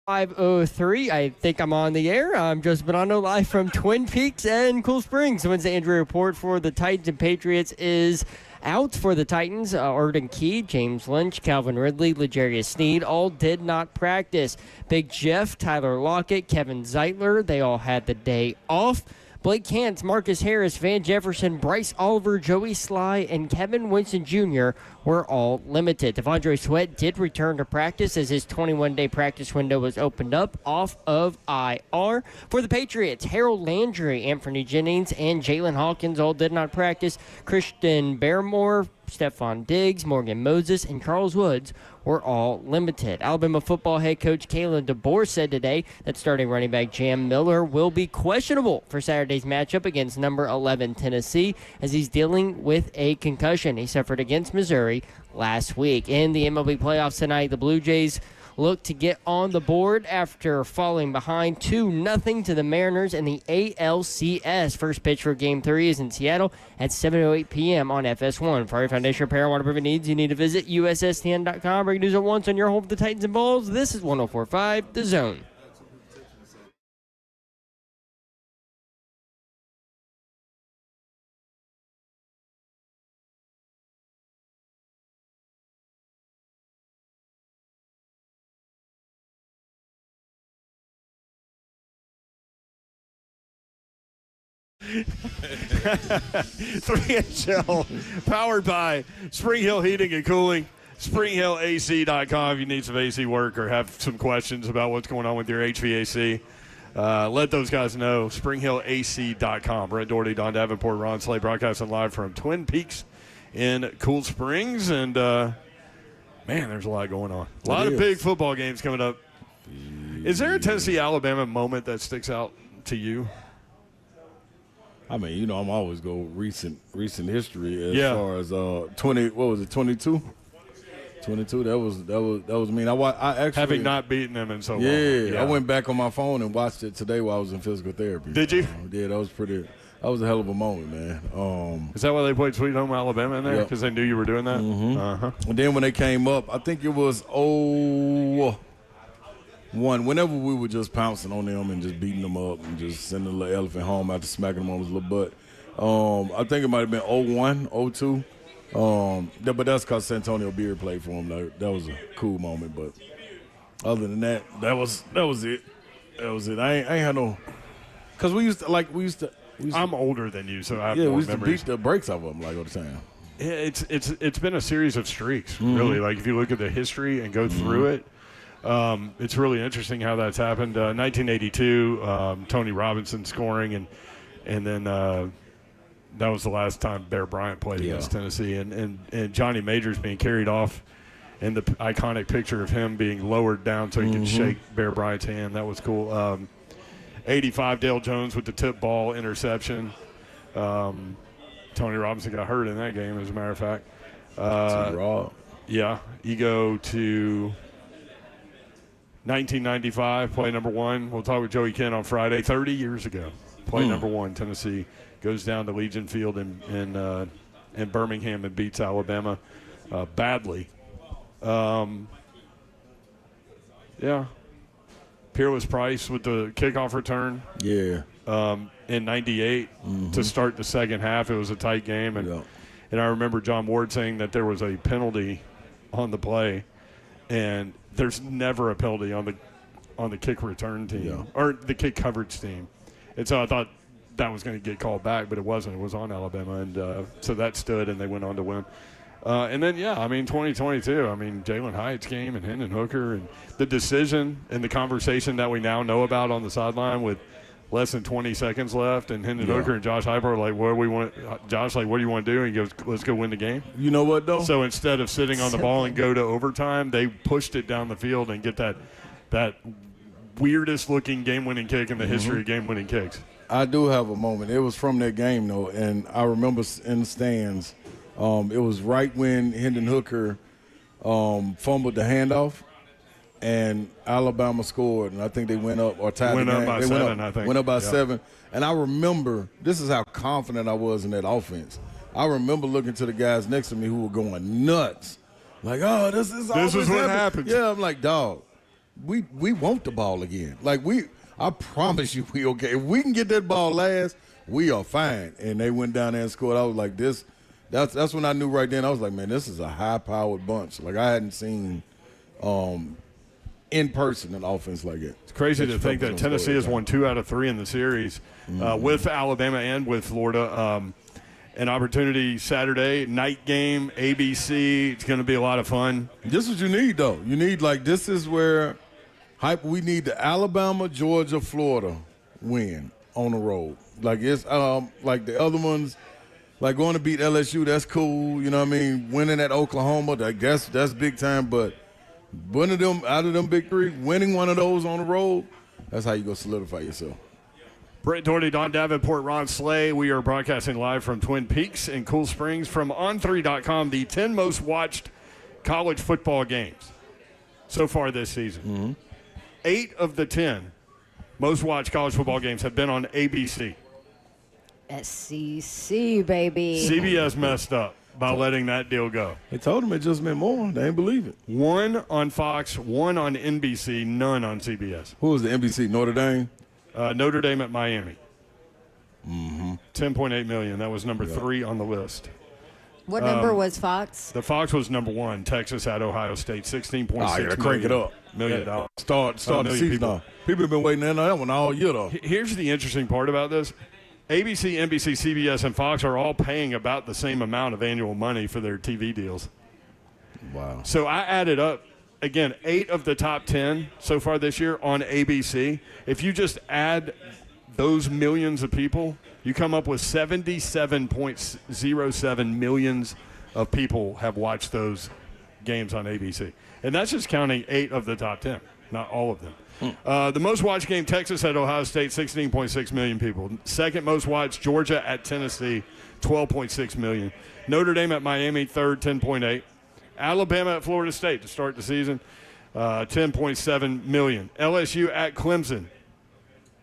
5:03. I think I'm on the air. I'm Joseph Bonanno live from Twin Peaks and Cool Springs. Wednesday injury report for the Titans and Patriots is out for the Titans. Arden Key, James Lynch, Calvin Ridley, L'Jarius Sneed all did not practice. Big Jeff, Tyler Lockett, Kevin Zeitler, they all had the day off. Blake Kantz, Marcus Harris, Van Jefferson, Bryce Oliver, Joey Sly, and Kevin Winston Jr. were all limited. Devondre Sweat did return to practice as his 21-day practice window was opened up off of IR. For the Patriots, Harold Landry, Anthony Jennings, and Jalen Hawkins all did not practice. Christian Barmore, Stephon Diggs, Morgan Moses, and Charles Woods were all limited. Alabama football head coach Kalen DeBoer said today that starting running back Jam Miller will be questionable for Saturday's matchup against number 11 Tennessee as he's dealing with a concussion he suffered against Missouri last week. In the MLB playoffs tonight, the Blue Jays look to get on the board after falling behind 2-0 to the Mariners in the ALCS. First pitch for Game 3 is in Seattle at 7:08 p.m. on FS1. For your foundation repair and waterproofing needs, you need to visit USSTN.com. Breaking news at once on your home for the Titans and Bulls. This is 104.5 The Zone. Shell, powered by Spring Hill Heating and Cooling. SpringHillAC.com if you need some AC work or have some questions about what's going on with your HVAC. Let those guys know. SpringHillAC.com. Brent Doherty, Don Davenport, Ron Slay broadcasting live from Twin Peaks in Cool Springs. And, man, there's a lot going on. A lot of big football games coming up. Is there a Tennessee-Alabama moment that sticks out to you? I mean, you know, I'm always go recent history as far as 22? 22. That was mean. I actually having not beaten them in so long. Yeah, I went back on my phone and watched it today while I was in physical therapy. Did you? Yeah, that was a hell of a moment, man. Is that why they played Sweet Home Alabama in there? Because they knew you were doing that? Mm-hmm. And then when they came up, I think it was 0-1. Whenever we were just pouncing on them and just beating them up and just sending the little elephant home after smacking them on his little butt. I think it might have been 0-1, 0-2. But that's because Santonio Beard played for him. That was a cool moment. But other than that, that was it. That was it. I ain't had no – because we used to I'm older than you, so I have more we used memories. to beat the brakes off of them all the time. It's been a series of streaks, really. Like, if you look at the history and go through it, it's really interesting how that's happened. 1982, Tony Robinson scoring, and then that was the last time Bear Bryant played against Tennessee, and Johnny Majors being carried off, and the iconic picture of him being lowered down so he could shake Bear Bryant's hand. That was cool. 85, Dale Jones with the tip ball interception. Tony Robinson got hurt in that game, as a matter of fact. Yeah, you go to 1995, play number 1. We'll talk with Joey Kent on Friday. 30 years ago, play number 1. Tennessee goes down to Legion Field in Birmingham and beats Alabama badly. Peerless Price with the kickoff return. Yeah. In 98 to start the second half. It was a tight game. And I remember John Ward saying that there was a penalty on the play, and there's never a penalty on the kick return team or the kick coverage team. And so I thought that was going to get called back, but it wasn't. It was on Alabama. And so that stood, and they went on to win. And then, 2022, Jalen Hyatt's game and Hendon Hooker and the decision and the conversation that we now know about on the sideline with less than 20 seconds left, and Hendon Hooker and Josh Heupel are like, what do you want to do? And he goes, let's go win the game. You know what, though? So instead of sitting on the ball and go to overtime, they pushed it down the field and get that weirdest-looking game-winning kick in the history of game-winning kicks. I do have a moment. It was from that game, though, and I remember in the stands, it was right when Hendon Hooker fumbled the handoff, and Alabama scored, and I think they went up or tied the game. Went up by 7, I think. Went up by 7. And I remember, this is how confident I was in that offense. I remember looking to the guys next to me who were going nuts. Like, oh, this is what happens. Yeah, I'm like, dog, we want the ball again. Like I promise you, we okay. If we can get that ball last, we are fine. And they went down there and scored. I was like, this. That's when I knew right then. I was like, man, this is a high-powered bunch. Like I hadn't seen in person an offense like it. It's crazy to think that Tennessee has won 2 out of 3 in the series with Alabama and with Florida. An opportunity Saturday, night game, ABC. It's going to be a lot of fun. This is what you need, though. You need, this is where we need the Alabama, Georgia, Florida win on the road. Like, it's like the other ones, like going to beat LSU, that's cool. You know what I mean? Winning at Oklahoma, that's big time. But one of them, out of them big 3, winning one of those on the road, that's how you go solidify yourself. Brett Doherty, Don Davenport, Ron Slay. We are broadcasting live from Twin Peaks in Cool Springs from On3.com, the 10 most watched college football games so far this season. Mm-hmm. 8 of the 10 most watched college football games have been on ABC. SEC, baby. CBS messed up by letting that deal go. They told them it just meant more. They didn't believe it. 1 on Fox, 1 on NBC, none on CBS. Who was the NBC? Notre Dame? Notre Dame at Miami. Mm-hmm. 10.8 million. That was number 3 on the list. What number was Fox? The Fox was number 1. Texas at Ohio State, 16.6 crank it up. $million. Start the season off. People have been waiting on that one all year, though. Here's the interesting part about this. ABC, NBC, CBS, and Fox are all paying about the same amount of annual money for their TV deals. Wow. So I added up, again, 8 of the top 10 so far this year on ABC. If you just add those millions of people, you come up with 77.07 millions of people have watched those games on ABC. And that's just counting 8 of the top 10, not all of them. The most watched game, Texas at Ohio State, 16.6 million people. Second most watched, Georgia at Tennessee, 12.6 million. Notre Dame at Miami, third, 10.8. Alabama at Florida State to start the season, 10.7 million. LSU at Clemson,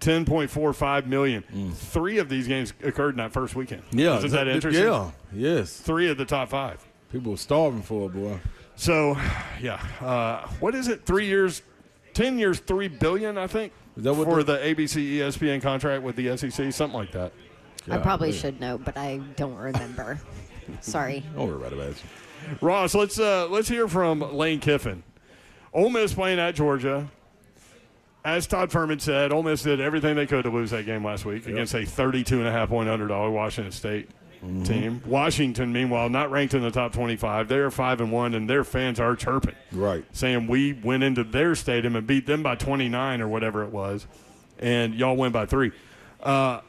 10.45 million. 3 of these games occurred in that first weekend. Yeah. Isn't that interesting? Yeah, yes. 3 of the top 5. People were starving for it, boy. So, yeah. What is it? 3 years, 10 years, $3 billion, I think, is that what for the ABC ESPN contract with the SEC, something like that. I probably should know, but I don't remember. Sorry. Don't worry about it. Ross, let's hear from Lane Kiffin. Ole Miss playing at Georgia. As Todd Ferman said, Ole Miss did everything they could to lose that game last week against a 32.5-point underdog Washington State team. Washington, meanwhile, not ranked in the top 25. They are 5-1, and their fans are chirping, right, saying we went into their stadium and beat them by 29 or whatever it was, and y'all win by 3. I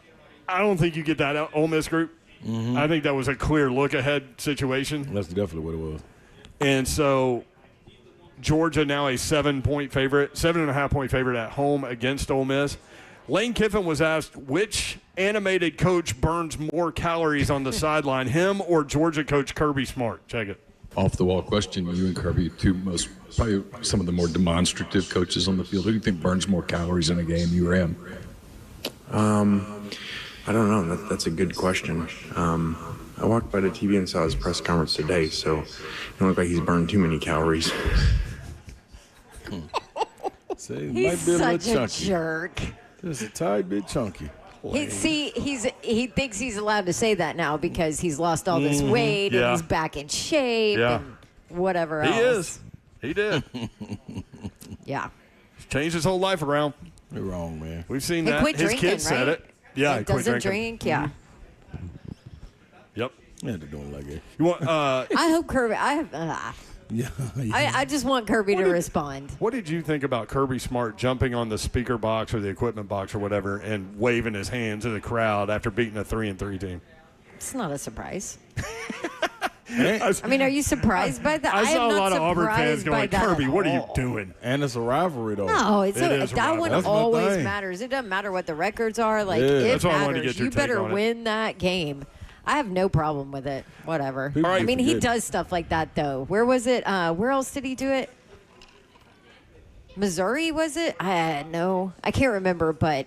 don't think you get that out Ole Miss group. I think that was a clear look-ahead situation. That's definitely what it was. And so Georgia now a 7.5-point favorite at home against Ole Miss. Lane Kiffin was asked which animated coach burns more calories on the sideline, him or Georgia coach Kirby Smart. Check it. Off the wall question, you and Kirby, probably some of the more demonstrative coaches on the field. Who do you think burns more calories in a game, you or him? I don't know. That's a good question. I walked by the TV and saw his press conference today, so it don't look like he's burned too many calories. He's such a jerk. Just a tiny bit chunky. He thinks he's allowed to say that now because he's lost all this weight and he's back in shape and whatever else. He is. He did. Yeah. He's changed his whole life around. You're wrong, man. We've seen He that. quit His drinking, kids said right? it. Yeah, he doesn't drink. Yeah. Yep. Yeah, they're doing like it. You want? I hope Kirby. I just want Kirby to respond. What did you think about Kirby Smart jumping on the speaker box or the equipment box or whatever and waving his hand to the crowd after beating a 3-3 team? It's not a surprise. I mean, are you surprised by that? I saw am a not lot of Auburn fans going, Kirby, what are you all. doing? And it's a rivalry, though. No, It is a that rivalry. one That's my always thing. matters. It doesn't matter what the records are. Like, Yeah. it That's why I wanted to matters. get your You take better on it. win that game. I have no problem with it. Whatever. People I mean, he forget. does stuff like that, though. Where was it? Where else did he do it? Missouri, was it? No. I can't remember, but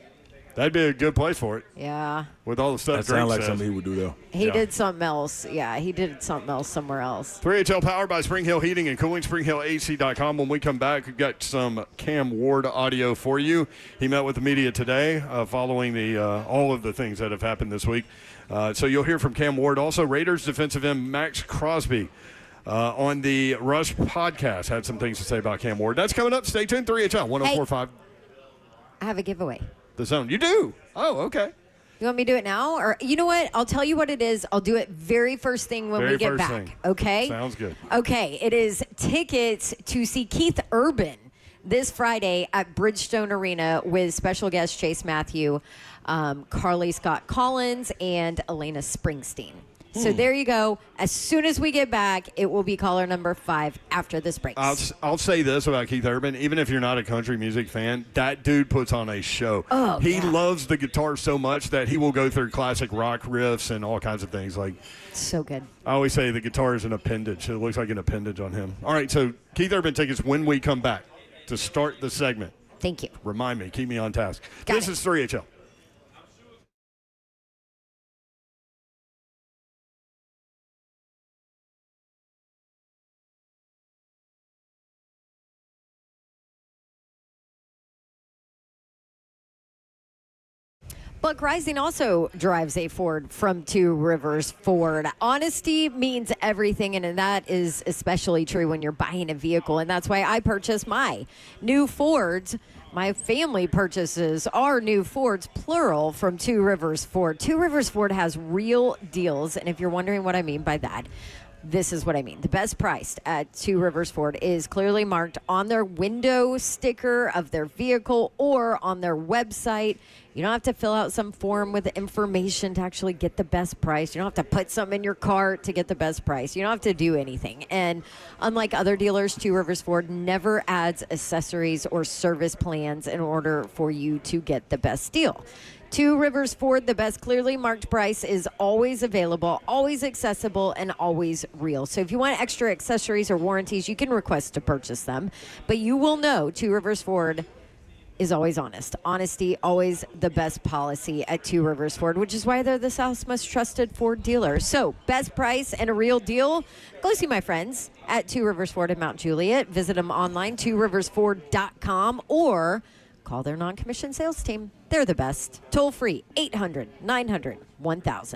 That'd be a good place for it. Yeah. With all the stuff That sounds like says. something he would do, though. He did something else. Yeah, he did something else somewhere else. 3HL powered by Spring Hill Heating and Cooling, SpringHillAC.com. When we come back, we've got some Cam Ward audio for you. He met with the media today following the all of the things that have happened this week. So you'll hear from Cam Ward. Also, Raiders defensive end Max Crosby on the Rush podcast had some things to say about Cam Ward. That's coming up. Stay tuned. 3HL 104.5. I have a giveaway. The Zone. You do? Oh, okay. You want me to do it now? Or you know what? I'll tell you what it is. I'll do it very first thing when we get back. Okay? Sounds good. Okay. It is tickets to see Keith Urban this Friday at Bridgestone Arena with special guest Chase Matthew, Carly Scott Collins, and Elena Springsteen. So there you go. As soon as we get back, it will be caller number 5 after this break. I'll say this about Keith Urban. Even if you're not a country music fan, that dude puts on a show. Oh, he loves the guitar so much that he will go through classic rock riffs and all kinds of things. Like, so good. I always say the guitar is an appendage. It looks like an appendage on him. All right, so Keith Urban tickets when we come back to start the segment. Thank you. Remind me. Keep me on task. Got This it. is 3HL. Buck Rising also drives a Ford from Two Rivers Ford. Honesty means everything, and that is especially true when you're buying a vehicle, and that's why I purchased my new Fords. My family purchases our new Fords, plural, from Two Rivers Ford. Two Rivers Ford has real deals, and if you're wondering what I mean by that, this is what I mean. The best priced at Two Rivers Ford is clearly marked on their window sticker of their vehicle or on their website. You don't have to fill out some form with information to actually get the best price. You don't have to put something in your cart to get the best price. You don't have to do anything. And unlike other dealers, Two Rivers Ford never adds accessories or service plans in order for you to get the best deal. Two Rivers Ford, the best clearly marked price, is always available, always accessible, and always real. So if you want extra accessories or warranties, you can request to purchase them. But you will know Two Rivers Ford is always honest. Honesty, always the best policy at Two Rivers Ford, which is why they're the South's most trusted Ford dealer. So best price and a real deal. Go see my friends at Two Rivers Ford in Mount Juliet. Visit them online, tworiversford.com, or call their non-commissioned sales team. They're the best. Toll free, 800-900-1000.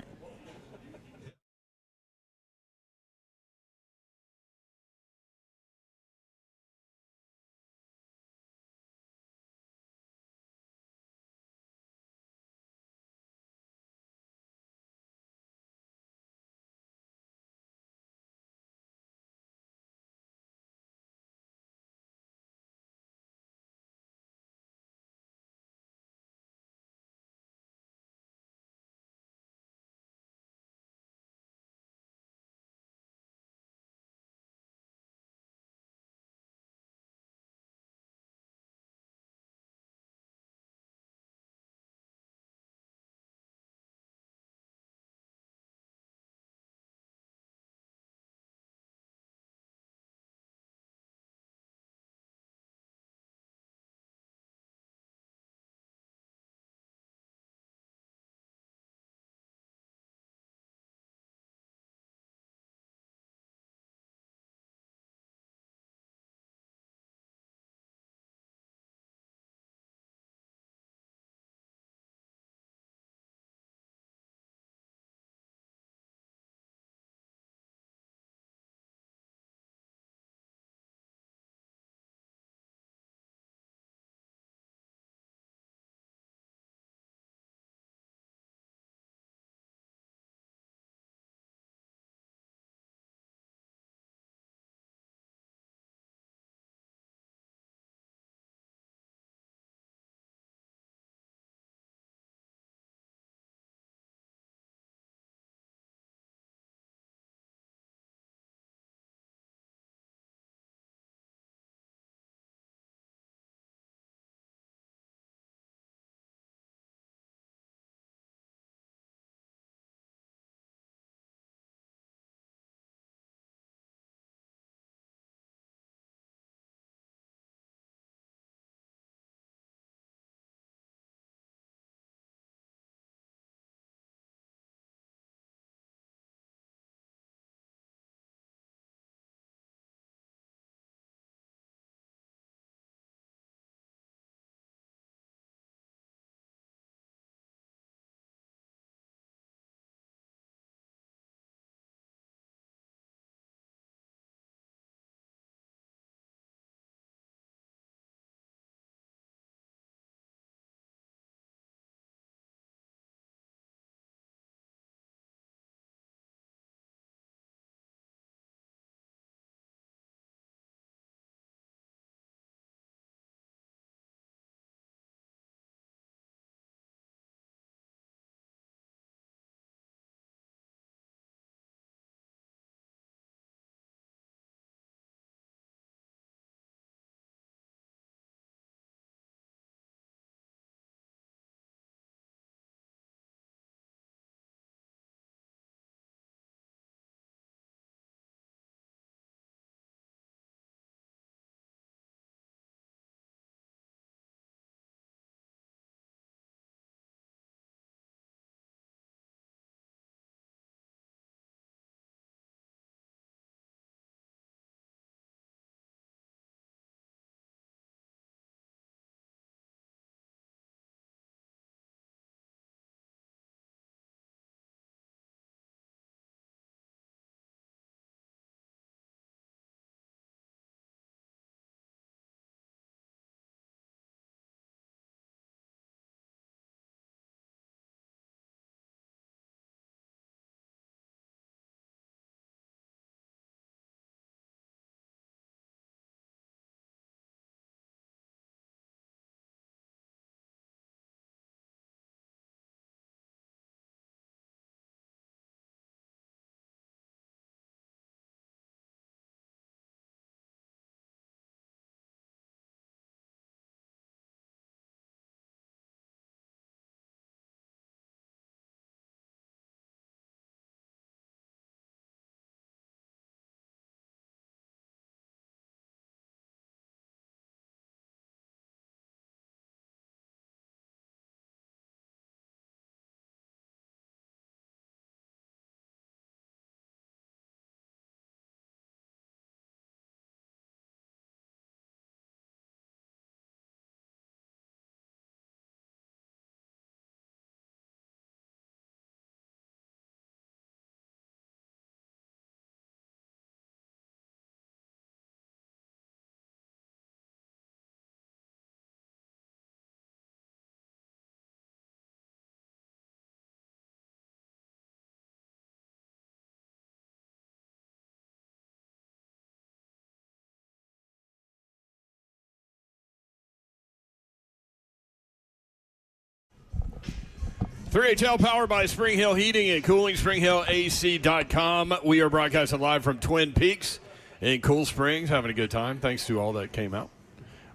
3HL powered by Spring Hill Heating and Cooling, SpringHillAC.com. We are broadcasting live from Twin Peaks in Cool Springs, having a good time. Thanks to all that came out.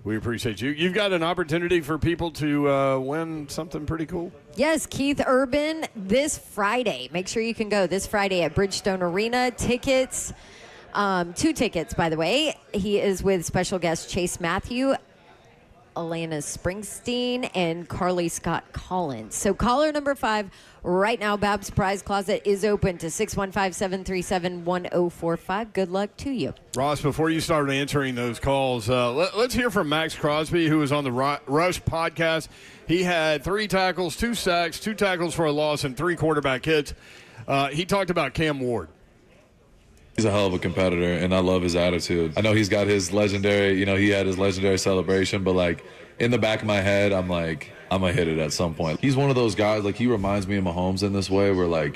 We appreciate you. You've got an opportunity for people to win something pretty cool. Yes, Keith Urban this Friday. Make sure you can go this Friday at Bridgestone Arena. Tickets, 2 tickets, by the way. He is with special guest Chase Matthew, Alana Springsteen, and Carly Scott Collins. So caller number 5 right now, Bab's Prize Closet is open to 615-737-1045. Good luck to you. Ross, before you start answering those calls, let's hear from Max Crosby, who was on the Rush podcast. He had 3 tackles, 2 sacks, 2 tackles for a loss, and 3 quarterback hits. He talked about Cam Ward. He's a hell of a competitor, and I love his attitude. I know he's got his legendary, he had his legendary celebration, but, in the back of my head, I'm like, I'm going to hit it at some point. He's one of those guys, he reminds me of Mahomes in this way where,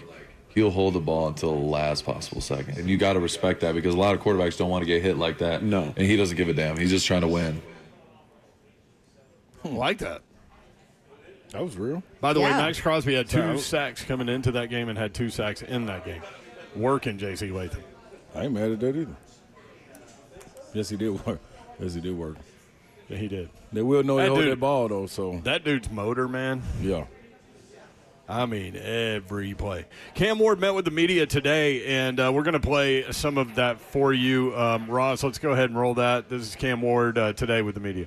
he'll hold the ball until the last possible second. And you got to respect that because a lot of quarterbacks don't want to get hit like that. No. And he doesn't give a damn. He's just trying to win. I like that. That was real. By the way, Max Crosby had 2 sacks coming into that game and had 2 sacks in that game. Working, J.C. Latham. I ain't mad at that either. Yes, he did work. Yeah, he did. They will know he hold that ball, though. So that dude's motor, man. Yeah. I mean, every play. Cam Ward met with the media today, and we're going to play some of that for you. Ross, let's go ahead and roll that. This is Cam Ward today with the media.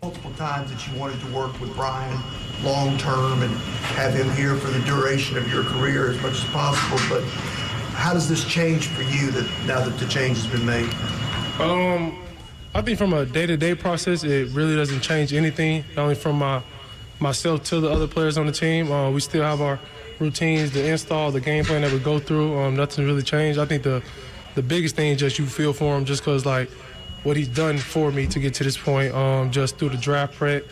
Multiple times that you wanted to work with Brian long-term and have him here for the duration of your career as much as possible, but how does this change for you now that the change has been made? I think from a day-to-day process, it really doesn't change anything, not only from myself to the other players on the team. We still have our routines, the install, the game plan that we go through. Nothing really changed. I think the biggest thing is just you feel for him just because, what he's done for me to get to this point, just through the draft prep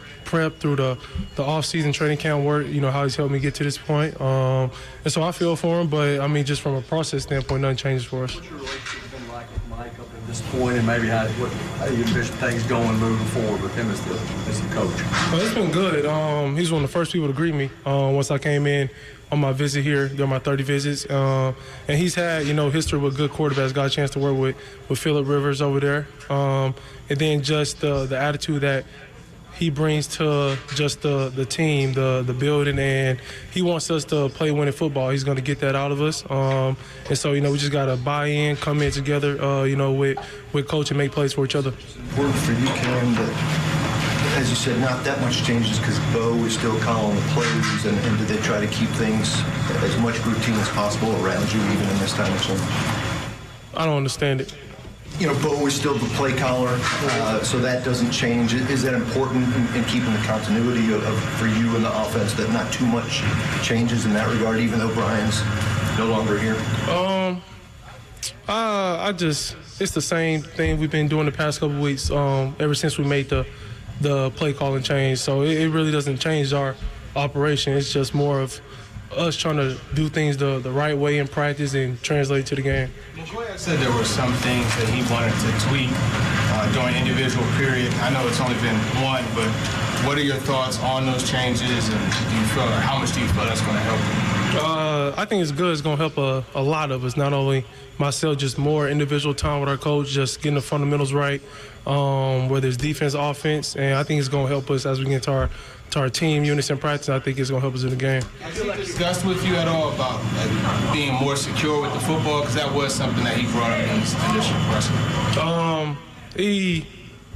through the off-season training camp work, how he's helped me get to this point. And so I feel for him, but, just from a process standpoint, nothing changes for us. What's your relationship been like with Mike up at this point, and maybe how you envision things going moving forward with him as the coach? It's been good. He's one of the first people to greet me once I came in on my visit here, during my 30 visits. And he's had, history with good quarterbacks. Got a chance to work with Phillip Rivers over there. And then just the attitude that he brings to just the team, the building, and he wants us to play winning football. He's going to get that out of us. And so, we just got to buy in, come in together, with coach and make plays for each other. It's important for you, Cam, that, as you said, not that much changes because Bo is still calling the plays, and do they try to keep things as much routine as possible around you even in this time of change? I don't understand it. Bo is still the play caller, so that doesn't change. Is that important in keeping the continuity for you in the offense, that not too much changes in that regard, even though Brian's no longer here? It's the same thing we've been doing the past couple of weeks, ever since we made the play calling change. So it really doesn't change our operation. It's just more of us trying to do things the right way in practice and translate to the game. McCoy said there were some things that he wanted to tweak during individual period. I know it's only been one, but what are your thoughts on those changes, and how much do you feel that's going to help you? I think it's good. It's going to help a lot of us, not only myself, just more individual time with our coach, just getting the fundamentals right, whether it's defense, offense, and I think it's going to help us as we get to our team units in practice. I think it's going to help us in the game. Has he discussed with you at all about being more secure with the football? Because that was something that he brought up in his initial press conference. He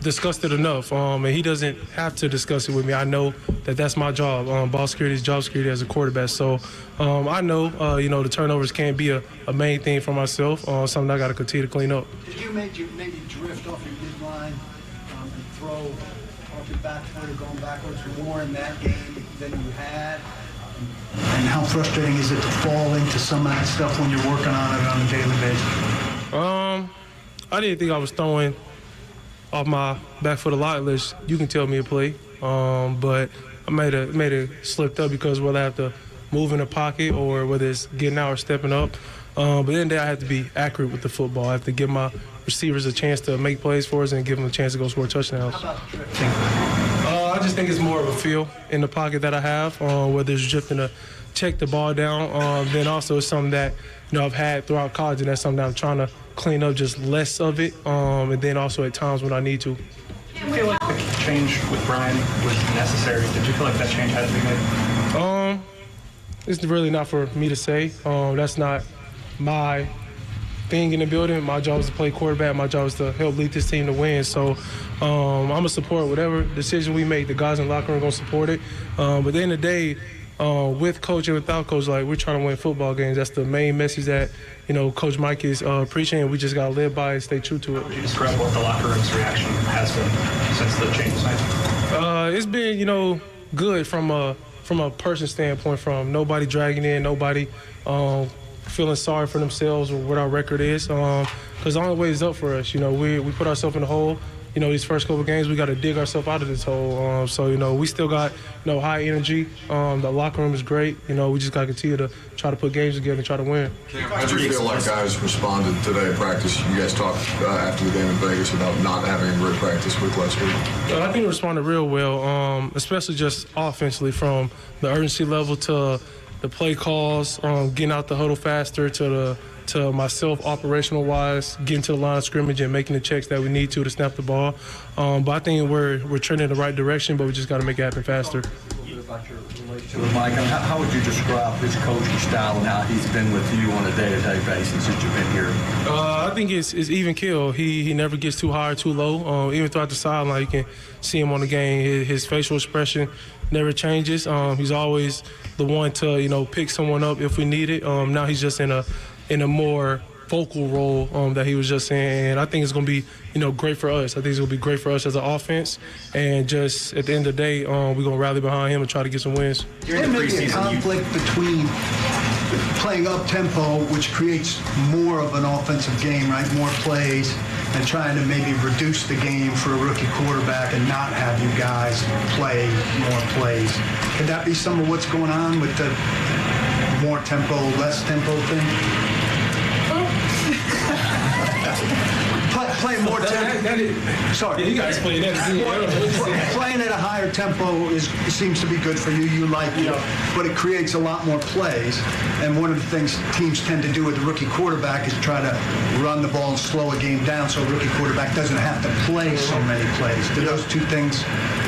discussed it enough, and he doesn't have to discuss it with me. I know that that's my job. Ball security is job security as a quarterback. So I know, the turnovers can't be a main thing for myself, something I got to continue to clean up. Did you maybe drift off your midline and throw off your back foot or going backwards more in that game than you had? And how frustrating is it to fall into some of that stuff when you're working on it on a daily basis? I didn't think I was throwing off my back foot a lot, unless you can tell me a play. But I made it slipped up because whether I have to move in the pocket or whether it's getting out or stepping up. But then I have to be accurate with the football. I have to give my receivers a chance to make plays for us and give them a chance to go score touchdowns. How about drifting? I just think it's more of a feel in the pocket that I have, whether it's drifting to check the ball down. Then also it's something that, I've had throughout college, and that's something that I'm trying to clean up just less of it. And then also at times when I need to. Do you feel like the change with Brian was necessary? Did you feel like that change had to be made? It's really not for me to say. That's not my thing in the building. My job is to play quarterback. My job is to help lead this team to win. So I'm going to support whatever decision we make. The guys in the locker room are going to support it. But at the end of the day, with coach and without coach, we're trying to win football games. That's the main message that, Coach Mack is preaching, and we just got to live by it and stay true to it. Would you describe what the locker room's reaction has been since the change was made? It's been, good from a person standpoint, from nobody dragging in, nobody feeling sorry for themselves or what our record is. Because the only way is up for us. We put ourselves in the hole. These first couple of games, we got to dig ourselves out of this hole. So, we still got, high energy. The locker room is great. We just got to continue to try to put games together and try to win. How do you feel like guys responded today at practice? You guys talked after the game in Vegas about not having a great practice with last week. I think they responded real well, especially just offensively, from the urgency level to the play calls, getting out the huddle faster, to myself operational wise, getting to the line of scrimmage and making the checks that we need to snap the ball. But I think we're trending in the right direction, but we just got to make it happen faster. A little bit about your relationship with Mike. How would you describe his coaching style and how he's been with you on a day-to-day basis since you've been here? I think it's even kill. He never gets too high or too low. Even throughout the sideline, you can see him on the game. His facial expression never changes. He's always the one to pick someone up if we need it. Now he's just in a more vocal role that he was just in, and I think it's going to be great for us. I think it's going to be great for us as an offense, and just at the end of the day, we're going to rally behind him and try to get some wins. There may be a conflict between playing up-tempo, which creates more of an offensive game, right, more plays, and trying to maybe reduce the game for a rookie quarterback and not have you guys play more plays. Could that be some of what's going on with the more tempo, less tempo thing? Play more tempo. Sorry. Yeah, you guys play that. Playing at a higher tempo seems to be good for you. You like it, but it creates a lot more plays. And one of the things teams tend to do with the rookie quarterback is try to run the ball and slow a game down so a rookie quarterback doesn't have to play so many plays. Do those two things,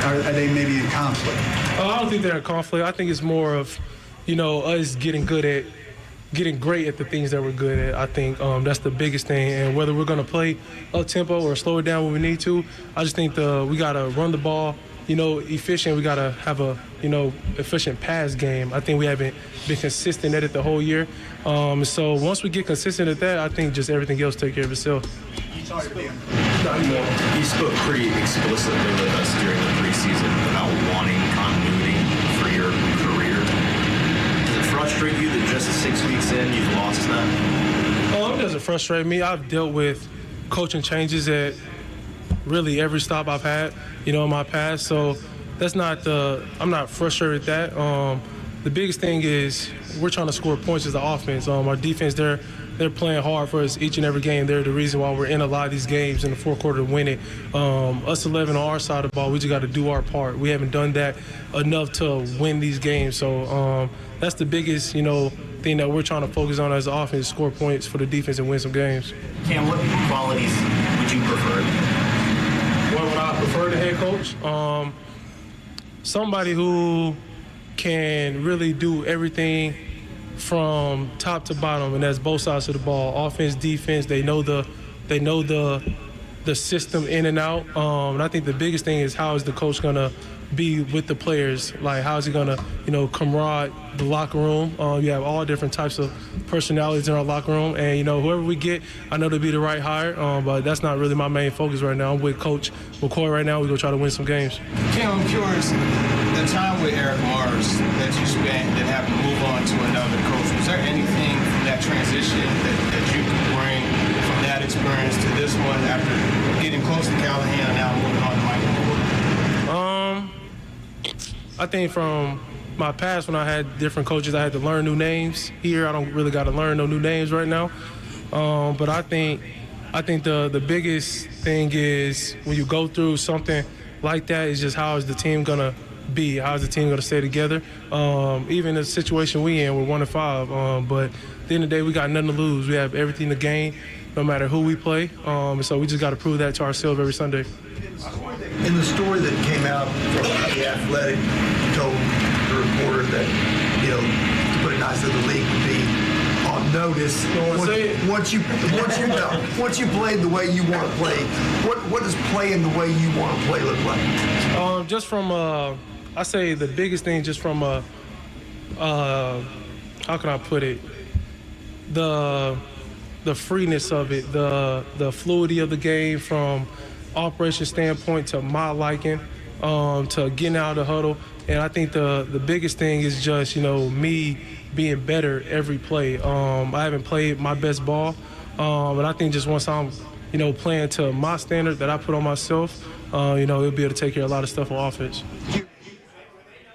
are they maybe in conflict? I don't think they're in conflict. I think it's more of, us getting great at the things that we're good at. I think that's the biggest thing. And whether we're going to play up-tempo or slow it down when we need to, I just think we got to run the ball, efficient. We got to have a, efficient pass game. I think we haven't been consistent at it the whole year. So once we get consistent at that, I think just everything else take care of itself. You spoke pretty explicitly with us during the preseason about wanting continuity for your career. Does it frustrate you that just 6 weeks in you've lost that? It doesn't frustrate me. I've dealt with coaching changes at really every stop I've had, in my past. So that's not I'm not frustrated at that. The biggest thing is we're trying to score points as the offense. Our defense, they're playing hard for us each and every game. They're the reason why we're in a lot of these games in the fourth quarter to win it. Us 11 on our side of the ball, we just got to do our part. We haven't done that enough to win these games. So that's the biggest, thing that we're trying to focus on as an offense, score points for the defense and win some games. Cam, what qualities would you prefer? What would I prefer the head coach? Somebody who can really do everything from top to bottom, and that's both sides of the ball, offense, defense. They know the system in and out. And I think the biggest thing is how is the coach gonna be with the players? Like how is he gonna, camaraderie the locker room? You have all different types of personalities in our locker room, and whoever we get, I know to be the right hire. But that's not really my main focus right now. I'm with Coach McCoy right now. We're gonna try to win some games. Cam, I'm curious, the time with Eric Mars that you spent and having to move on to another coach, was there anything from that transition that you could bring from that experience to this one after getting close to Callahan and now moving on to Mike McCoy? I think from my past when I had different coaches, I had to learn new names. Here, I don't really got to learn no new names right now. But I think the biggest thing is when you go through something like that. It's just how is the team going to be? How is the team going to stay together? Even the situation we in, we're 1-5. But at the end of the day, we got nothing to lose. We have everything to gain, no matter who we play. And so we just got to prove that to ourselves every Sunday. In the story that came out from The Athletic, you told the reporter that, to put it nicely, the league would be on notice once you played the way you want to play. What does playing the way you want to play look like? Just from I say the biggest thing, just from how can I put it, the freeness of it, the fluidity of the game from operation standpoint to my liking, to getting out of the huddle. And I think the biggest thing is just, me being better every play. I haven't played my best ball, but I think just once I'm, playing to my standard that I put on myself, it'll be able to take care of a lot of stuff on offense.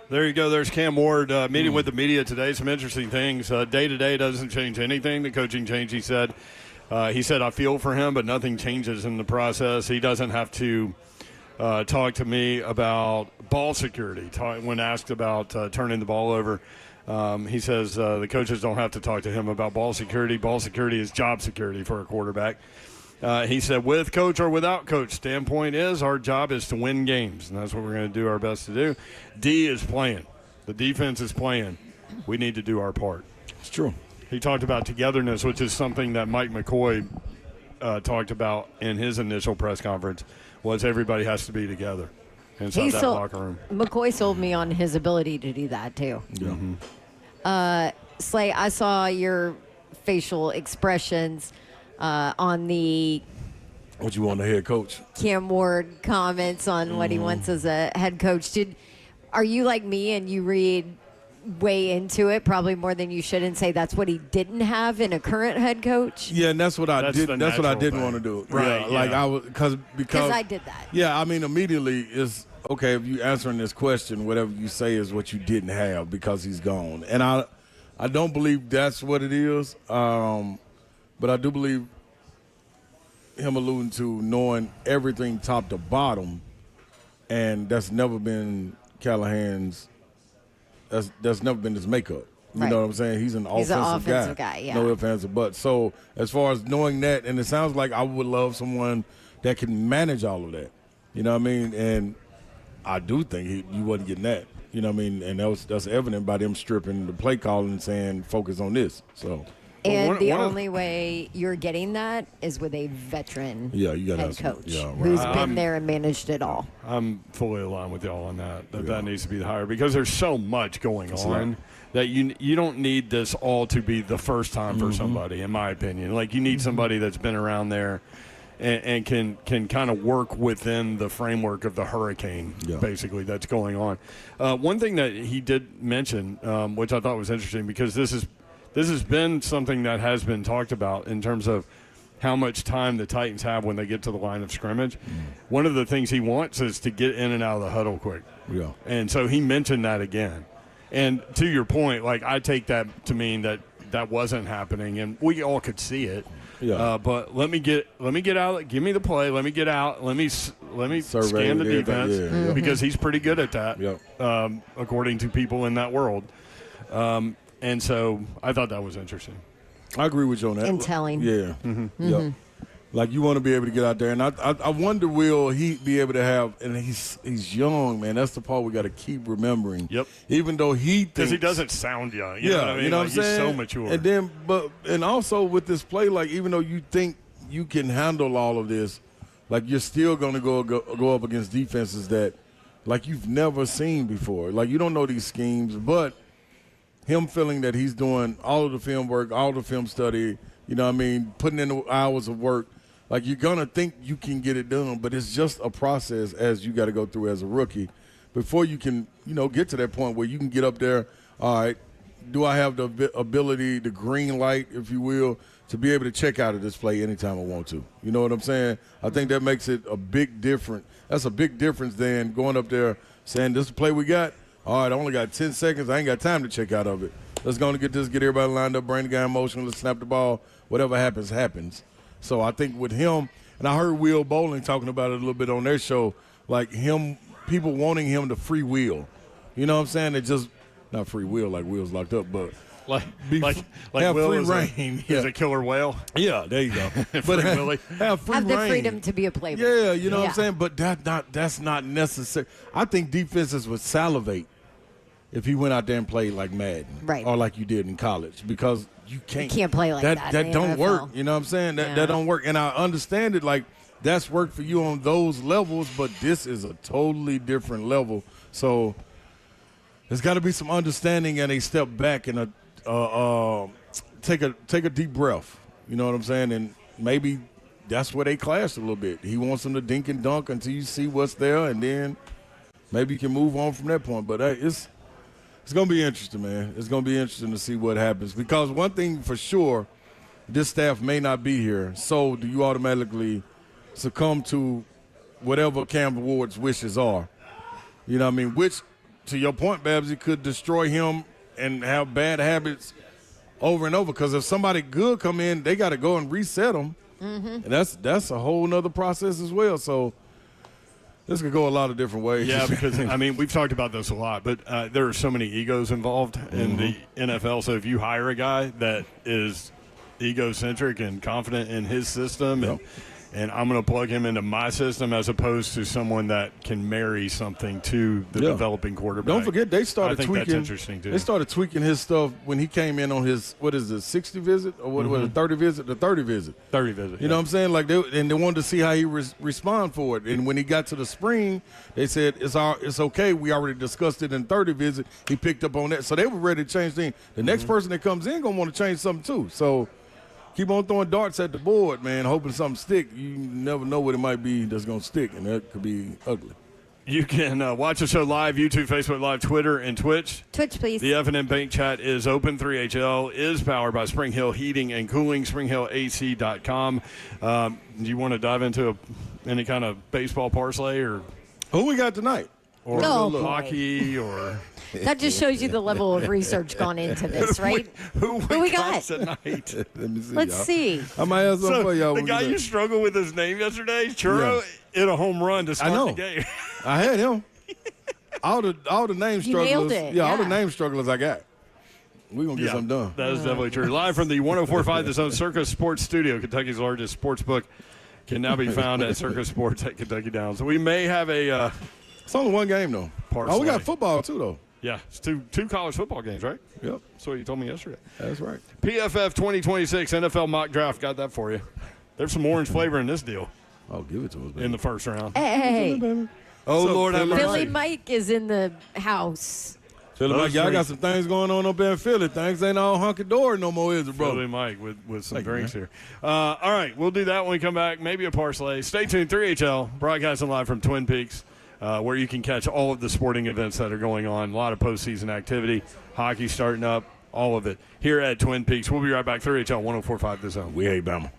There you go. There's Cam Ward meeting with the media today. Some interesting things. Day-to-day doesn't change anything. The coaching change, he said. I feel for him, but nothing changes in the process. He doesn't have to talk to me about ball security. When asked about turning the ball over, he says the coaches don't have to talk to him about ball security. Ball security is job security for a quarterback. He said, with coach or without coach, standpoint is our job is to win games, and that's what we're going to do our best to do. D is playing. The defense is playing. We need to do our part. It's true. He talked about togetherness, which is something that Mike McCoy talked about in his initial press conference, was everybody has to be together inside that locker room. McCoy sold me on his ability to do that, too. Yeah. Mm-hmm. Slay, I saw your facial expressions on the what you want, the head coach? Cam Ward comments on what he wants as a head coach. Are you like me and you read way into it, probably more than you should, and say that's what he didn't have in a current head coach? Yeah, and that's what I did. That's what I didn't want to do. Right? Yeah, like I was because I did that. Yeah, I mean, immediately is okay if you answering this question, whatever you say is what you didn't have because he's gone, and I don't believe that's what it is. But I do believe him alluding to knowing everything top to bottom, and that's never been Callahan's. That's never been his makeup. You know what I'm saying? He's an offensive guy. Yeah. No ifs, ands, or buts. So as far as knowing that, and it sounds like I would love someone that can manage all of that. You know what I mean? And I do think you wasn't getting that. You know what I mean? And that's evident by them stripping the play calling and saying focus on this. So. And the only way you're getting that is with a veteran head coach who's been there and managed it all. I'm fully aligned with y'all on that. That needs to be the hire because there's so much going on that you don't need this all to be the first time for somebody, in my opinion. Like you need somebody that's been around there and can kind of work within the framework of the hurricane, basically, that's going on. One thing that he did mention, which I thought was interesting, because this has been something that has been talked about in terms of how much time the Titans have when they get to the line of scrimmage. One of the things he wants is to get in and out of the huddle quick. Yeah. And so he mentioned that again. And to your point, like I take that to mean that wasn't happening, and we all could see it. Yeah. But let me get out. Give me the play. Let me get out. Let me scan the defense because he's pretty good at that, according to people in that world. And so I thought that was interesting. I agree with you on that. And telling. Yeah. Yep. Like you want to be able to get out there, and I wonder will he be able to have? And he's young, man. That's the part we got to keep remembering. Yep. Even though he thinks, because he doesn't sound young. You know what I mean? You know what I'm saying? He's so mature. And then, and also with this play, like even though you think you can handle all of this, like you're still going to go up against defenses that like you've never seen before. Like you don't know these schemes, but him feeling that he's doing all of the film work, all the film study, you know what I mean, putting in the hours of work, like you're going to think you can get it done, but it's just a process as you got to go through as a rookie before you can, get to that point where you can get up there, all right, do I have the ability, the green light, if you will, to be able to check out of this play anytime I want to? You know what I'm saying? I think that makes it a big difference. That's a big difference than going up there saying, this is the play we got. All right, I only got 10 seconds. I ain't got time to check out of it. Let's go and get everybody lined up, bring the guy in motion, let's snap the ball. Whatever happens, happens. So I think with him, and I heard Will Bowling talking about it a little bit on their show, like him, people wanting him to free wheel. You know what I'm saying? It just not free will like Will's locked up, but like have Will free is reign. He's a killer whale. Yeah, there you go. Free Willy. Have free Have the reign. freedom to be a playboy. Yeah, you know what I'm saying? But that's not necessary. I think defenses would salivate if he went out there and played like Madden. Right. Or like you did in college, because you can't play like that in That the don't NFL. work. You know what I'm saying? That don't work. And I understand it, like that's worked for you on those levels, but this is a totally different level. So there's got to be some understanding and a step back and take a deep breath. You know what I'm saying? And maybe that's where they clashed a little bit. He wants them to dink and dunk until you see what's there, and then maybe you can move on from that point. But it's going to be interesting, man. It's going to be interesting to see what happens, because one thing for sure, this staff may not be here. So do you automatically succumb to whatever Cam Ward's wishes are? You know what I mean? Which, to your point, Babs, it could destroy him and have bad habits over and over. Because if somebody good come in, they got to go and reset them. And that's a whole nother process as well. So this could go a lot of different ways. Yeah, because, I mean, we've talked about this a lot, but there are so many egos involved in the NFL. So if you hire a guy that is egocentric and confident in his system and I'm going to plug him into my system as opposed to someone that can marry something to the developing quarterback. Don't forget, they started tweaking. I think that's interesting, too. They started tweaking his stuff when he came in on his, 60 visit? Or what was it, 30 visit? The 30 visit. 30 visit. You know what I'm saying? Like they wanted to see how he respond for it. And when he got to the spring, they said, it's okay. We already discussed it in 30 visit. He picked up on that. So they were ready to change things. The next person that comes in going to want to change something, too. So keep on throwing darts at the board, man, hoping something stick. You never know what it might be that's going to stick, and that could be ugly. You can watch the show live, YouTube, Facebook Live, Twitter, and Twitch. Twitch, please. The F&M Bank Chat is open. 3HL is powered by Spring Hill Heating and Cooling, springhillac.com. Do you want to dive into any kind of baseball parlay or who we got tonight? Or hockey or... That just shows you the level of research gone into this, right? Who we got tonight? Let me see. Let's see. I might have something for y'all. The guy you struggled with his name yesterday, Churro, hit a home run to start the game. I had him. All the name You strugglers. nailed it, all the yeah. name strugglers I got. We're going to get something done. That is definitely true. Live from the 104.5 The Zone Circus Sports Studio, Kentucky's largest sports book, can now be found at Circus Sports at Kentucky Downs. We may have a... it's only one game, though. Oh, we got football, too, though. Yeah, it's two college football games, right? Yep. That's what you told me yesterday. That's right. PFF 2026 NFL mock draft, got that for you. There's some orange flavor in this deal. Oh, give it to us, baby. In the first round. Hey. Oh, Lord have mercy. Philly Mike is in the house. Philly Mike, y'all got some things going on up there in Philly. Things ain't all hunky-dory no more, is it, bro? Philly Mike with some drinks here. All right, we'll do that when we come back. Maybe a parlay. Stay tuned. 3HL, broadcasting live from Twin Peaks. Where you can catch all of the sporting events that are going on. A lot of postseason activity, hockey starting up, all of it here at Twin Peaks. We'll be right back. 3HL 104.5 The Zone. We hate Bama.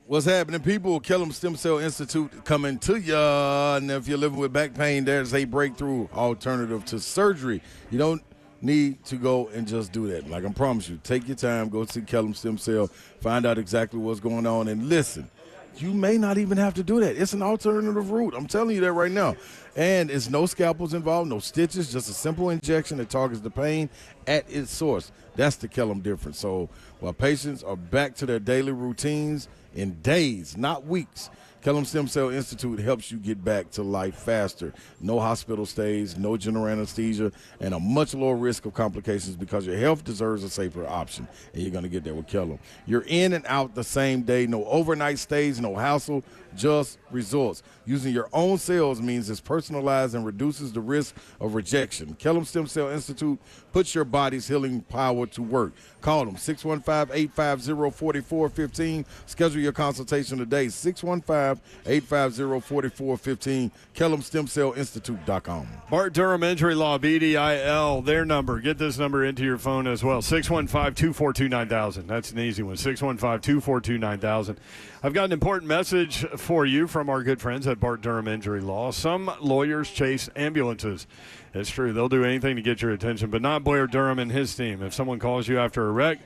What's happening, people? Kellum Stem Cell Institute coming to you. And if you're living with back pain, there's a breakthrough alternative to surgery. You don't need to go and just do that. Like I promise you, take your time, go see Kellum Stem Cell, find out exactly what's going on, and listen. You may not even have to do that. It's an alternative route. I'm telling you that right now. And it's no scalpels involved, no stitches, just a simple injection that targets the pain at its source. That's the Kellum difference. So while patients are back to their daily routines in days, not weeks, Kellum Stem Cell Institute helps you get back to life faster. No hospital stays, no general anesthesia, and a much lower risk of complications because your health deserves a safer option, and you're going to get there with Kellum. You're in and out the same day, no overnight stays, no hassle, just results. Using your own cells means it's personalized and reduces the risk of rejection. Kellum Stem Cell Institute puts your body's healing power to work. Call them 615-850-4415. Schedule your consultation today, 615-850-4415. KellumStemCellInstitute.com. Bart Durham Injury Law, BDIL, their number. Get this number into your phone as well, 615-242-9000. That's an easy one, 615-242-9000. I've got an important message for you from our good friends at Bart Durham Injury Law. Some lawyers chase ambulances. It's true. They'll do anything to get your attention, but not Blair Durham and his team. If someone calls you after a wreck,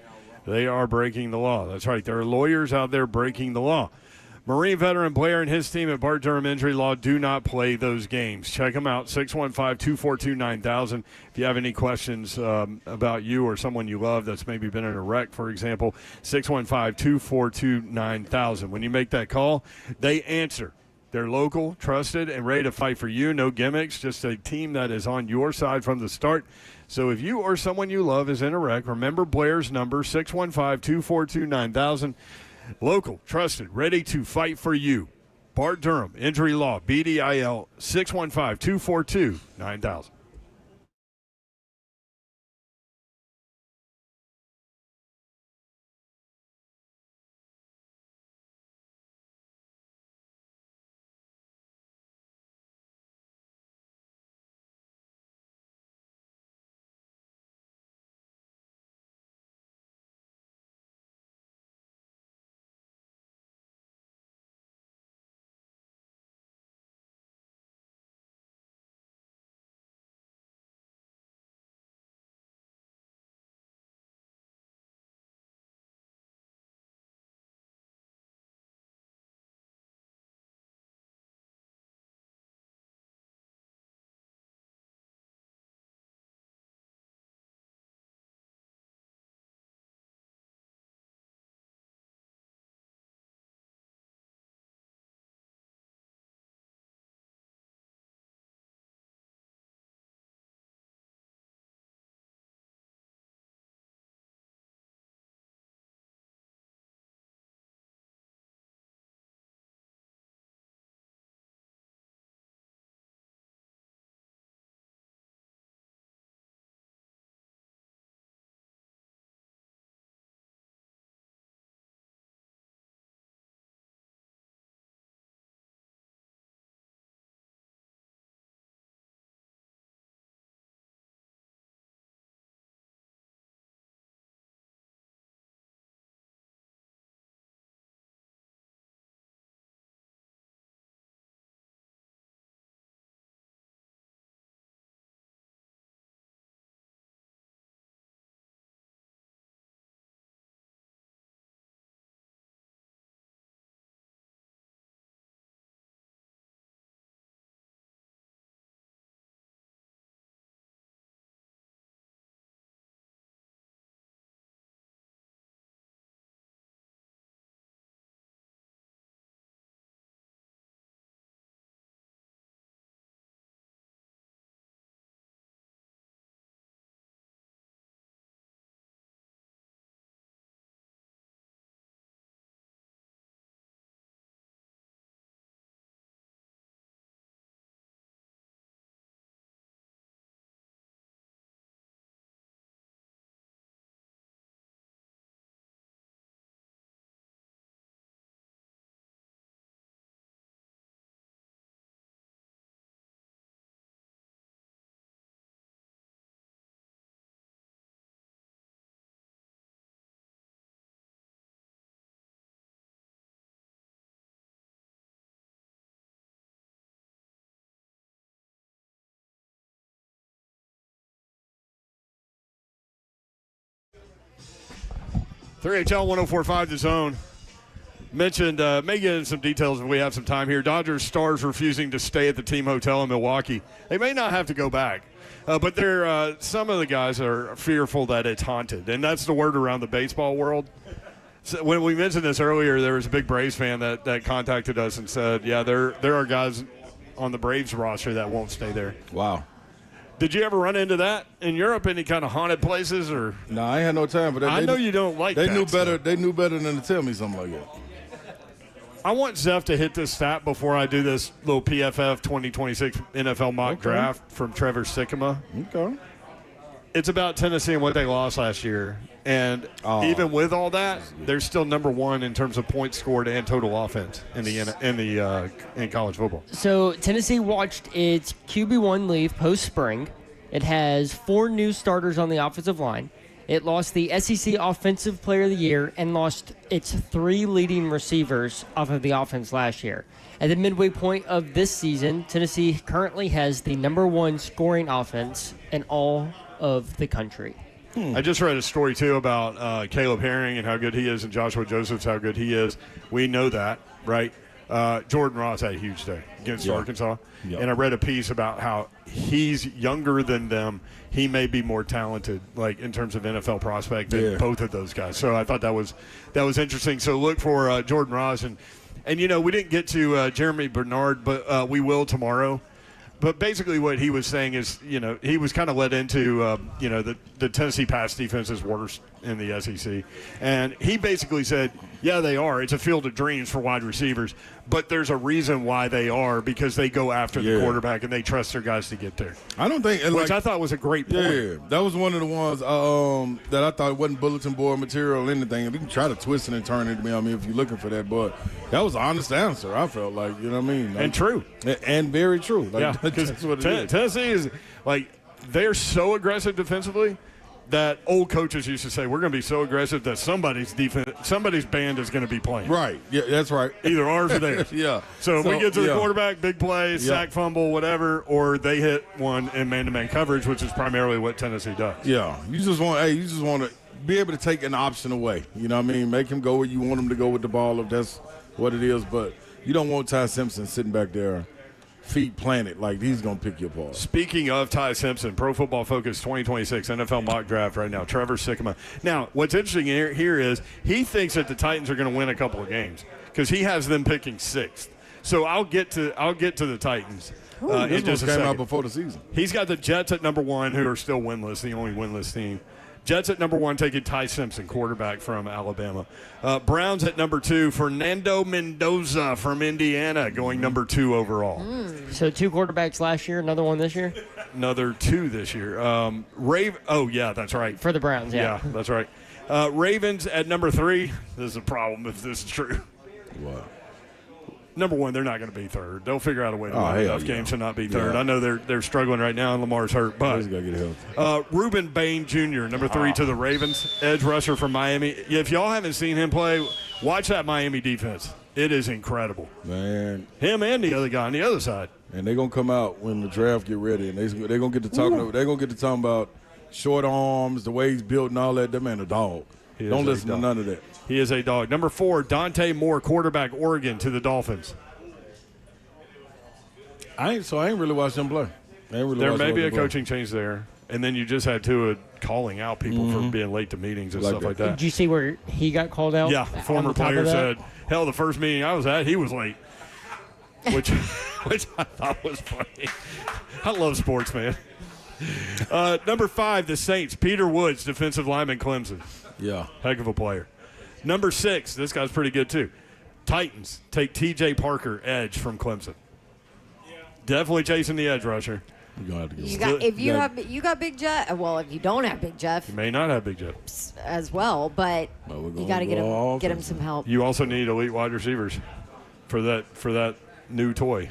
they are breaking the law. That's right. There are lawyers out there breaking the law. Marine veteran Blair and his team at Bart Durham Injury Law do not play those games. Check them out, 615-242-9000. If you have any questions about you or someone you love that's maybe been in a wreck, for example, 615-242-9000. When you make that call, they answer. They're local, trusted, and ready to fight for you. No gimmicks, just a team that is on your side from the start. So if you or someone you love is in a wreck, remember Blair's number, 615-242-9000. Local, trusted, ready to fight for you. Bart Durham, Injury Law, BDIL, 615-242-9000. HL 104.5 The Zone. Mentioned, may get into some details if we have some time here. Dodgers stars refusing to stay at the team hotel in Milwaukee. They may not have to go back, but they're, some of the guys are fearful that it's haunted, and that's the word around the baseball world. So when we mentioned this earlier, there was a big Braves fan that contacted us and said, yeah, there are guys on the Braves roster that won't stay there. Wow. Did you ever run into that in Europe? Any kind of haunted places or? No, I ain't had no time for that. I know you don't like they that knew better. stuff. They knew better than to tell me something like that. I want Zeph to hit this stat before I do this little PFF 2026 NFL mock draft from Trevor Sikkema. Okay. It's about Tennessee and what they lost last year. And even with all that, they're still number one in terms of points scored and total offense in college football. So Tennessee watched its QB1 leave post-spring. It has 4 new starters on the offensive line. It lost the SEC Offensive Player of the Year and lost its 3 leading receivers off of the offense last year. At the midway point of this season, Tennessee currently has the number 1 scoring offense in all of the country. I just read a story, too, about Caleb Herring and how good he is and Joshua Josephs, how good he is. We know that, right? Jordan Ross had a huge day against Arkansas. Yep. And I read a piece about how he's younger than them. He may be more talented, like in terms of NFL prospect, than both of those guys. So I thought that was interesting. So look for Jordan Ross. And we didn't get to Jeremy Bernard, but we will tomorrow. But basically what he was saying is, he was kind of led into, the Tennessee pass defense is worst in the SEC. And he basically said, yeah, they are. It's a field of dreams for wide receivers. But there's a reason why they are, because they go after the quarterback and they trust their guys to get there. I don't think – which I thought was a great point. Yeah, that was one of the ones that I thought wasn't bulletin board material or anything. You can try to twist it and turn it to me, if you're looking for that. But that was an honest answer, I felt like, you know what I mean? And true. And very true. Like, because Tennessee is, they're so aggressive defensively that old coaches used to say, we're going to be so aggressive that somebody's band is going to be playing. Right. Yeah, that's right. Either ours or theirs. Yeah. So if we get to the quarterback, big play, sack, fumble, whatever, or they hit one in man-to-man coverage, which is primarily what Tennessee does. Yeah. You just want to be able to take an option away. You know what I mean? Make him go where you want him to go with the ball if that's what it is. But you don't want Ty Simpson sitting back there, feet planted, like he's going to pick you apart. Speaking of Ty Simpson, Pro Football Focus 2026 NFL mock draft right now, Trevor Sikkema. Now, what's interesting here is he thinks that the Titans are going to win a couple of games because he has them picking 6th. So I'll get to the Titans. This just came out before the season. He's got the Jets at number 1, who are still winless, the only winless team. Jets at number 1, taking Ty Simpson, quarterback from Alabama. Browns at number 2, Fernando Mendoza from Indiana, going number 2 overall. So 2 quarterbacks last year, another one this year? Another 2 this year. Oh, yeah, that's right. For the Browns, yeah. Yeah, that's right. Ravens at number 3. This is a problem if this is true. What? Number 1, they're not going to be 3rd. They'll figure out a way to win enough games to not be 3rd. Yeah. I know they're struggling right now, and Lamar's hurt. But he's got to get healthy. Ruben Bain Jr., number 3 to the Ravens, edge rusher from Miami. If y'all haven't seen him play, watch that Miami defense. It is incredible. Man. Him and the other guy on the other side. And they're going to come out when the draft get ready, and they're going to get to talking. They're going to get to talking about short arms, the way he's built, and all that. That man a dog. Don't listen to none of that. He is a dog. Number 4, Dante Moore, quarterback, Oregon, to the Dolphins. I ain't really watched them play. There may be a coaching change there, and then you just had Tua calling out people for being late to meetings and stuff like that. Did you see where he got called out? Yeah, former player said, hell, the first meeting I was at, he was late, which I thought was funny. I love sports, man. Number 5, the Saints, Peter Woods, defensive lineman, Clemson. Yeah. Heck of a player. Number 6, this guy's pretty good too. Titans take T.J. Parker, edge from Clemson. Definitely chasing the edge rusher. You got Big Jeff. Well, if you don't have Big Jeff, you may not have Big Jeff as well. But you got to get him some help. You also need elite wide receivers for that new toy,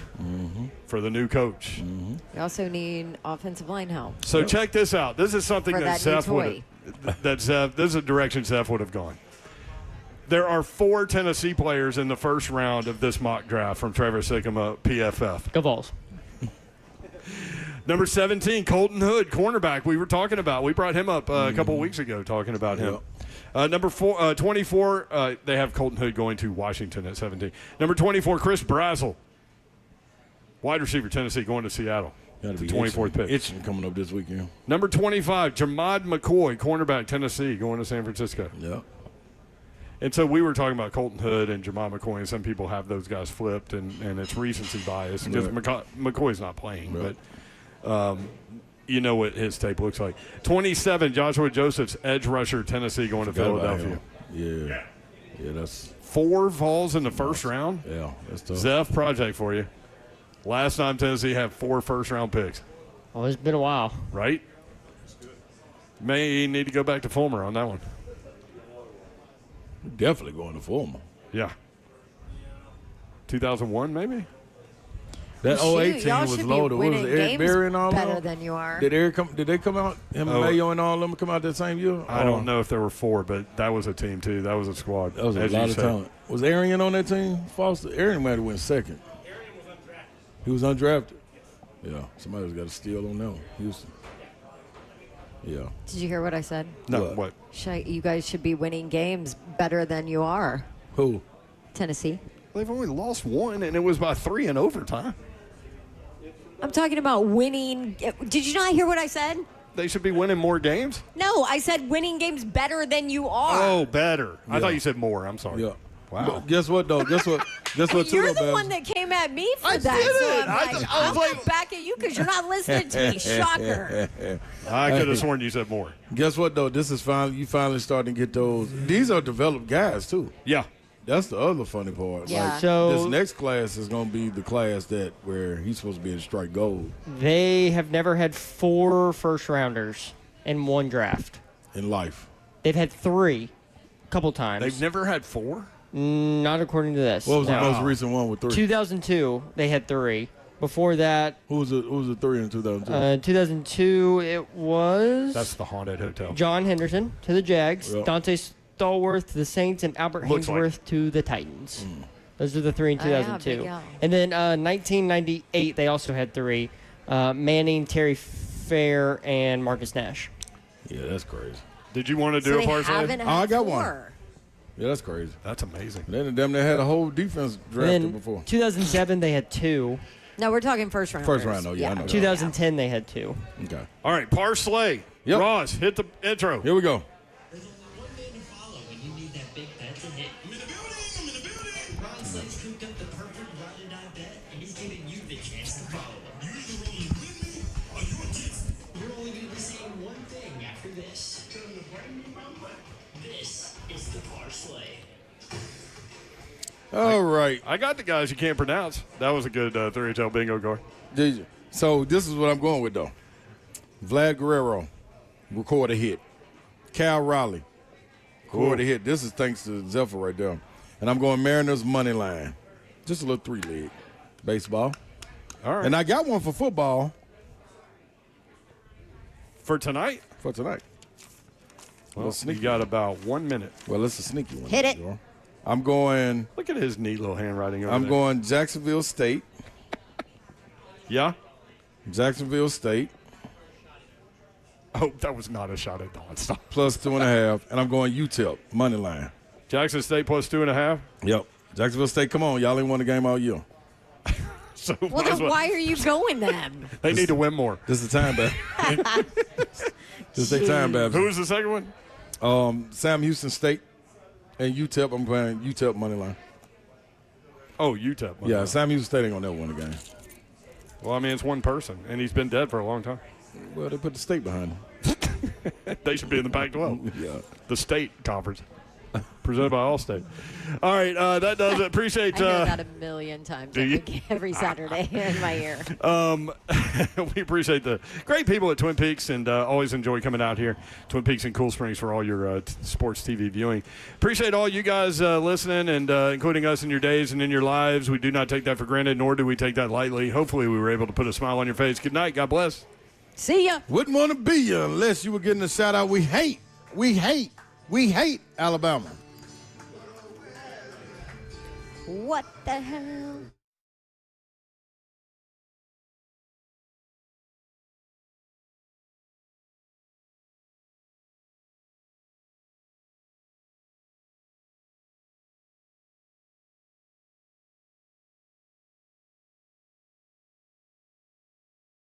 for the new coach. You also need offensive line help. So check this out. This is something that Zeph this is a direction Zeph would have gone. There are 4 Tennessee players in the first round of this mock draft from Trevor Sikkema, PFF. Go Vols. Number 17, Colton Hood, cornerback. We were talking about. We brought him up a couple of weeks ago talking about him. Number 24, they have Colton Hood going to Washington at 17. Number 24, Chris Brazzell, wide receiver, Tennessee, going to Seattle. The 24th pick. Itching coming up this weekend. Number 25, Jamad McCoy, cornerback, Tennessee, going to San Francisco. Yeah. And so we were talking about Colton Hood and Jamad McCoy, and some people have those guys flipped, and it's recency bias because McCoy's not playing. Right. But you know what his tape looks like. 27, Joshua Josephs, edge rusher, Tennessee, going to Philadelphia. Yeah. Yeah, that's 4 Vols in the first round. Yeah, that's tough. Zeph, project for you. Last time Tennessee had 4 first-round picks. Oh, it's been a while. Right? May need to go back to Fulmer on that one. Definitely going to Fulmer. Yeah. 2001, maybe? That 08 team y'all was should loaded. Be What was winning it, Eric games Berry and all better them? than you are. Did they come out? Him and Mayo and all of them come out that same year? I don't know if there were 4, but that was a team, too. That was a squad. That was a lot of talent. Was Arian on that team? Foster? Arian might have went second. He was undrafted. Yeah, somebody's got to steal on that one. Houston. Yeah. Did you hear what I said? No, what? You guys should be winning games better than you are. Who? Tennessee. They've only lost 1, and it was by 3 in overtime. I'm talking about winning. Did you not hear what I said? They should be winning more games? No, I said winning games better than you are. Oh, better. I Yeah. thought you said more. I'm sorry. Yeah. Wow. But guess what, though? Guess what? Guess what, too, You're though, the Babs? one that came at me for I that. did So it. I'm like, back at you because you're not listening to me. Shocker. I could have sworn you said more. Guess what, though? This is you finally starting to get those. These are developed guys, too. Yeah. That's the other funny part. Yeah. Like, So- this next class is going to be the class where he's supposed to be in strike gold They have never had 4 first-rounders in one draft. in life. They've had 3 a couple times. They've never had 4? Not according to this. What was No. the most recent one with 3? 2002, they had 3. Before that, Who was the 3 in 2002? 2002, it was That's the haunted hotel. John Henderson to the Jags, Yeah. Dante Stallworth to the Saints, and Albert Looks like Hainsworth to the Titans. Those are the 3 in Oh, yeah, 2002. Big Al. And then 1998, they also had 3. Manning, Terry Fair, and Marcus Nash. Yeah, that's crazy. Did you want to So do they a parlay? haven't had I got 4. one. Yeah, that's crazy. That's amazing. Then them they had a whole defense And drafted then before. 2007, they had 2. No, we're talking first round. First round, though. Yeah, I know that. 2010, they had 2. Okay. All right, parlay. Yep. Ross, hit the intro. Here we go. There's only one man to follow when you need that big bet to hit. I'm in the building. Ron Slick's cooked up the perfect ride and die bet, and he's giving you the chance to follow him. You're only going to be saying one thing after this. This is the parlay. All right. I got the guys you can't pronounce. That was a good 3HL bingo card. So this is what I'm going with, though. Vlad Guerrero, record a hit. Cal Raleigh, record a hit. This is thanks to Zephyr right there. And I'm going Mariners money line. Just a little 3-leg baseball. All right. And I got one for football. For tonight? For tonight. Well, you got about 1 minute. Well, it's a sneaky one. Hit it. Sure. I'm going. Look at his neat little handwriting over I'm there. going Jacksonville State. Yeah? Jacksonville State. Oh, that was not a shot at Dawn. Stop. Plus 2.5. And I'm going UTEP, money line. Jackson State plus 2.5? Yep. Jacksonville State, come on. Y'all ain't won the game all year. So Well, then why are you going then? They need to win more. This is the time, baby. This is the time, baby. Who was the second one? Sam Houston State and UTEP. I'm playing UTEP money line. Oh, UTEP. Yeah, Sam Houston State ain't gonna never win the game. Well, I mean, it's one person, and he's been dead for a long time. Well, they put the state behind him. They should be in the Pac-12. Yeah. The state conference. Presented by Allstate. All right, that does it. Appreciate. I hear that a million times every Saturday in my ear. We appreciate the great people at Twin Peaks and always enjoy coming out here, Twin Peaks and Cool Springs, for all your sports TV viewing. Appreciate all you guys listening and including us in your days and in your lives. We do not take that for granted, nor do we take that lightly. Hopefully we were able to put a smile on your face. Good night. God bless. See ya. Wouldn't want to be you unless you were getting a shout out. We hate Alabama. What the hell?